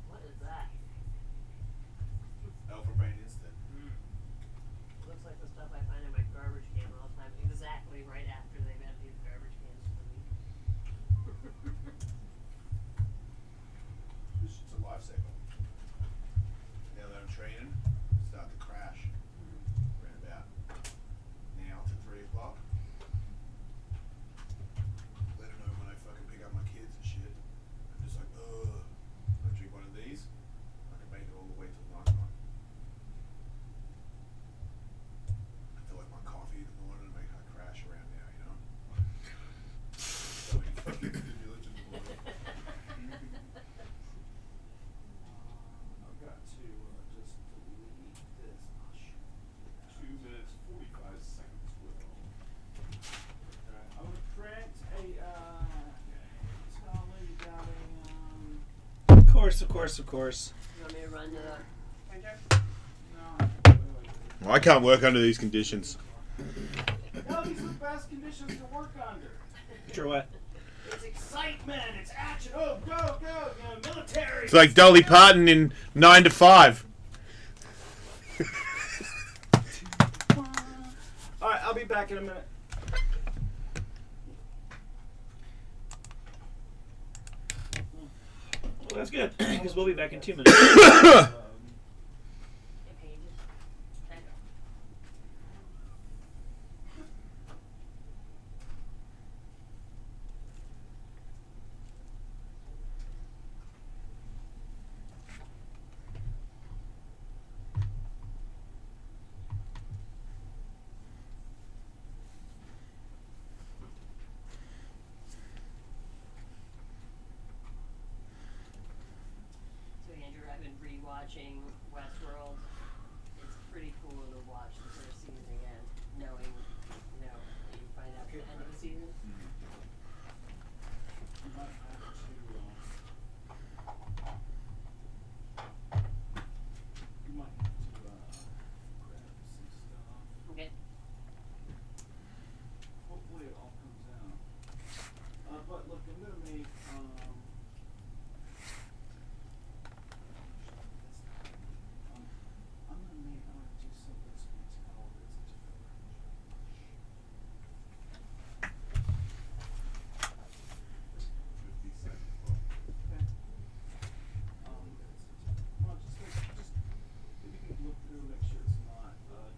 What is that? Alpha Brain Instant. Looks like the stuff I find in my garbage can all the time. Exactly right after they've emptied the garbage cans for the week. This shit's a lifesaver. Now that I'm training, start to crash. Around about now to 3 o'clock. Let her know when I fucking pick up my kids and shit. I'm just like, ugh. I drink one of these, I can make it all the way till nighttime. I feel like my coffee in the morning to make her crash around now, you know? So many fucking stimulants in the morning. I've got to just delete this. Oh, shit. 2 minutes, 45 seconds will. Alright, I'm gonna print a, Tully got a, Of course. You want me to run to the printer? Well, I can't work under these conditions. No, these are the best conditions to work under. Sure what? It's excitement, it's action. Oh, go, you know, military. It's like Dolly Parton in 9 to 5. All right, I'll be back in a minute. Well, that's good, because we'll be back in 2 minutes. Pages. Okay. So Andrew, I've been rewatching Westworld. It's pretty cool to watch the first season again, knowing, you know, that you find out at the end of the season. You might have to grab some stuff. Okay. Hopefully it all comes out. But look, I'm gonna make I'm gonna do some of this metal that's different. 50 seconds. Okay. Well, just if you can look through, make sure it's not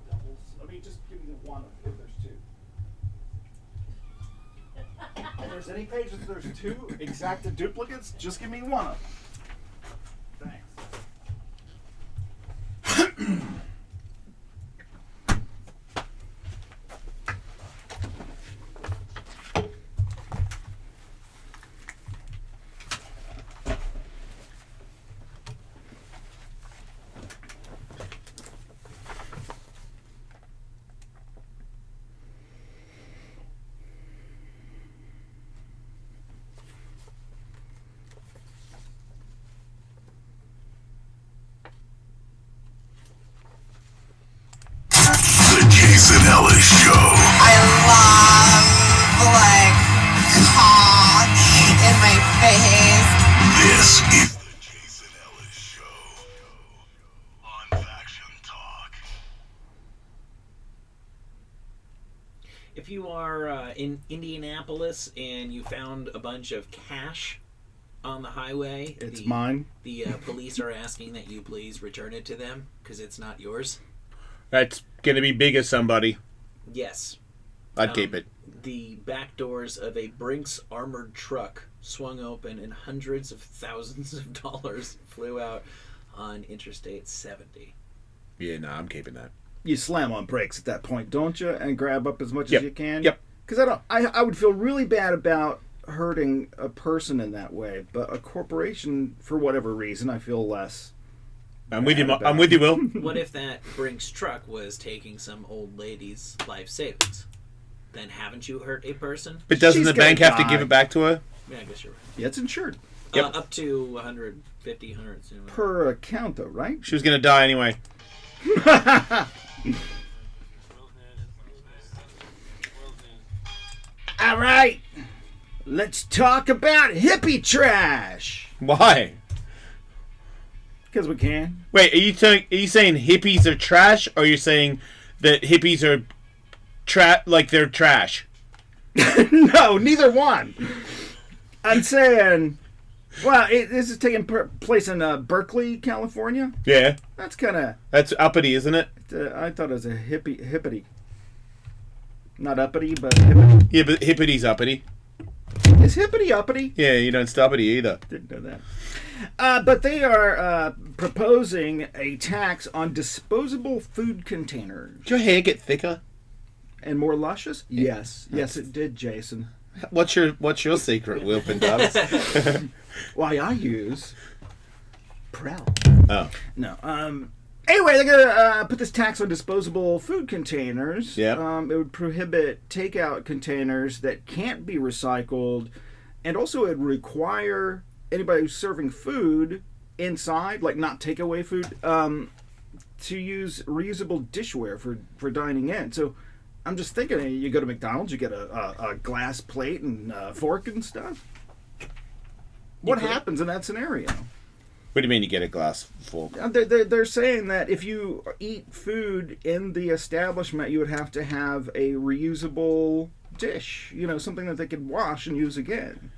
doubles. I mean, just give me the one if there's two. If there's any pages there's two exact duplicates, just give me one of them. Thanks. The Jason Ellis Show. I love like cock in my face. This is the Jason Ellis Show on Faction Talk. If you are in Indianapolis and you found a bunch of cash on the highway, It's mine. The police are asking that you please return it to them because it's not yours. That's gonna be big as somebody. Yes. I'd keep it. The back doors of a Brinks armored truck swung open and hundreds of thousands of dollars flew out on Interstate 70. Yeah, no, I'm keeping that. You slam on brakes at that point, don't you? And grab up as much Yep. as you can? Yep. Because I would feel really bad about hurting a person in that way, but a corporation, for whatever reason, I feel less. I'm with you, Will. What if that Brinks truck was taking some old lady's life savings? Then haven't you hurt a person? But doesn't She's the bank gonna have to die. give it back to her? Yeah, I guess you're right. Yeah, it's insured. Yep. Up to 150, 100. Per account, though, right? She was gonna die anyway. All right. Let's talk about hippie trash. Why? Because we can. Wait, are you saying hippies are trash, or are you saying that hippies are they're trash? No, neither one. I'm saying, well, this is taking place in Berkeley, California. Yeah. That's kind of... That's uppity, isn't it? I thought it was a hippity. Not uppity, but hippity. Yeah, but hippity's uppity. Is hippity uppity? Yeah, you don't stuppity either. Didn't know that. But they are proposing a tax on disposable food containers. Did your hair get thicker? And more luscious? Yes. Yes, it did, Jason. What's your secret, Wilpin Dubs? Why, I use Prel. Oh. No. Anyway, they're going to put this tax on disposable food containers. Yeah. It would prohibit takeout containers that can't be recycled. And also it would require anybody who's serving food inside, like not takeaway food, to use reusable dishware for dining in. So I'm just thinking, you go to McDonald's, you get a glass plate and fork and stuff. What happens in that scenario? What do you mean you get a glass fork? They're saying that if you eat food in the establishment, you would have to have a reusable dish. You know, something that they could wash and use again.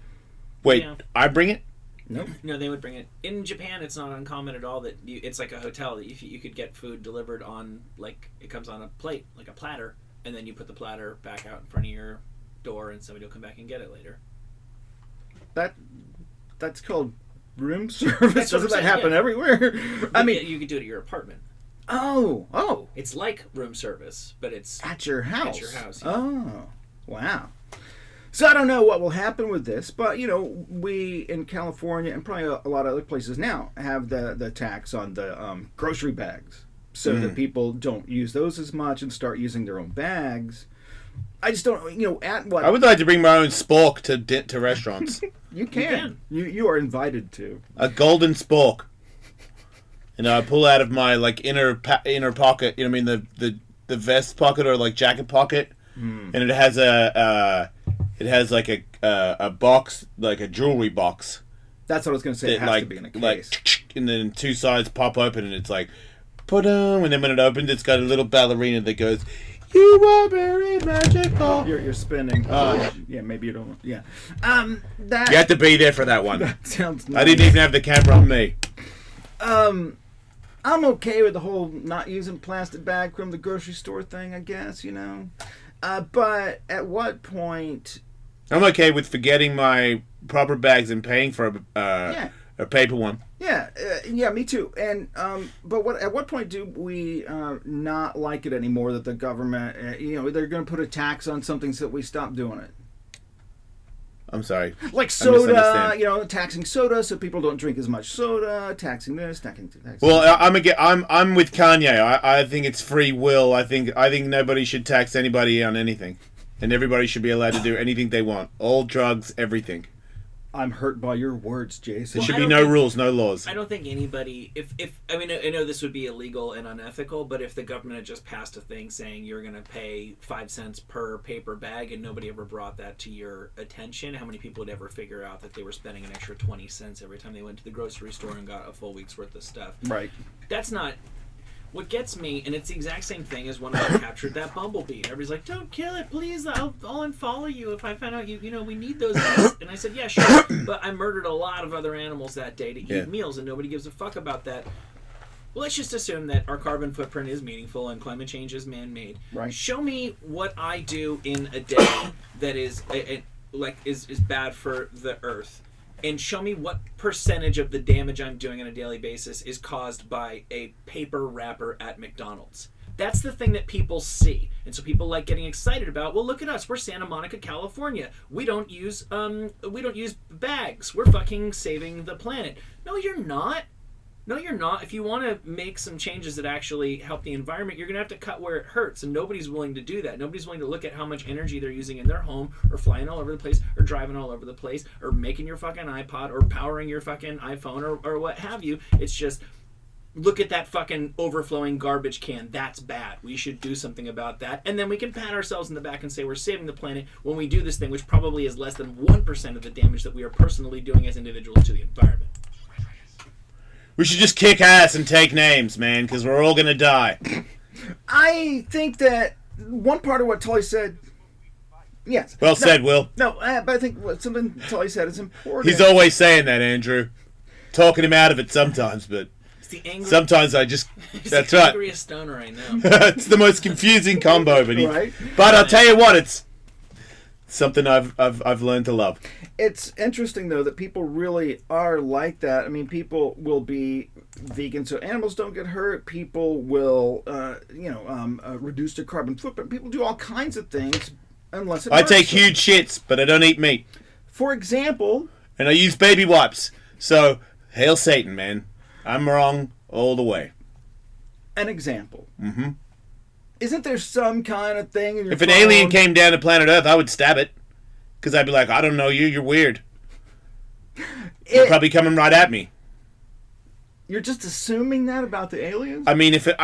Wait, Yeah. I bring it? Nope. No, they would bring it. In Japan, it's not uncommon at all that it's like a hotel. That you could get food delivered on, like, it comes on a plate, like a platter, and then you put the platter back out in front of your door and somebody will come back and get it later. That's called room service. That's what Doesn't I'm that saying, happen yeah. everywhere? I mean, you could do it at your apartment. Oh. It's like room service, but it's At your house. At your house. Yeah. Oh, wow. So I don't know what will happen with this, but you know, we in California and probably a lot of other places now have the tax on the grocery bags, so that people don't use those as much and start using their own bags. I just don't, you know, at what I would like to bring my own spork to restaurants. you can. You are invited to. A golden spork. And I pull out of my like inner pocket, you know what I mean, the vest pocket or like jacket pocket, and it has like a box, like a jewelry box. That's what I was going to say. It has to be in a case. Like, and then two sides pop open, and it's like, put-em, and then when it opens, it's got a little ballerina that goes, "You are very magical." You're spinning. Yeah, maybe you don't. Yeah. That. You have to be there for that one. That sounds nice. I didn't even have the camera on me. I'm okay with the whole not using plastic bag from the grocery store thing, I guess, you know. But at what point... I'm okay with forgetting my proper bags and paying for a paper one. Yeah, me too. And but at what point do we not like it anymore that the government, you know, they're going to put a tax on something so that we stop doing it? I'm sorry. Like I soda, misunderstand. you know, taxing soda so people don't drink as much soda, taxing this, taxing that. Well, I'm with Kanye. I think it's free will. I think nobody should tax anybody on anything, and everybody should be allowed to do anything they want. All drugs, everything. I'm hurt by your words, Jason. There should be no rules, no laws. I don't think anybody, if I mean, I know this would be illegal and unethical, but if the government had just passed a thing saying you're going to pay 5 cents per paper bag and nobody ever brought that to your attention, how many people would ever figure out that they were spending an extra 20 cents every time they went to the grocery store and got a full week's worth of stuff? Right. That's not... What gets me, and it's the exact same thing as when I captured that bumblebee. Everybody's like, "Don't kill it, please. I'll unfollow you if I find out you know we need those." And I said, "Yeah, sure." But I murdered a lot of other animals that day to eat meals, and nobody gives a fuck about that. Well, let's just assume that our carbon footprint is meaningful and climate change is man-made. Right. Show me what I do in a day that is is bad for the earth. And show me what percentage of the damage I'm doing on a daily basis is caused by a paper wrapper at McDonald's. That's the thing that people see. And so people like getting excited about, well, look at us. We're Santa Monica, California. We don't use bags. We're fucking saving the planet. No, you're not. No, you're not. If you want to make some changes that actually help the environment, you're going to have to cut where it hurts, and nobody's willing to do that. Nobody's willing to look at how much energy they're using in their home, or flying all over the place, or driving all over the place, or making your fucking iPod, or powering your fucking iPhone, or what have you. It's just, look at that fucking overflowing garbage can. That's bad. We should do something about that. And then we can pat ourselves in the back and say we're saving the planet when we do this thing, which probably is less than 1% of the damage that we are personally doing as individuals to the environment. We should just kick ass and take names, man, because we're all going to die. I think that one part of what Tully said... Yes. Well said, Will. No, but I think something Tully said is important. He's always saying that, Andrew. Talking him out of it sometimes, but sometimes I just... That's the right. angriest stoner I know. It's the most confusing combo, but Right. But I'll tell you what, it's something I've learned to love. It's interesting, though, that people really are like that. I mean, people will be vegan so animals don't get hurt. People will, reduce their carbon footprint. People do all kinds of things unless it I hurts take them. huge shits, but I don't eat meat. For example... And I use baby wipes. So, hail Satan, man. I'm wrong all the way. An example. Mm-hmm. Isn't there some kind of thing in your If an phone- alien came down to planet Earth, I would stab it. Because I'd be like, I don't know you, you're weird. You're probably coming right at me. You're just assuming that about the aliens? I mean, if an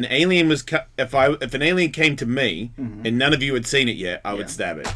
alien was, if an alien came to me and none of you had seen it yet, I would stab it.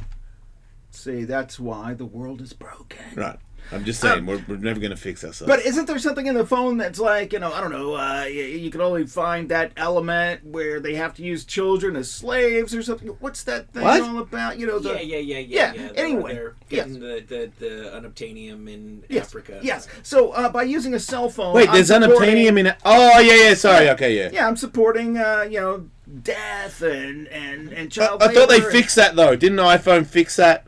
See, that's why the world is broken. Right. I'm just saying, we're never going to fix ourselves. But isn't there something in the phone that's like, I don't know, you can only find that element where they have to use children as slaves or something? What's that thing all about? Yeah. Anyway. They're getting the unobtainium in Africa. Yes. So by using a cell phone... Wait, there's unobtainium in it? Oh, yeah, sorry, okay, yeah. Yeah, I'm supporting, death and child I thought they labor fixed that, though. Didn't iPhone fix that?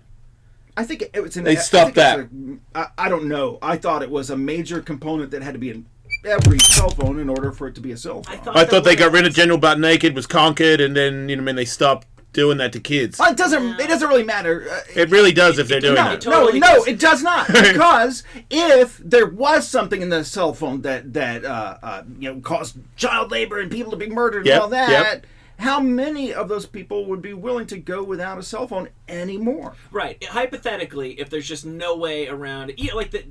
I think it was They stopped that. I don't know. I thought it was a major component that had to be in every cell phone in order for it to be a cell phone. I thought they got rid of General Butt Naked, was conquered, and then, they stopped doing that to kids. Well, it doesn't really matter. It really does if they're doing that. No, it does not. Because if there was something in the cell phone that caused child labor and people to be murdered and all that, how many of those people would be willing to go without a cell phone anymore? Right. Hypothetically, if there's just no way around it,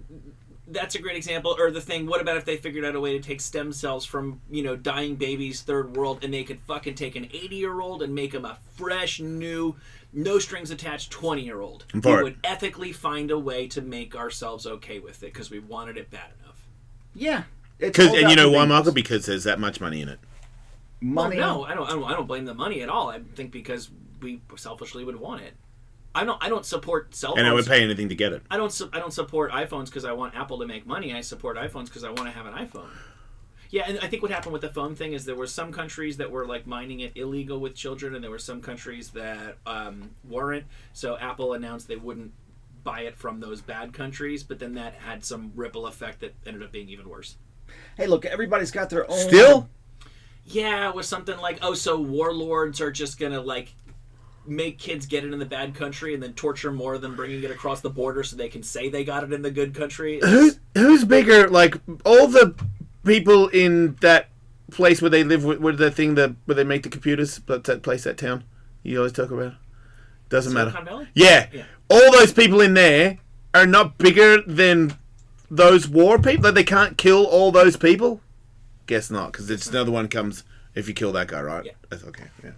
that's a great example. Or the thing, what about if they figured out a way to take stem cells from, dying babies, third world, and they could fucking take an 80-year-old and make them a fresh, new, no strings attached 20-year-old. We would ethically find a way to make ourselves okay with it because we wanted it bad enough. Yeah. And you know why, Michael? Because there's that much money in it. Money? Well, no, I don't blame the money at all. I think because we selfishly would want it. I don't support cell phones. And I would pay anything to get it. I don't support iPhones because I want Apple to make money. I support iPhones because I want to have an iPhone. Yeah, and I think what happened with the phone thing is there were some countries that were like mining it illegal with children, and there were some countries that weren't. So Apple announced they wouldn't buy it from those bad countries, but then that had some ripple effect that ended up being even worse. Hey, look, everybody's got their own... Still? Yeah, it was something like, so warlords are just going to, make kids get it in the bad country and then torture more than bringing it across the border so they can say they got it in the good country. Who's bigger? All the people in that place where they live, with the thing where they make the computers, that place, that town you always talk about? Doesn't matter. Silicon Valley? Yeah. All those people in there are not bigger than those war people? They can't kill all those people? Guess not, because it's another one comes if you kill that guy, right? Yeah. That's okay, yeah.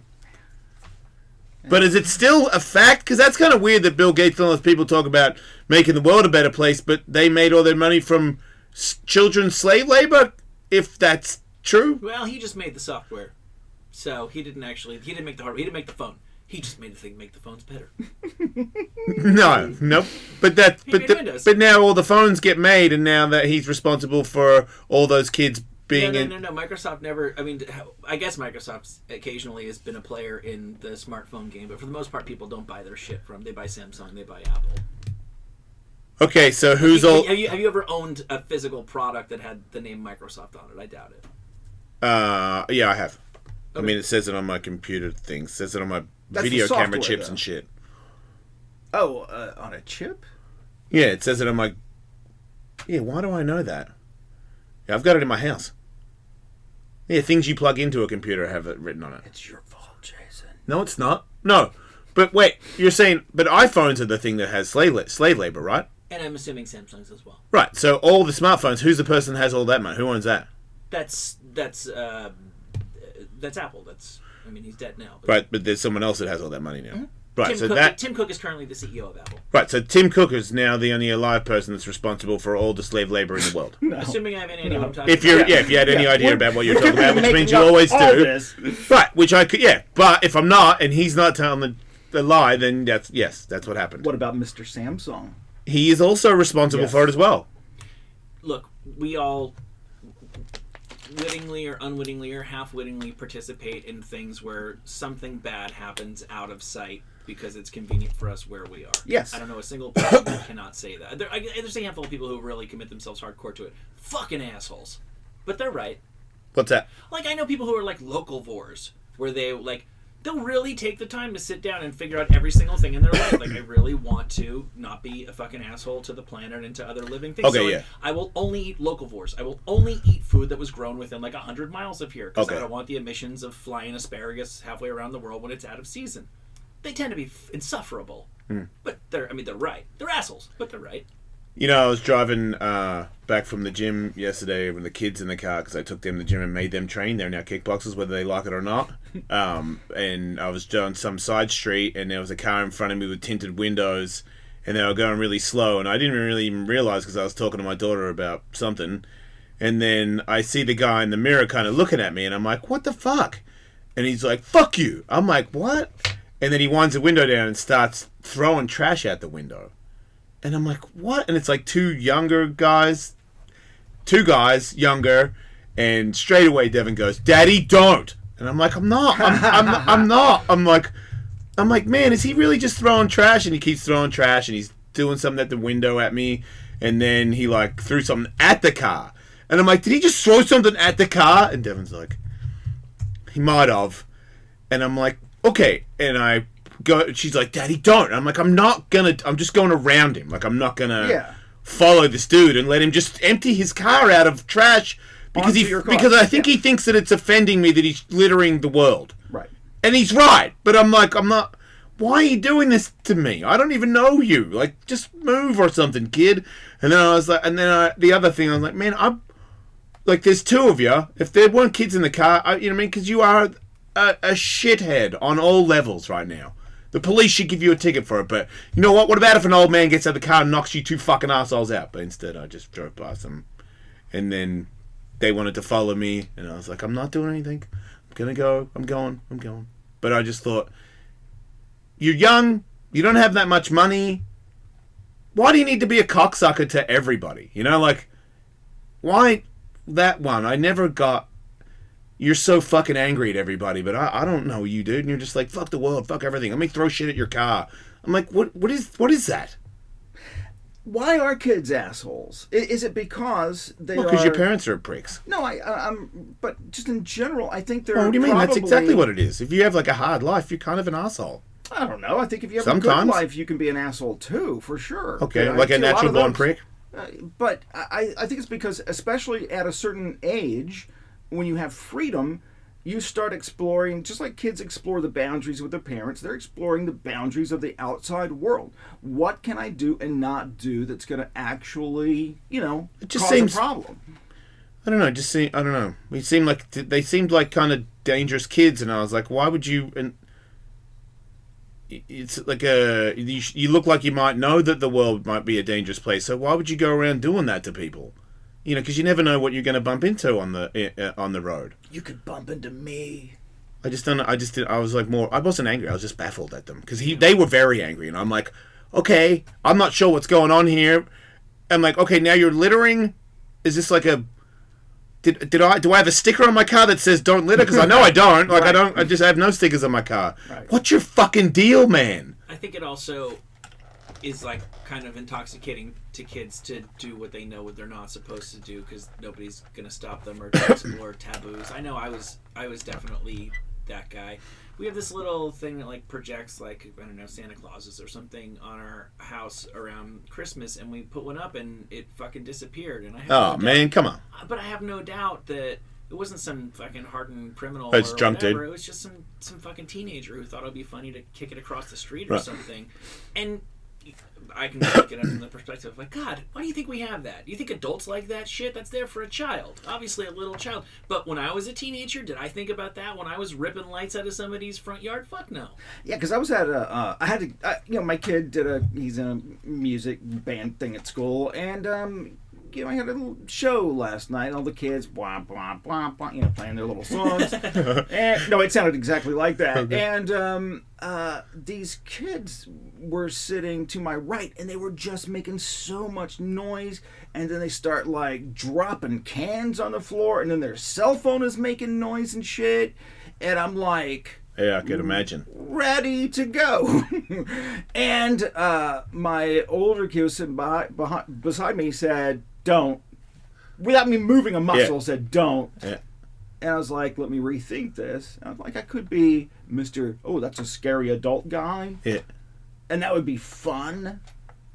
But is it still a fact? Because that's kind of weird that Bill Gates and all those people talk about making the world a better place, but they made all their money from children's slave labor, if that's true? Well, he just made the software, so he didn't make the hardware. He didn't make the phone. He just made the thing make the phones better. No, nope. But but now all the phones get made, and now that he's responsible for all those kids being No. Microsoft never. I mean, I guess Microsoft occasionally has been a player in the smartphone game, but for the most part, people don't buy their shit from. They buy Samsung. They buy Apple. Okay, so Have you ever owned a physical product that had the name Microsoft on it? I doubt it. Yeah, I have. Okay. I mean, it says it on my computer thing. It says it on my That's video the software, camera chips though. and shit. Oh, on a chip? Yeah, it says it on my... Yeah, why do I know that? Yeah, I've got it in my house. Yeah, things you plug into a computer have it written on it. It's your fault, Jason. No, it's not. No. But wait, you're saying... But iPhones are the thing that has slave labor, right? And I'm assuming Samsung's as well. Right, so all the smartphones, who's the person that has all that money? Who owns that? That's Apple. I mean, he's dead now. Right, but there's someone else that has all that money now. Mm-hmm. Right, Tim Cook is currently the CEO of Apple. Right, so Tim Cook is now the only alive person that's responsible for all the slave labor in the world. Assuming I have any idea what I'm talking If about. you had any idea about what you're talking about, which means you up always all do. this. Right, which I could, yeah. But if I'm not, and he's not telling the lie, then that's what happened. What about Mr. Samsung? He is also responsible for it as well. Look, we all wittingly or unwittingly or half-wittingly participate in things where something bad happens out of sight because it's convenient for us where we are. Yes. I don't know a single person that cannot say that. There's a handful of people who really commit themselves hardcore to it. Fucking assholes. But they're right. What's that? Like, I know people who are like localvores, where they'll really take the time to sit down and figure out every single thing in their life. Like, I really want to not be a fucking asshole to the planet and to other living things. Okay, so, yeah. I will only eat localvores. I will only eat food that was grown within like 100 miles of here, because Okay. I don't want the emissions of flying asparagus halfway around the world when it's out of season. They tend to be insufferable. But they're right. They're assholes, but they're right. You know, I was driving back from the gym yesterday with the kids in the car because I took them to the gym and made them train. They're now kickboxers, whether they like it or not. And I was on some side street, and there was a car in front of me with tinted windows, and they were going really slow. And I didn't really even realize because I was talking to my daughter about something. And then I see the guy in the mirror kind of looking at me, and I'm like, what the fuck? And he's like, fuck you. I'm like, what? And then he winds the window down and starts throwing trash out the window. And I'm like, what? And it's like two guys, younger, and straight away Devin goes, Daddy, don't. And I'm like, I'm not. I'm not. I'm like, man, is he really just throwing trash? And he keeps throwing trash, and he's doing something at the window at me. And then he like threw something at the car. And I'm like, did he just throw something at the car? And Devin's like, he might have. And I'm like, okay. And I go, she's like, Daddy, don't. And I'm like, I'm just going around him. Like, I'm not gonna follow this dude and let him just empty his car out of trash because I think he thinks that it's offending me that he's littering the world. Right. And he's right. But I'm like, I'm not. Why are you doing this to me? I don't even know you. Like, just move or something, kid. And then I was like, the other thing, I was like, man, like, there's two of you. If there weren't kids in the car, you know what I mean? Because you are a shithead on all levels right now. The police should give you a ticket for it, but you know what? What about if an old man gets out of the car and knocks you two fucking assholes out? But instead, I just drove past them. And then they wanted to follow me, and I was like, I'm not doing anything. I'm gonna go. I'm going. But I just thought, you're young. You don't have that much money. Why do you need to be a cocksucker to everybody? You know, like, why that one? I never got... You're so fucking angry at everybody, but I don't know you, dude. And you're just like, fuck the world, fuck everything. Let me throw shit at your car. I'm like, what is that? Why are kids assholes? Is it because they are... because your parents are pricks. No, I'm... But just in general, I think they're What do you mean? That's exactly what it is. If you have like a hard life, you're kind of an asshole. I don't know. I think if you have Sometimes. a good life, you can be an asshole too, for sure. Okay, I like a see lot natural of born those. prick? But I think it's because, especially at a certain age, when you have freedom, you start exploring, just like kids explore the boundaries with their parents, they're exploring the boundaries of the outside world. What can I do and not do that's going to actually, cause a problem? I don't know. I don't know. They seemed like kind of dangerous kids, and I was like, why would you... And it's like you look like you might know that the world might be a dangerous place, so why would you go around doing that to people? You know, because you never know what you're going to bump into on the road. You could bump into me. I just don't. I was like more. I wasn't angry. I was just baffled at them because they were very angry, and I'm like, okay, I'm not sure what's going on here. I'm like, okay, now you're littering. Is this like a? Do I have a sticker on my car that says "Don't litter"? Because I know I don't. Like I don't. I have no stickers on my car. Right. What's your fucking deal, man? I think it also is like kind of intoxicating to kids to do what they know what they're not supposed to do because nobody's gonna stop them or to explore taboos. I know I was definitely that guy. We have this little thing that like projects like I don't know Santa Clauses or something on our house around Christmas, and we put one up and it fucking disappeared. And I have man, come on. But I have no doubt that it wasn't some fucking hardened criminal It's or drunk whatever. dude. It was just some fucking teenager who thought it would be funny to kick it across the street or something. And I can look at it from the perspective of like, God, why do you think we have that? Do you think adults like that shit? That's there for a child. Obviously a little child. But when I was a teenager, did I think about that when I was ripping lights out of somebody's front yard? Fuck no. Yeah, because I was at my kid he's in a music band thing at school, and I had a little show last night. All the kids, blah blah blah blah, playing their little songs. And no, it sounded exactly like that. Okay. And these kids were sitting to my right, and they were just making so much noise. And then they start like dropping cans on the floor, and then their cell phone is making noise and shit. And I'm like, yeah, I could imagine. Ready to go. And my older kid was sitting beside me, said, don't. Without me moving a muscle, said, don't. Yeah. And I was like, let me rethink this. And I was like, I could be Mr. Oh, that's a scary adult guy. Yeah. And that would be fun,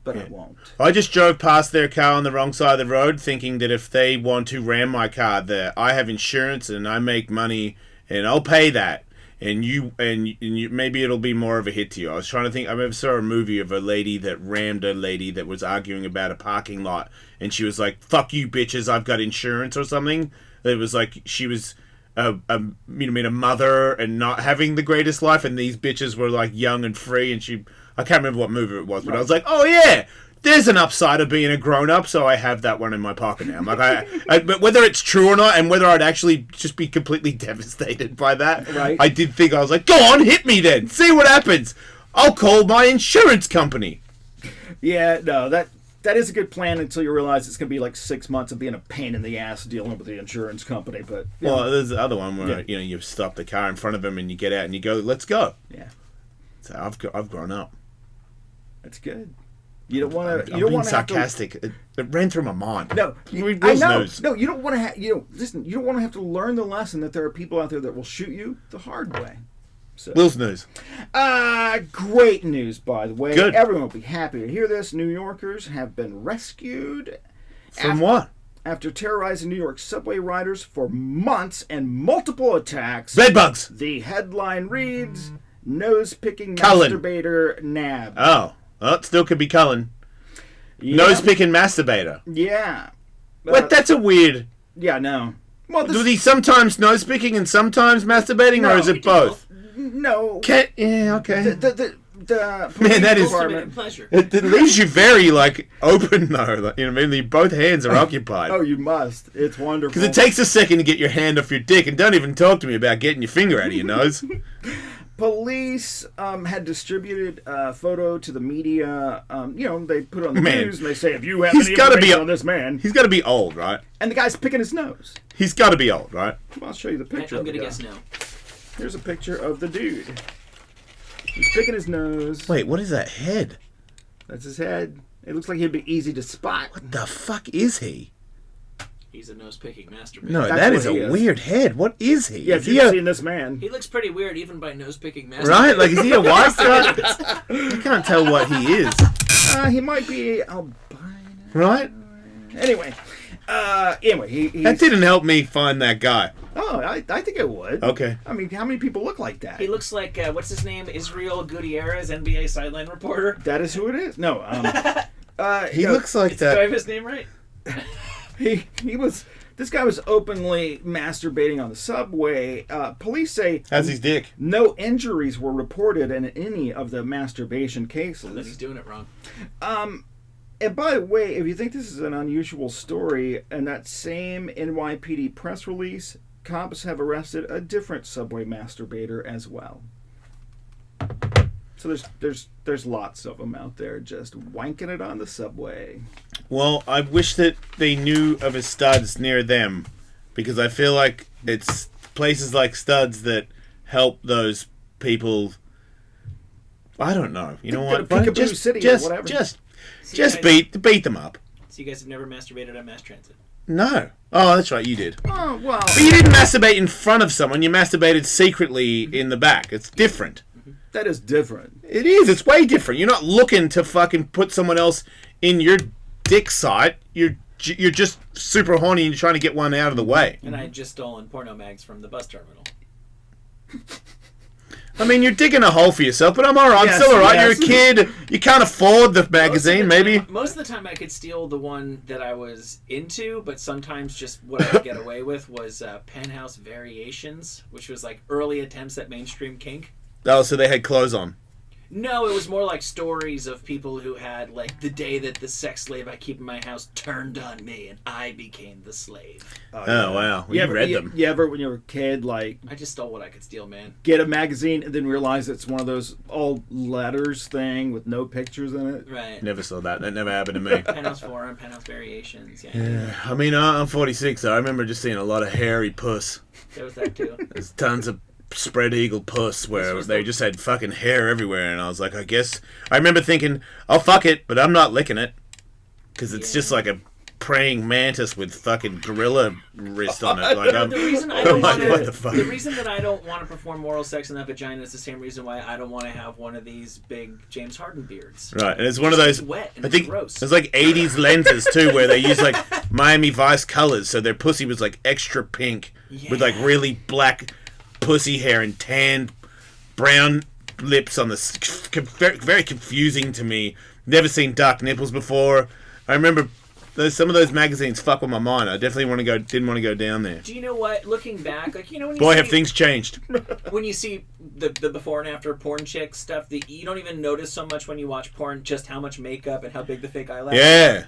but I won't. I just drove past their car on the wrong side of the road thinking that if they want to ram my car there, I have insurance and I make money and I'll pay that. And you maybe it'll be more of a hit to you. I was trying to think. I ever saw a movie of a lady that rammed a lady that was arguing about a parking lot, and she was like, "Fuck you, bitches! I've got insurance" or something. It was like she was, a mother and not having the greatest life, and these bitches were like young and free. And I can't remember what movie it was, but I was like, "Oh yeah." There's an upside of being a grown-up, so I have that one in my pocket now. I'm like, but whether it's true or not, and whether I'd actually just be completely devastated by that, right. I did think, I was like, go on, hit me then. See what happens. I'll call my insurance company. Yeah, no, that is a good plan until you realize it's going to be like 6 months of being a pain in the ass dealing with the insurance company. But well, there's the other one where you stop the car in front of them and you get out and you go, let's go. Yeah. So I've grown up. That's good. You don't want to. I'm being sarcastic. It ran through my mind. No, I know. No, you don't want to. Listen. You don't want to have to learn the lesson that there are people out there that will shoot you the hard way. So. Will's news. Great news, by the way. Good. Everyone will be happy to hear this. New Yorkers have been rescued. From what? After terrorizing New York subway riders for months and multiple attacks. Bedbugs. The headline reads: "Nose-picking Cullen. masturbator nabbed." Oh, well, it still could be Cullen. Yeah. Nose-picking masturbator. Yeah. What? That's a weird... Yeah, no. Well, do he sometimes nose-picking and sometimes masturbating, or is it both? No. Yeah, okay. The Man, that is... pleasure. It leaves you very, open, though. Both hands are occupied. Oh, you must. It's wonderful. Because it takes a second to get your hand off your dick, and don't even talk to me about getting your finger out of your nose. Police had distributed a photo to the media. They put it on the news, and they say, if you have any information on this man... He's got to be old, right? And the guy's picking his nose. He's got to be old, right? Well, I'll show you the picture I'm of the going to guy. guess no. Here's a picture of the dude. He's picking his nose. Wait, what is that head? That's his head. It looks like he'd be easy to spot. What the fuck is he? He's a nose-picking masturbator. No, that is a weird head. What is he? Yeah, you've seen this man. He looks pretty weird even by nose-picking masturbator. Right? Is he a wise guy? I can't tell what he is. He might be albino. Right? Anyway, he's... That didn't help me find that guy. Oh, I think it would. Okay. I mean, how many people look like that? He looks like, what's his name? Israel Gutierrez, NBA sideline reporter. That is who it is? No. He looks like that. Do I have his name right? This guy was openly masturbating on the subway. Police say... How's his dick? No injuries were reported in any of the masturbation cases. Then he's doing it wrong. And by the way, if you think this is an unusual story, in that same NYPD press release, cops have arrested a different subway masturbator as well. So there's lots of them out there just wanking it on the subway. Well, I wish that they knew of a Studs near them, because I feel like it's places like Studs that help those people. I don't know. You know what? Peekaboo City or whatever. Just beat them up. So you guys have never masturbated on mass transit? No. Oh, that's right, you did. Oh, well. But you didn't masturbate in front of someone. You masturbated secretly in the back. It's different. That is different. It is. It's way different. You're not looking to fucking put someone else in your dick site. You're just super horny and you're trying to get one out of the way. And I had just stolen porno mags from the bus terminal. I mean, you're digging a hole for yourself, but I'm alright. Yes, I'm still alright. yes. You're a kid. You can't afford the magazine, maybe. Most of the time I could steal the one that I was into, but sometimes just what I would get away with was Penthouse Variations, which was like early attempts at mainstream kink. Oh, so they had clothes on. No, it was more like stories of people who had, like, the day that the sex slave I keep in my house turned on me and I became the slave. Oh, wow. You read them. You ever, when you were a kid, like... I just stole what I could steal, man. Get a magazine and then realize it's one of those all letters thing with no pictures in it? Right. Never saw that. That never happened to me. Penthouse Forum, Penthouse Variations, yeah. I mean, I'm 46, so I remember just seeing a lot of hairy puss. There was that, too. There's tons of spread eagle puss where they just had fucking hair everywhere, and I was like, I guess I remember thinking, oh fuck it, but I'm not licking it because it's just like a praying mantis with fucking gorilla wrist on it. Like the reason I don't like, want what to, the fuck? the reason that I don't want to perform oral sex in that vagina is the same reason why I don't want to have one of these big James Harden beards. Right, and it's one of those. It's wet and I think gross. there's like 80s lenses too, where they use like Miami Vice colors, so their pussy was like extra pink with like really black pussy hair and tanned brown lips on the very, very confusing to me. Never seen dark nipples before. I remember some of those magazines fuck with my mind. I definitely didn't want to go down there. Do you know what? Looking back, like, you know, when you Boy, see, have things changed. when you see the before and after porn chick stuff, you don't even notice so much when you watch porn just how much makeup and how big the fake eyelashes. Yeah.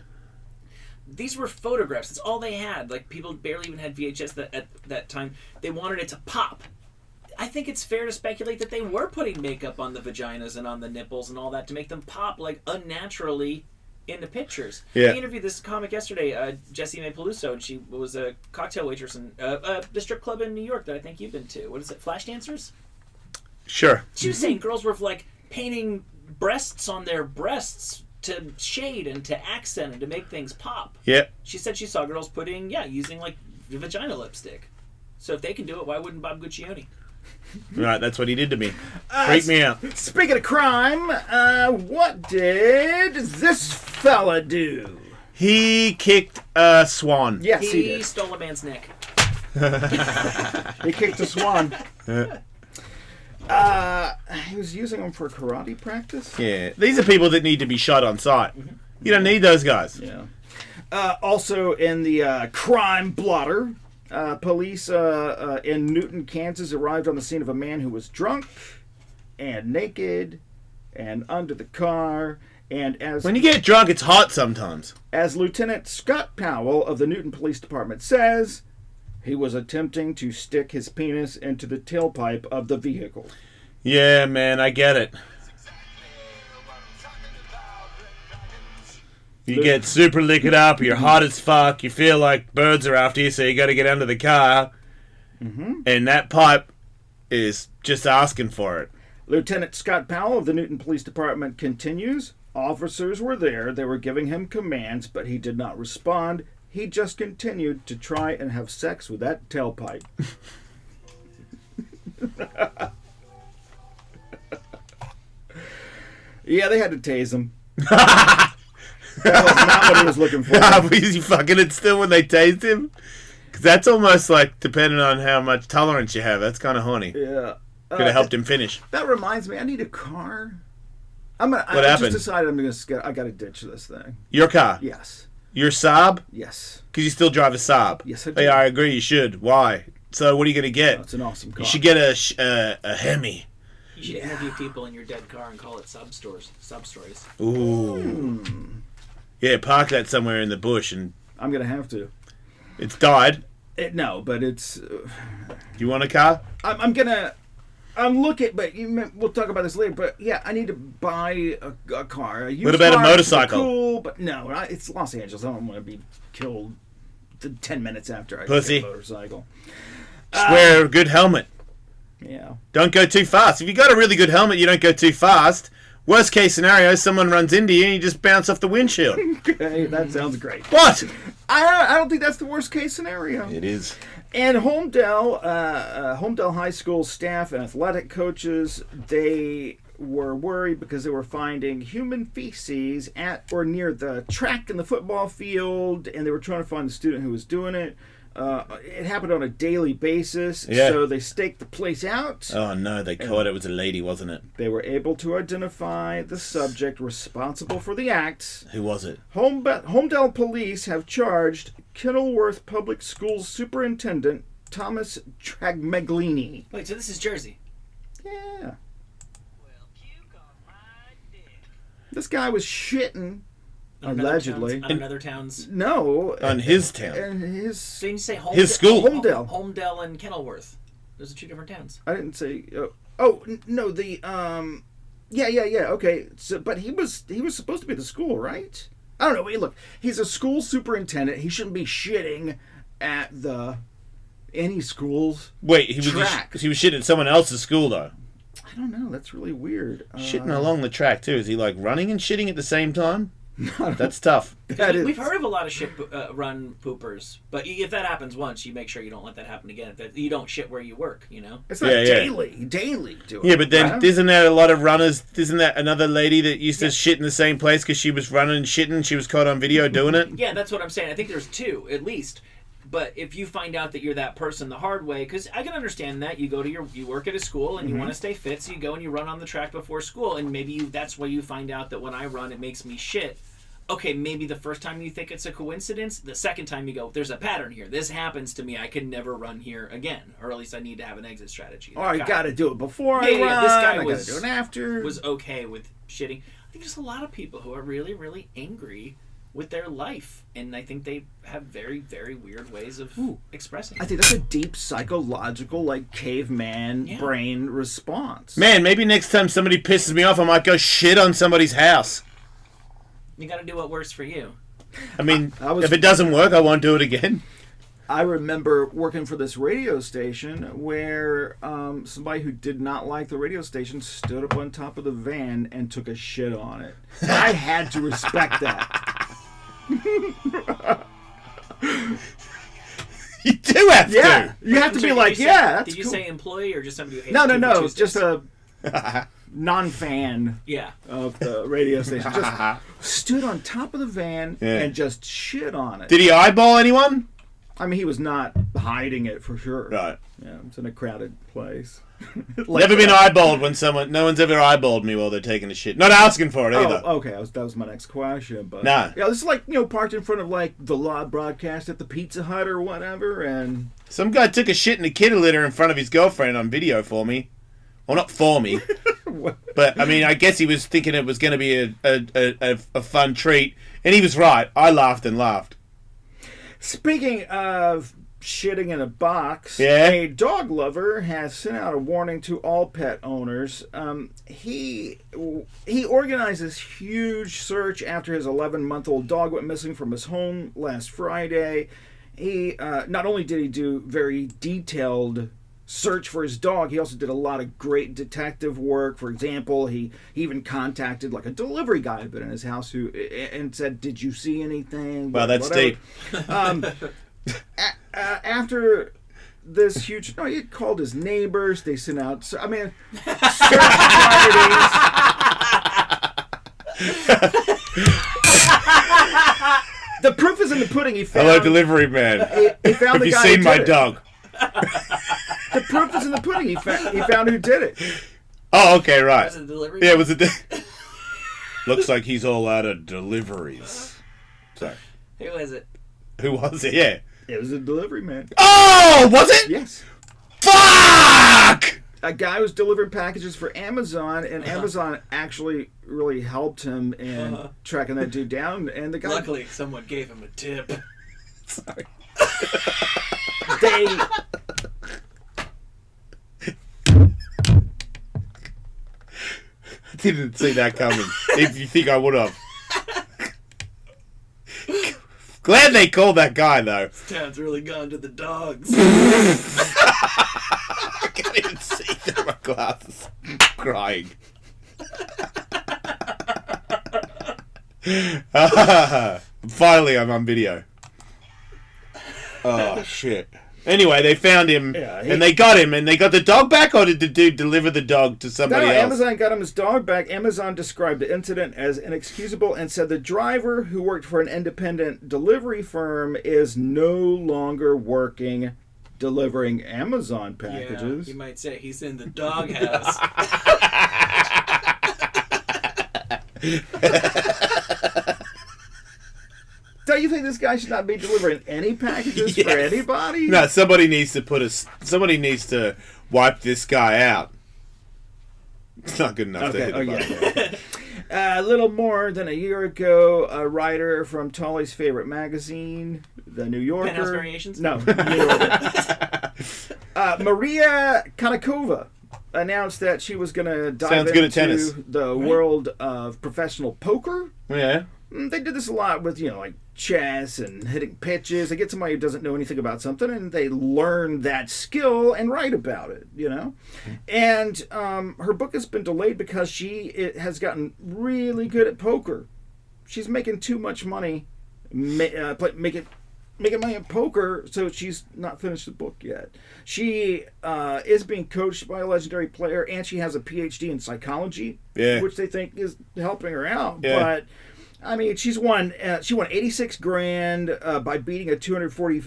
These were photographs. That's all they had. Like, people barely even had VHS at that time. They wanted it to pop. I think it's fair to speculate that they were putting makeup on the vaginas and on the nipples and all that to make them pop, like, unnaturally in the pictures. Yeah. I interviewed this comic yesterday, Jessie Mae Peluso, and she was a cocktail waitress in the strip club in New York that I think you've been to. What is it, Flash Dancers? Sure. She was saying girls were, like, painting breasts on their breasts to shade and to accent and to make things pop. Yeah. She said she saw girls using, like, vagina lipstick. So if they can do it, why wouldn't Bob Guccione? Right, that's what he did to me. Freaked me out. Speaking of crime, what did this fella do? He kicked a swan. Yes, he He did. stole a man's neck. He kicked a swan. He was using them for karate practice? Yeah. These are people that need to be shot on sight. You don't need those guys. Yeah. Also in the crime blotter, police in Newton, Kansas arrived on the scene of a man who was drunk and naked and under the car. And as When you get drunk, it's hot sometimes. As Lieutenant Scott Powell of the Newton Police Department says, he was attempting to stick his penis into the tailpipe of the vehicle. Yeah, man, I get it. You get super liquored up, you're hot as fuck, you feel like birds are after you, so you gotta get under the car. And that pipe is just asking for it. Lieutenant Scott Powell of the Newton Police Department continues, officers were there, they were giving him commands, but he did not respond. He just continued to try and have sex with that tailpipe. Yeah, they had to tase him. That was not what he was looking for. Was he fucking it still when they tased him? Because that's almost like, depending on how much tolerance you have, that's kind of horny. Yeah. Could have helped him finish. That reminds me, I need a car. I happened? just decided I got to ditch this thing. Your car? Yes. Your Saab? Yes. Because you still drive a Saab. Yes, I do. Yeah, I agree, you should. Why? So what are you going to get? It's an awesome car. You should get a Hemi. You should interview people in your dead car and call it sub stories. Ooh. Yeah, park that somewhere in the bush, and I'm gonna have to. it's died. No, but it's. You want a car? I'm gonna. I'm looking, but we'll talk about this later. But yeah, I need to buy a car. What about a motorcycle? Cool, but no, it's Los Angeles. I don't want to be killed 10 minutes after I Pussy. get a motorcycle. Just wear a good helmet. Yeah. Don't go too fast. If you got a really good helmet, you don't go too fast. Worst case scenario, someone runs into you and you just bounce off the windshield. Okay, that sounds great. What? I don't think that's the worst case scenario. It is. And Homedale High School staff and athletic coaches, they were worried because they were finding human feces at or near the track and the football field, and they were trying to find the student who was doing it. It happened on a daily basis, so they staked the place out. Oh no, they caught it was a lady, wasn't it? They were able to identify the subject responsible for the acts. Who was it? Homedale police have charged Kenilworth Public Schools Superintendent Thomas Tragmeglini. Wait, so this is Jersey? Yeah. This guy was shitting. Allegedly. On another town's... No. On his town. So you say Homedale, his school. Homedale and Kenilworth. Those are two different towns. I didn't say... no, the... Yeah, okay. So, but he was supposed to be the school, right? I don't know. Wait, look. He's a school superintendent. He shouldn't be shitting at any school's Wait, he was track. He was shitting at someone else's school, though. I don't know. That's really weird. Shitting along the track, too. Is he, like, running and shitting at the same time? That's tough. We've heard of a lot of shit run poopers, but if that happens once, you make sure you don't let that happen again. If you don't shit where you work, you know. It's not daily do it. Yeah, but then isn't there a lot of runners? Isn't that another lady that used to shit in the same place because she was running and shitting? She was caught on video doing it. Yeah, that's what I'm saying. I think there's two at least. But if you find out that you're that person the hard way, because I can understand that you work at a school and you want to stay fit, so you go and you run on the track before school, and maybe that's where you find out that when I run, it makes me shit. Okay, maybe the first time you think it's a coincidence, the second time you go, there's a pattern here. This happens to me. I can never run here again, or at least I need to have an exit strategy. Oh, I got to do it before I run. This guy I got to do it after. Was okay with shitting. I think there's a lot of people who are really, really angry with their life, and I think they have very, very weird ways of expressing it. I think that's a deep psychological, like, caveman brain response. Man, maybe next time somebody pisses me off, I might go shit on somebody's house. You got to do what works for you. I mean, if it doesn't work, I won't do it again. I remember working for this radio station where somebody who did not like the radio station stood up on top of the van and took a shit on it. I had to respect that. You do have to. You have to be like, that's Did you cool. say employee or just somebody who hates No, Tuesdays? just a non-fan of the radio station. Just stood on top of the van and just shit on it. Did he eyeball anyone? I mean, he was not hiding it for sure. Right. Yeah, it's in a crowded place. Never been eyeballed when someone... No one's ever eyeballed me while they're taking a shit. Not asking for it either. Oh, okay. That was my next question. But nah. Yeah, this is like, parked in front of like the live broadcast at the Pizza Hut or whatever, and... Some guy took a shit in a kitty litter in front of his girlfriend on video for me. Well, not for me. But, I mean, I guess he was thinking it was going to be a fun treat. And he was right. I laughed and laughed. Speaking of shitting in a box, a dog lover has sent out a warning to all pet owners. He organized this huge search after his 11-month-old dog went missing from his home last Friday. He not only did he do very detailed search for his dog, he also did a lot of great detective work. For example, he even contacted like a delivery guy who'd been in his house and said, "Did you see anything?" Wow, that's deep. After this huge... No, he called his neighbors. They sent out... search parties. The proof is in the pudding. He found... Hello, delivery man. He found the guy Have you seen my dog? The proof is in the pudding. He found who did it. Oh, okay, right. Was it a delivery? Yeah, it was a... Looks like he's all out of deliveries. Sorry. Who was it? Who was it? Yeah. It was a delivery man. Oh, was it? Yes. Fuck! a guy was delivering packages for Amazon, and Amazon actually really helped him in tracking that dude down. And the guy, Luckily, someone gave him a tip. Sorry. they Didn't see that coming. If you think I would have. Glad they called that guy though. This town's really gone to the dogs. I can't even see through my glasses. I'm crying. Finally, I'm on video. Oh shit. Anyway, they found him and they got him, and they got the dog back, or did the dude deliver the dog to somebody else? Amazon got him his dog back. Amazon described the incident as inexcusable and said the driver, who worked for an independent delivery firm, is no longer working delivering Amazon packages. Yeah, you might say he's in the doghouse. Don't you think this guy should not be delivering any packages for anybody? No, somebody needs to wipe this guy out. It's not good enough to hit him. A little more than a year ago, a writer from Tully's favorite magazine, The New Yorker. Penthouse Variations? No, New Yorker. Maria Konnikova announced that she was going to dive into the world of professional poker. Yeah. They did this a lot with, like chess and hitting pitches. They get somebody who doesn't know anything about something and they learn that skill and write about it, And her book has been delayed because she has gotten really good at poker. She's making too much money making money in poker, so she's not finished the book yet. She is being coached by a legendary player, and she has a PhD in psychology, which they think is helping her out. Yeah. But I mean, she won $86,000 by beating a 240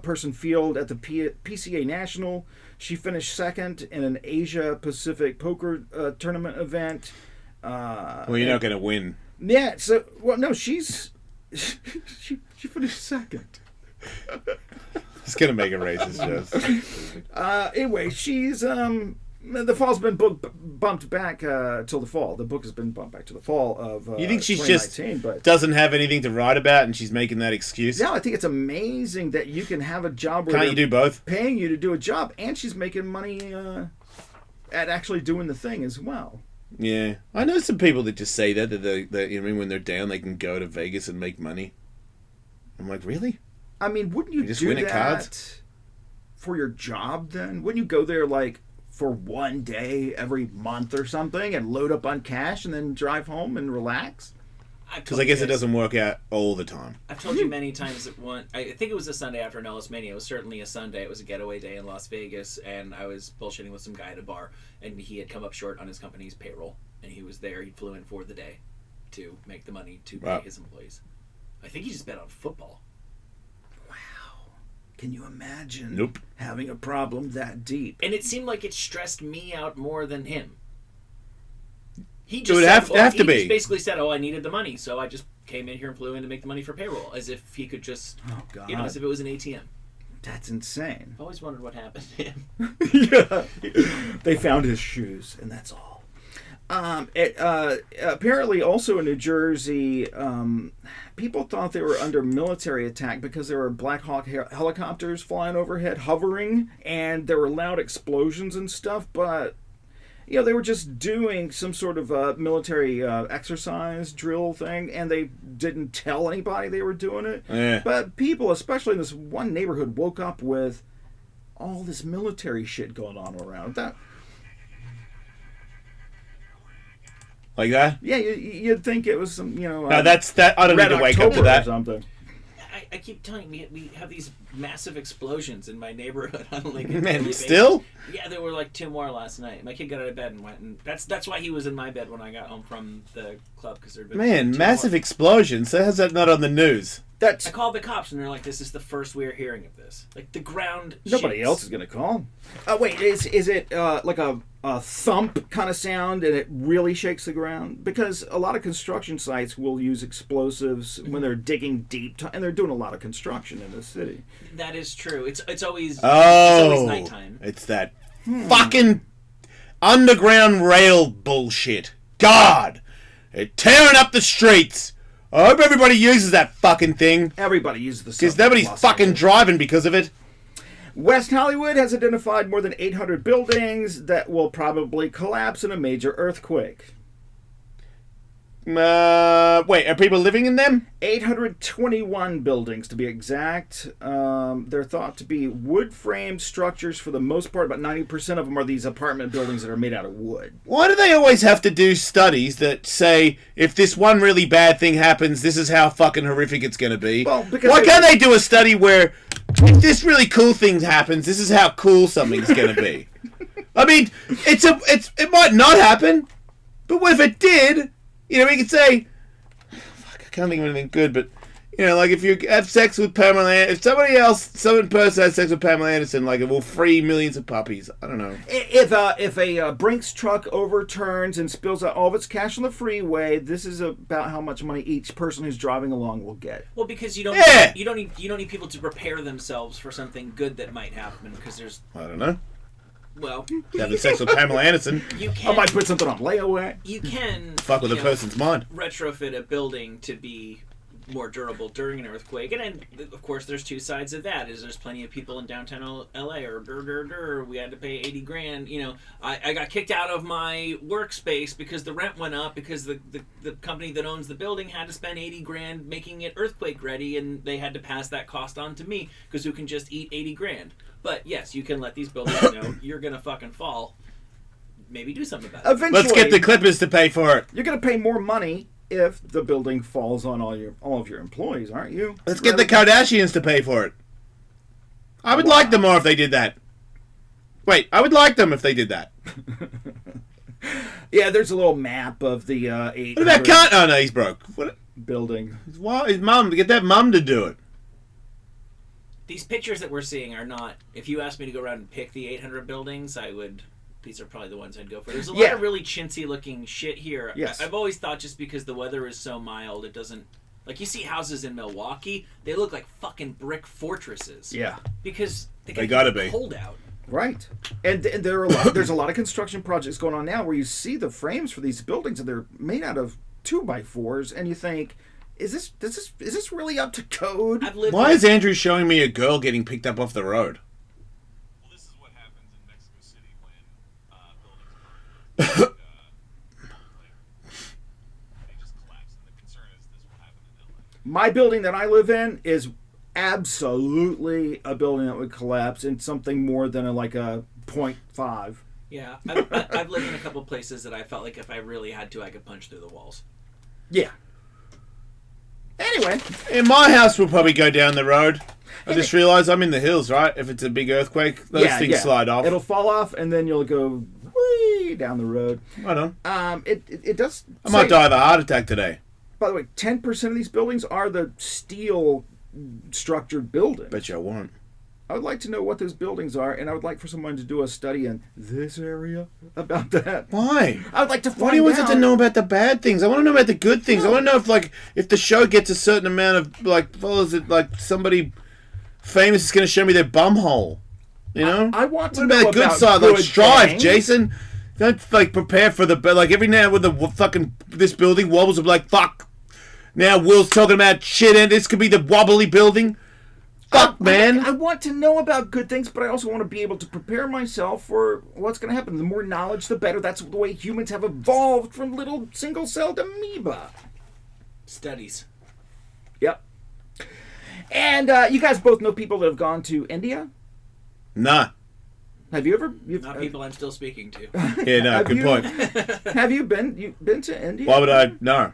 person field at the PCA National. She finished second in an Asia Pacific poker tournament event. Well, you're not going to win. Yeah. So, she's she finished second. It's going to make a racist joke. Anyway, she's the fall's been bumped back till the fall. The book has been bumped back to the fall of you think she 2019, just doesn't have anything to write about and she's making that excuse? Yeah, I think it's amazing that you can have a job where Can't you do both? Paying you to do a job, and she's making money at actually doing the thing as well. Yeah. I know some people that just say that when they're down, they can go to Vegas and make money. I'm like, really? I mean, wouldn't you just do win at that cards? For your job then? Wouldn't you go there for one day every month or something and load up on cash and then drive home and relax? Because I guess it doesn't work out all the time. I've told you many times that I think it was a Sunday after an Ellis Mania. It was certainly a Sunday. It was a getaway day in Las Vegas, and I was bullshitting with some guy at a bar, and he had come up short on his company's payroll, and he was there. He flew in for the day to make the money to pay his employees. I think he just bet on football. Can you imagine having a problem that deep? And it seemed like it stressed me out more than him. He just he basically said, I needed the money, so I just came in here and flew in to make the money for payroll, as if he could just, as if it was an ATM. That's insane. I've always wondered what happened to him. They found his shoes, and that's all. Apparently, also in New Jersey, people thought they were under military attack because there were Black Hawk helicopters flying overhead, hovering, and there were loud explosions and stuff, but they were just doing some sort of military exercise drill thing, and they didn't tell anybody they were doing it. Yeah. But people, especially in this one neighborhood, woke up with all this military shit going on around. Like that? Yeah, you'd think it was some, No, that's that. I don't need to wake up to that. Or something. I keep telling you, we have these massive explosions in my neighborhood on Man, still? Yeah, there were like 2 more last night. My kid got out of bed and went, and that's why he was in my bed when I got home from the club, because there'd been 2 massive more. explosions. So how's that not on the news? I called the cops and they're like, "This is the first we're hearing of this. Like the ground." Nobody shakes. else is gonna call. Wait, is it like a thump kind of sound and it really shakes the ground? Because a lot of construction sites will use explosives when they're digging deep, and they're doing a lot of construction in the city. That is true. It's always Oh, it's always nighttime. It's that fucking underground rail bullshit. God! They're tearing up the streets. I hope everybody uses that fucking thing. Everybody uses the subway. Because nobody's Los fucking Angeles. driving because of it. West Hollywood has identified more than 800 buildings that will probably collapse in a major earthquake. Wait, are people living in them? 821 buildings, to be exact. They're thought to be wood-framed structures for the most part. About 90% of them are these apartment buildings that are made out of wood. Why do they always have to do studies that say, if this one really bad thing happens, this is how fucking horrific it's going to be? Well, because why can't they do a study where, if this really cool thing happens, this is how cool something's going to be? I mean, it might not happen, but what if it did? You know, we could say, fuck, I can't think of anything good, but, you know, like if you have sex with Pamela, if some person has sex with Pamela Anderson, like it will free millions of puppies. I don't know. If a Brinks truck overturns and spills out all of its cash on the freeway, this is about how much money each person who's driving along will get. Well, because you don't need people to prepare themselves for something good that might happen, because there's, I don't know. well, Having sex with Pamela Anderson. you can. I might put something on layaway. You can Fuck with a person's mind. retrofit a building to be more durable during an earthquake, and then, of course, there's two sides of that. There's plenty of people in downtown LA, or we had to pay $80,000. You know, I got kicked out of my workspace because the rent went up because the company that owns the building had to spend $80,000 making it earthquake ready, and they had to pass that cost on to me because who can just eat $80,000? But yes, you can let these buildings know you're gonna fucking fall. Maybe do something about it. Eventually, Let's get the Clippers to pay for it. You're going to pay more money if the building falls on all of your employees, aren't you? Let's get the Kardashians to pay for it. I would like them more if they did that. Wait, I would like them if they did that. Yeah, there's a little map of the What about Kant? Oh no, he's broke. What? building. His mum. Get that mum to do it. These pictures that we're seeing are not. If you asked me to go around and pick the 800 buildings, I would. These are probably the ones I'd go for. There's a lot of really chintzy looking shit here. Yes. I've always thought just because the weather is so mild, it doesn't. Like, you see houses in Milwaukee, they look like fucking brick fortresses. Yeah. Because They gotta be cold out. Right. And there's a lot of construction projects going on now where you see the frames for these buildings and they're made out of 2x4s, and you think, is this really up to code? Why is Andrew showing me a girl getting picked up off the road? Well, this is what happens in Mexico City when buildings burn. They just collapse, and the concern is this will happen in LA. My building that I live in is absolutely a building that would collapse in something more than a 0.5. Yeah, I've lived in a couple places that I felt like if I really had to, I could punch through the walls. Yeah. Anyway. In my house, we'll probably go down the road. I just realised I'm in the hills, right? If it's a big earthquake, those things slide off. It'll fall off, and then you'll go way down the road. Right on. It does. I might die of a heart attack today. By the way, 10% of these buildings are the steel structured buildings. Bet you I won't. I would like to know what those buildings are, and I would like for someone to do a study in this area about that. Why? I would like to find Why do you always out. have to know about the bad things? I want to know about the good things. I want to know if the show gets a certain amount of followers that somebody famous is going to show me their bum hole. You know? I want to what know about the good about side. good Strive, things. Jason. Don't prepare for the every now when the fucking this building wobbles, will be like fuck. Now Will's talking about shit, and this could be the wobbly building. Fuck, man. I want to know about good things, but I also want to be able to prepare myself for what's going to happen. The more knowledge, the better. That's the way humans have evolved from little single-celled amoeba. Studies. Yep. And you guys both know people that have gone to India? Nah. Have you ever? Not people I'm still speaking to. Yeah, no, good point. Have you been to India? Why would I? No.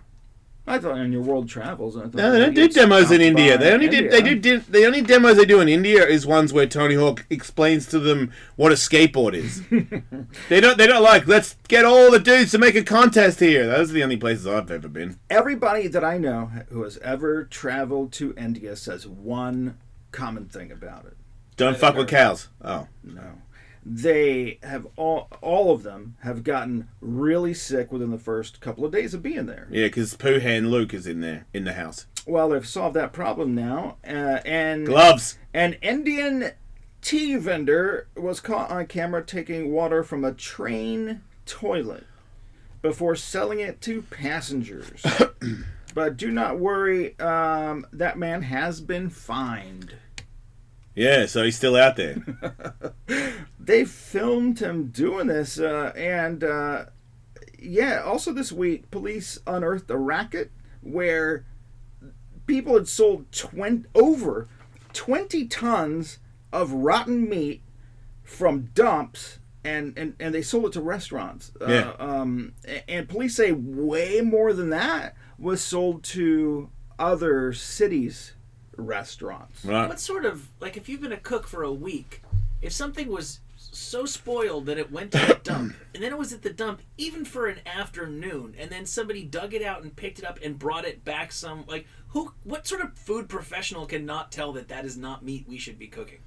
I thought on your world travels. I thought No, they don't do demos in India. The only demos they do in India is ones where Tony Hawk explains to them what a skateboard is. They don't like, let's get all the dudes to make a contest here. Those are the only places I've ever been. Everybody that I know who has ever traveled to India says one common thing about it. Don't fuck with cows. Oh. No. They have all of them have gotten really sick within the first couple of days of being there. Yeah, because Pooh Hand Luke is in there, in the house. Well, they've solved that problem now. And gloves. An Indian tea vendor was caught on camera taking water from a train toilet before selling it to passengers. But do not worry, that man has been fined. Yeah, so he's still out there. They filmed him doing this, also this week, police unearthed a racket where people had sold over 20 tons of rotten meat from dumps, and they sold it to restaurants. And police say way more than that was sold to other cities' restaurants. Right. What sort of, like, if you've been a cook for a week, if something was so spoiled that it went to the dump, and then it was at the dump even for an afternoon, and then somebody dug it out and picked it up and brought it back what sort of food professional cannot tell that is not meat we should be cooking?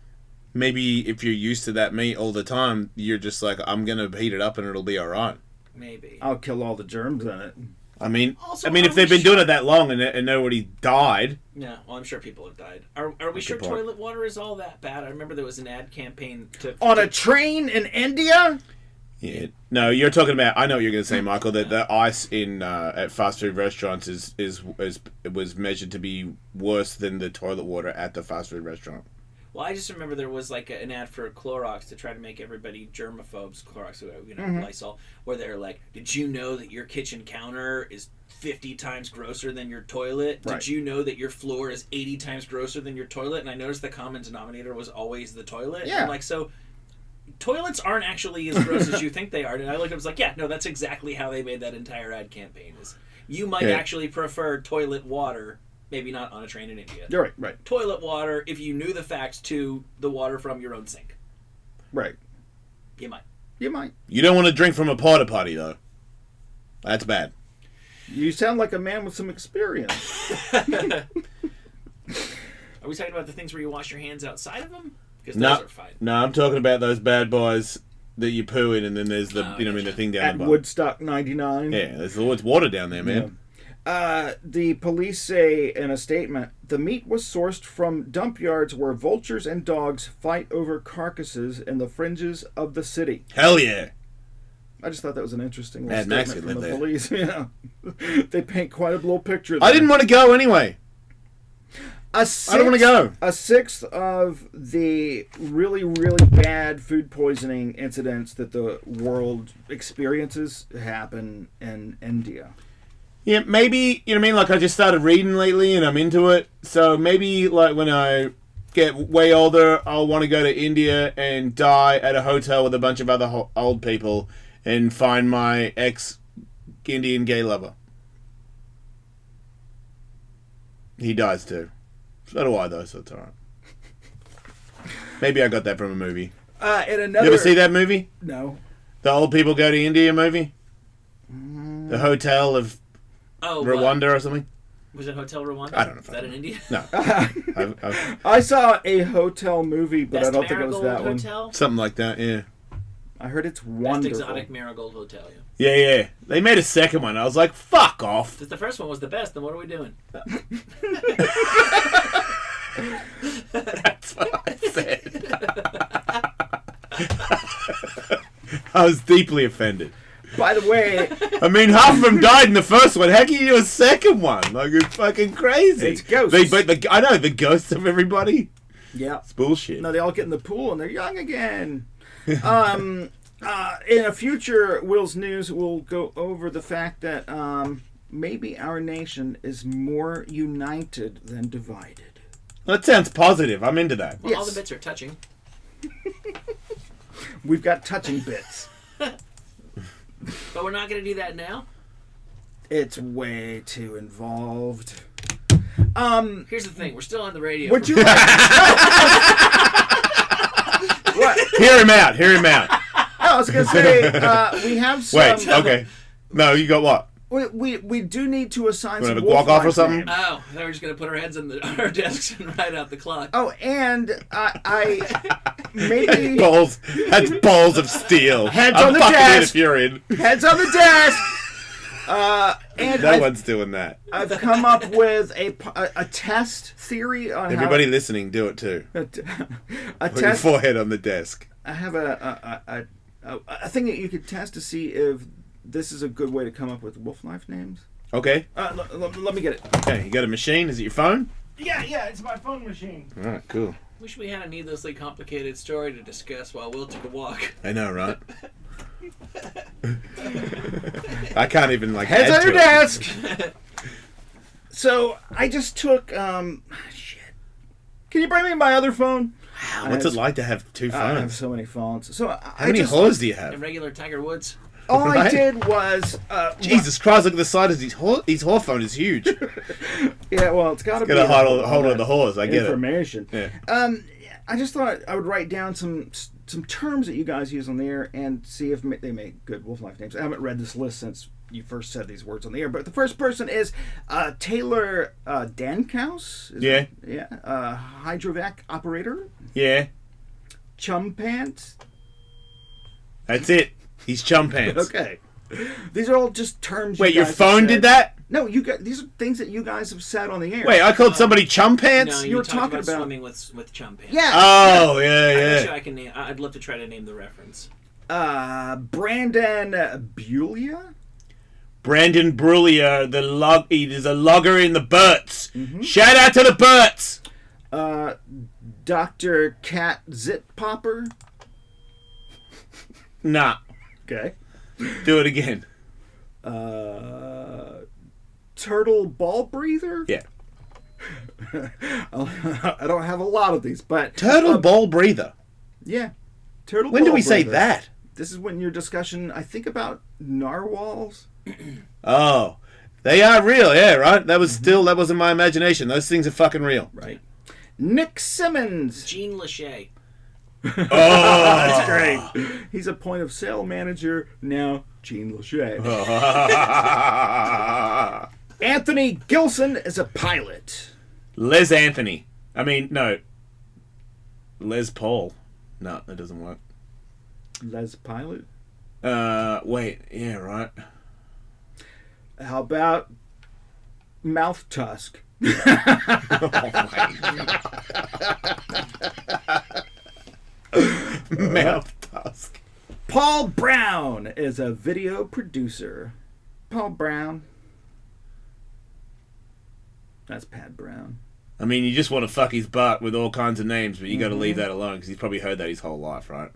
Maybe if you're used to that meat all the time, you're just like, I'm going to heat it up and it'll be all right. Maybe. I'll kill all the germs in it. I mean, Also, if they've been doing it that long and nobody died. Yeah, well, I'm sure people have died. Are we sure point. toilet water is all that bad? I remember there was an ad campaign on a train in India? Yeah. No, you're talking about. I know what you're going to say, Michael. That the ice in at fast food restaurants was measured to be worse than the toilet water at the fast food restaurant. Well, I just remember there was like an ad for Clorox to try to make everybody germaphobes. Clorox, Lysol, where they're like, "Did you know that your kitchen counter is 50 times grosser than your toilet? Right. Did you know that your floor is 80 times grosser than your toilet?" And I noticed the common denominator was always the toilet. Yeah. And I'm like, so toilets aren't actually as gross as you think they are. And I looked up, I was like, yeah, no, that's exactly how they made that entire ad campaign. Is you might actually prefer toilet water. Maybe not on a train in India. You're right. Toilet water, if you knew the facts, to the water from your own sink. Right. You might. You don't want to drink from a porta potty, though. That's bad. You sound like a man with some experience. Are we talking about the things where you wash your hands outside of them? Because No, those are fine. no, I'm talking about those bad boys that you poo in, and then there's the the thing down At the bottom. Woodstock 99. Yeah, there's always water down there, man. The police say in a statement, the meat was sourced from dump yards where vultures and dogs fight over carcasses in the fringes of the city. Hell yeah. I just thought that was an interesting little Mad Max statement could from live the there. police. Yeah. They paint quite a little picture there. I didn't want to go anyway. I don't want to go. A sixth of the really, really bad food poisoning incidents that the world experiences happen in India. Yeah, maybe, you know what I mean? Like, I just started reading lately and I'm into it. So maybe, like, when I get way older, I'll want to go to India and die at a hotel with a bunch of other old people and find my ex-Indian gay lover. He dies too. So do I, though, so it's alright. Maybe I got that from a movie. In another... You ever see that movie? No. The Old People Go to India movie? The Hotel of Rwanda or something? Was it Hotel Rwanda? I don't know. Is that in India? No. I saw a hotel movie, but Best I don't think it was that Hotel? one. Something like that, yeah. I heard it's Best wonderful. Exotic Marigold Hotel, yeah. Yeah. They made a second one. I was like, fuck off. If the first one was the best, then what are we doing? That's what I said. I was deeply offended. By the way... I mean, half of them died in the first one. How can you do a second one? Like, it's fucking crazy. It's ghosts. I know, the ghosts of everybody. Yeah. It's bullshit. No, they all get in the pool and they're young again. In a future Will's News, we'll go over the fact that maybe our nation is more united than divided. That sounds positive. I'm into that. Well, all the bits are touching. We've got touching bits. But we're not going to do that now? It's way too involved. Here's the thing. We're still on the radio. Would you like What? Hear him out. I was going to say, we have some... Wait, okay. No, you got what? We do need to assign You some wanna walk off or Wolfknife something? names. Oh, I thought we were just going to put our heads on our desks and write out the clock. Oh, and I maybe... That's balls of steel. Heads I'm on the fucking desk. interfering. Heads on the desk! And No one's doing that. I've come up with a test theory on Everybody listening, do it too. a Put your test. forehead on the desk. I have a thing that you could test to see if this is a good way to come up with Wolfknife names. Okay. Let me get it. Okay, you got a machine? Is it your phone? Yeah, it's my phone machine. All right, cool. Wish we had a needlessly complicated story to discuss while Will took a walk. I know, right? I can't even Heads add on your to it. desk. So I just took shit. Can you bring me my other phone? What's it like to have two I have phones? so many phones. So How many whores do you have? A regular Tiger Woods. all I Right? did was Jesus Christ! Look at the size of his whore phone. Is huge. yeah. Well, it's got to be Got a hold of the horse. I get information. it. Yeah. I just thought I would write down some terms that you guys use on the air and see if they make good Wolfknife names. I haven't read this list since you first said these words on the air, but the first person is Taylor Dankaus. Yeah. Hydrovac operator. Yeah. Chum pants. That's it. He's chum pants. Okay. These are all just terms. Wait, you your guys have phone said. did that? No, these are things that you guys have said on the air. Wait, I called somebody chum pants? No, You were talked talking about about- swimming with chum pants. Yeah. Oh, I bet yeah, you yeah. I can name. I'd love to try to name the reference. Brandon Bulia. Brandon Brullier, he is a logger in the Burts. Shout out to the Burts. Dr. Cat Zit Popper. Nah, Okay. do it again. Turtle Ball Breather. Yeah. I don't have a lot of these, but Turtle ball breather. yeah. Turtle. When do Ball we say Breather. that? This is when your discussion, I think, about narwhals. Oh, they are real. Yeah, right. That was that wasn't my imagination. Those things are fucking real. Right. Nick Simmons. Gene Lachey. Oh, That's great. He's a point of sale manager now. Gene Lachey. Anthony Gilson is a pilot. Les Anthony. I mean, no. Les Paul. No, that doesn't work. Les Pilot. Wait. Yeah, right. How about Mouth Tusk? Mouth tusk. Paul Brown is a video producer. Paul Brown. That's Pat Brown. I mean, you just want to fuck his butt with all kinds of names, but you got to leave that alone because he's probably heard that his whole life, right?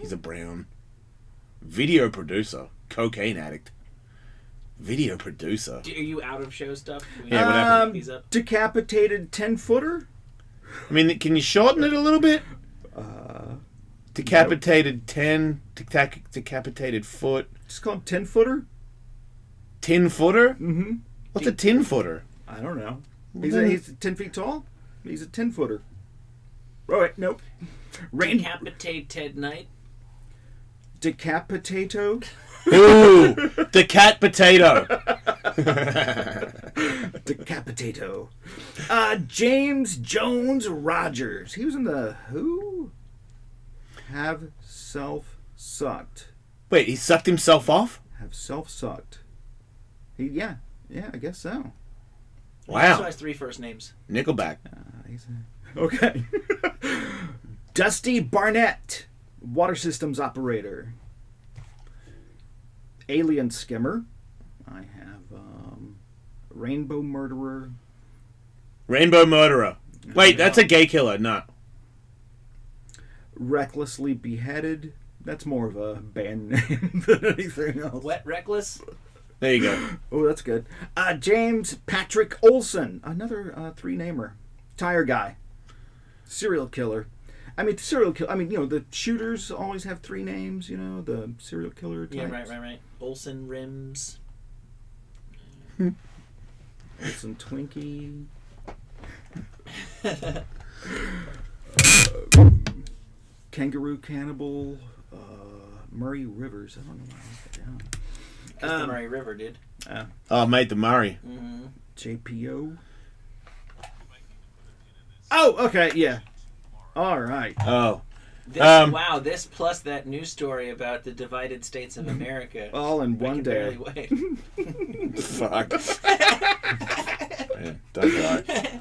He's a Brown. Video producer. Cocaine addict. Video producer. Are you out of show stuff? Can we Yeah, what happened? make these up? Decapitated 10-footer. I mean, can you shorten it a little bit? Decapitated 10. Decapitated foot. Just call him 10-footer. 10-footer? Mm-hmm. What's a 10-footer? I don't know. He's 10 feet tall. He's a 10-footer. Oh, wait, nope. Decapitate Ted Knight. Decapitato. Ooh, the cat potato. Decapitato. James Jones Rogers. He was in the Who? Have self-sucked. Wait, he sucked himself off? Have self-sucked. Yeah, I guess so. He also Wow. has 3 first names. Nickelback. Okay. Dusty Barnett, water systems operator. Alien skimmer. I have rainbow murderer. Rainbow murderer. Wait, that's a gay killer. No. Recklessly beheaded. That's more of a band name than anything else. Wet Reckless. There you go. Oh, that's good. James Patrick Olson, another 3-namer. Tire guy. Serial killer. I mean, the shooters always have 3 names, the serial killer types. Yeah, right. Olson Rims. Olson Twinkie. Kangaroo Cannibal. Murray Rivers. I don't know why I wrote that down. Because the Murray River did. Oh, mate, the Murray. Mm-hmm. JPO. Oh, okay, yeah. All right. Oh. This, wow, this plus that news story about the divided states of America. All in I one can day. barely wait. Fuck. Yeah, don't die.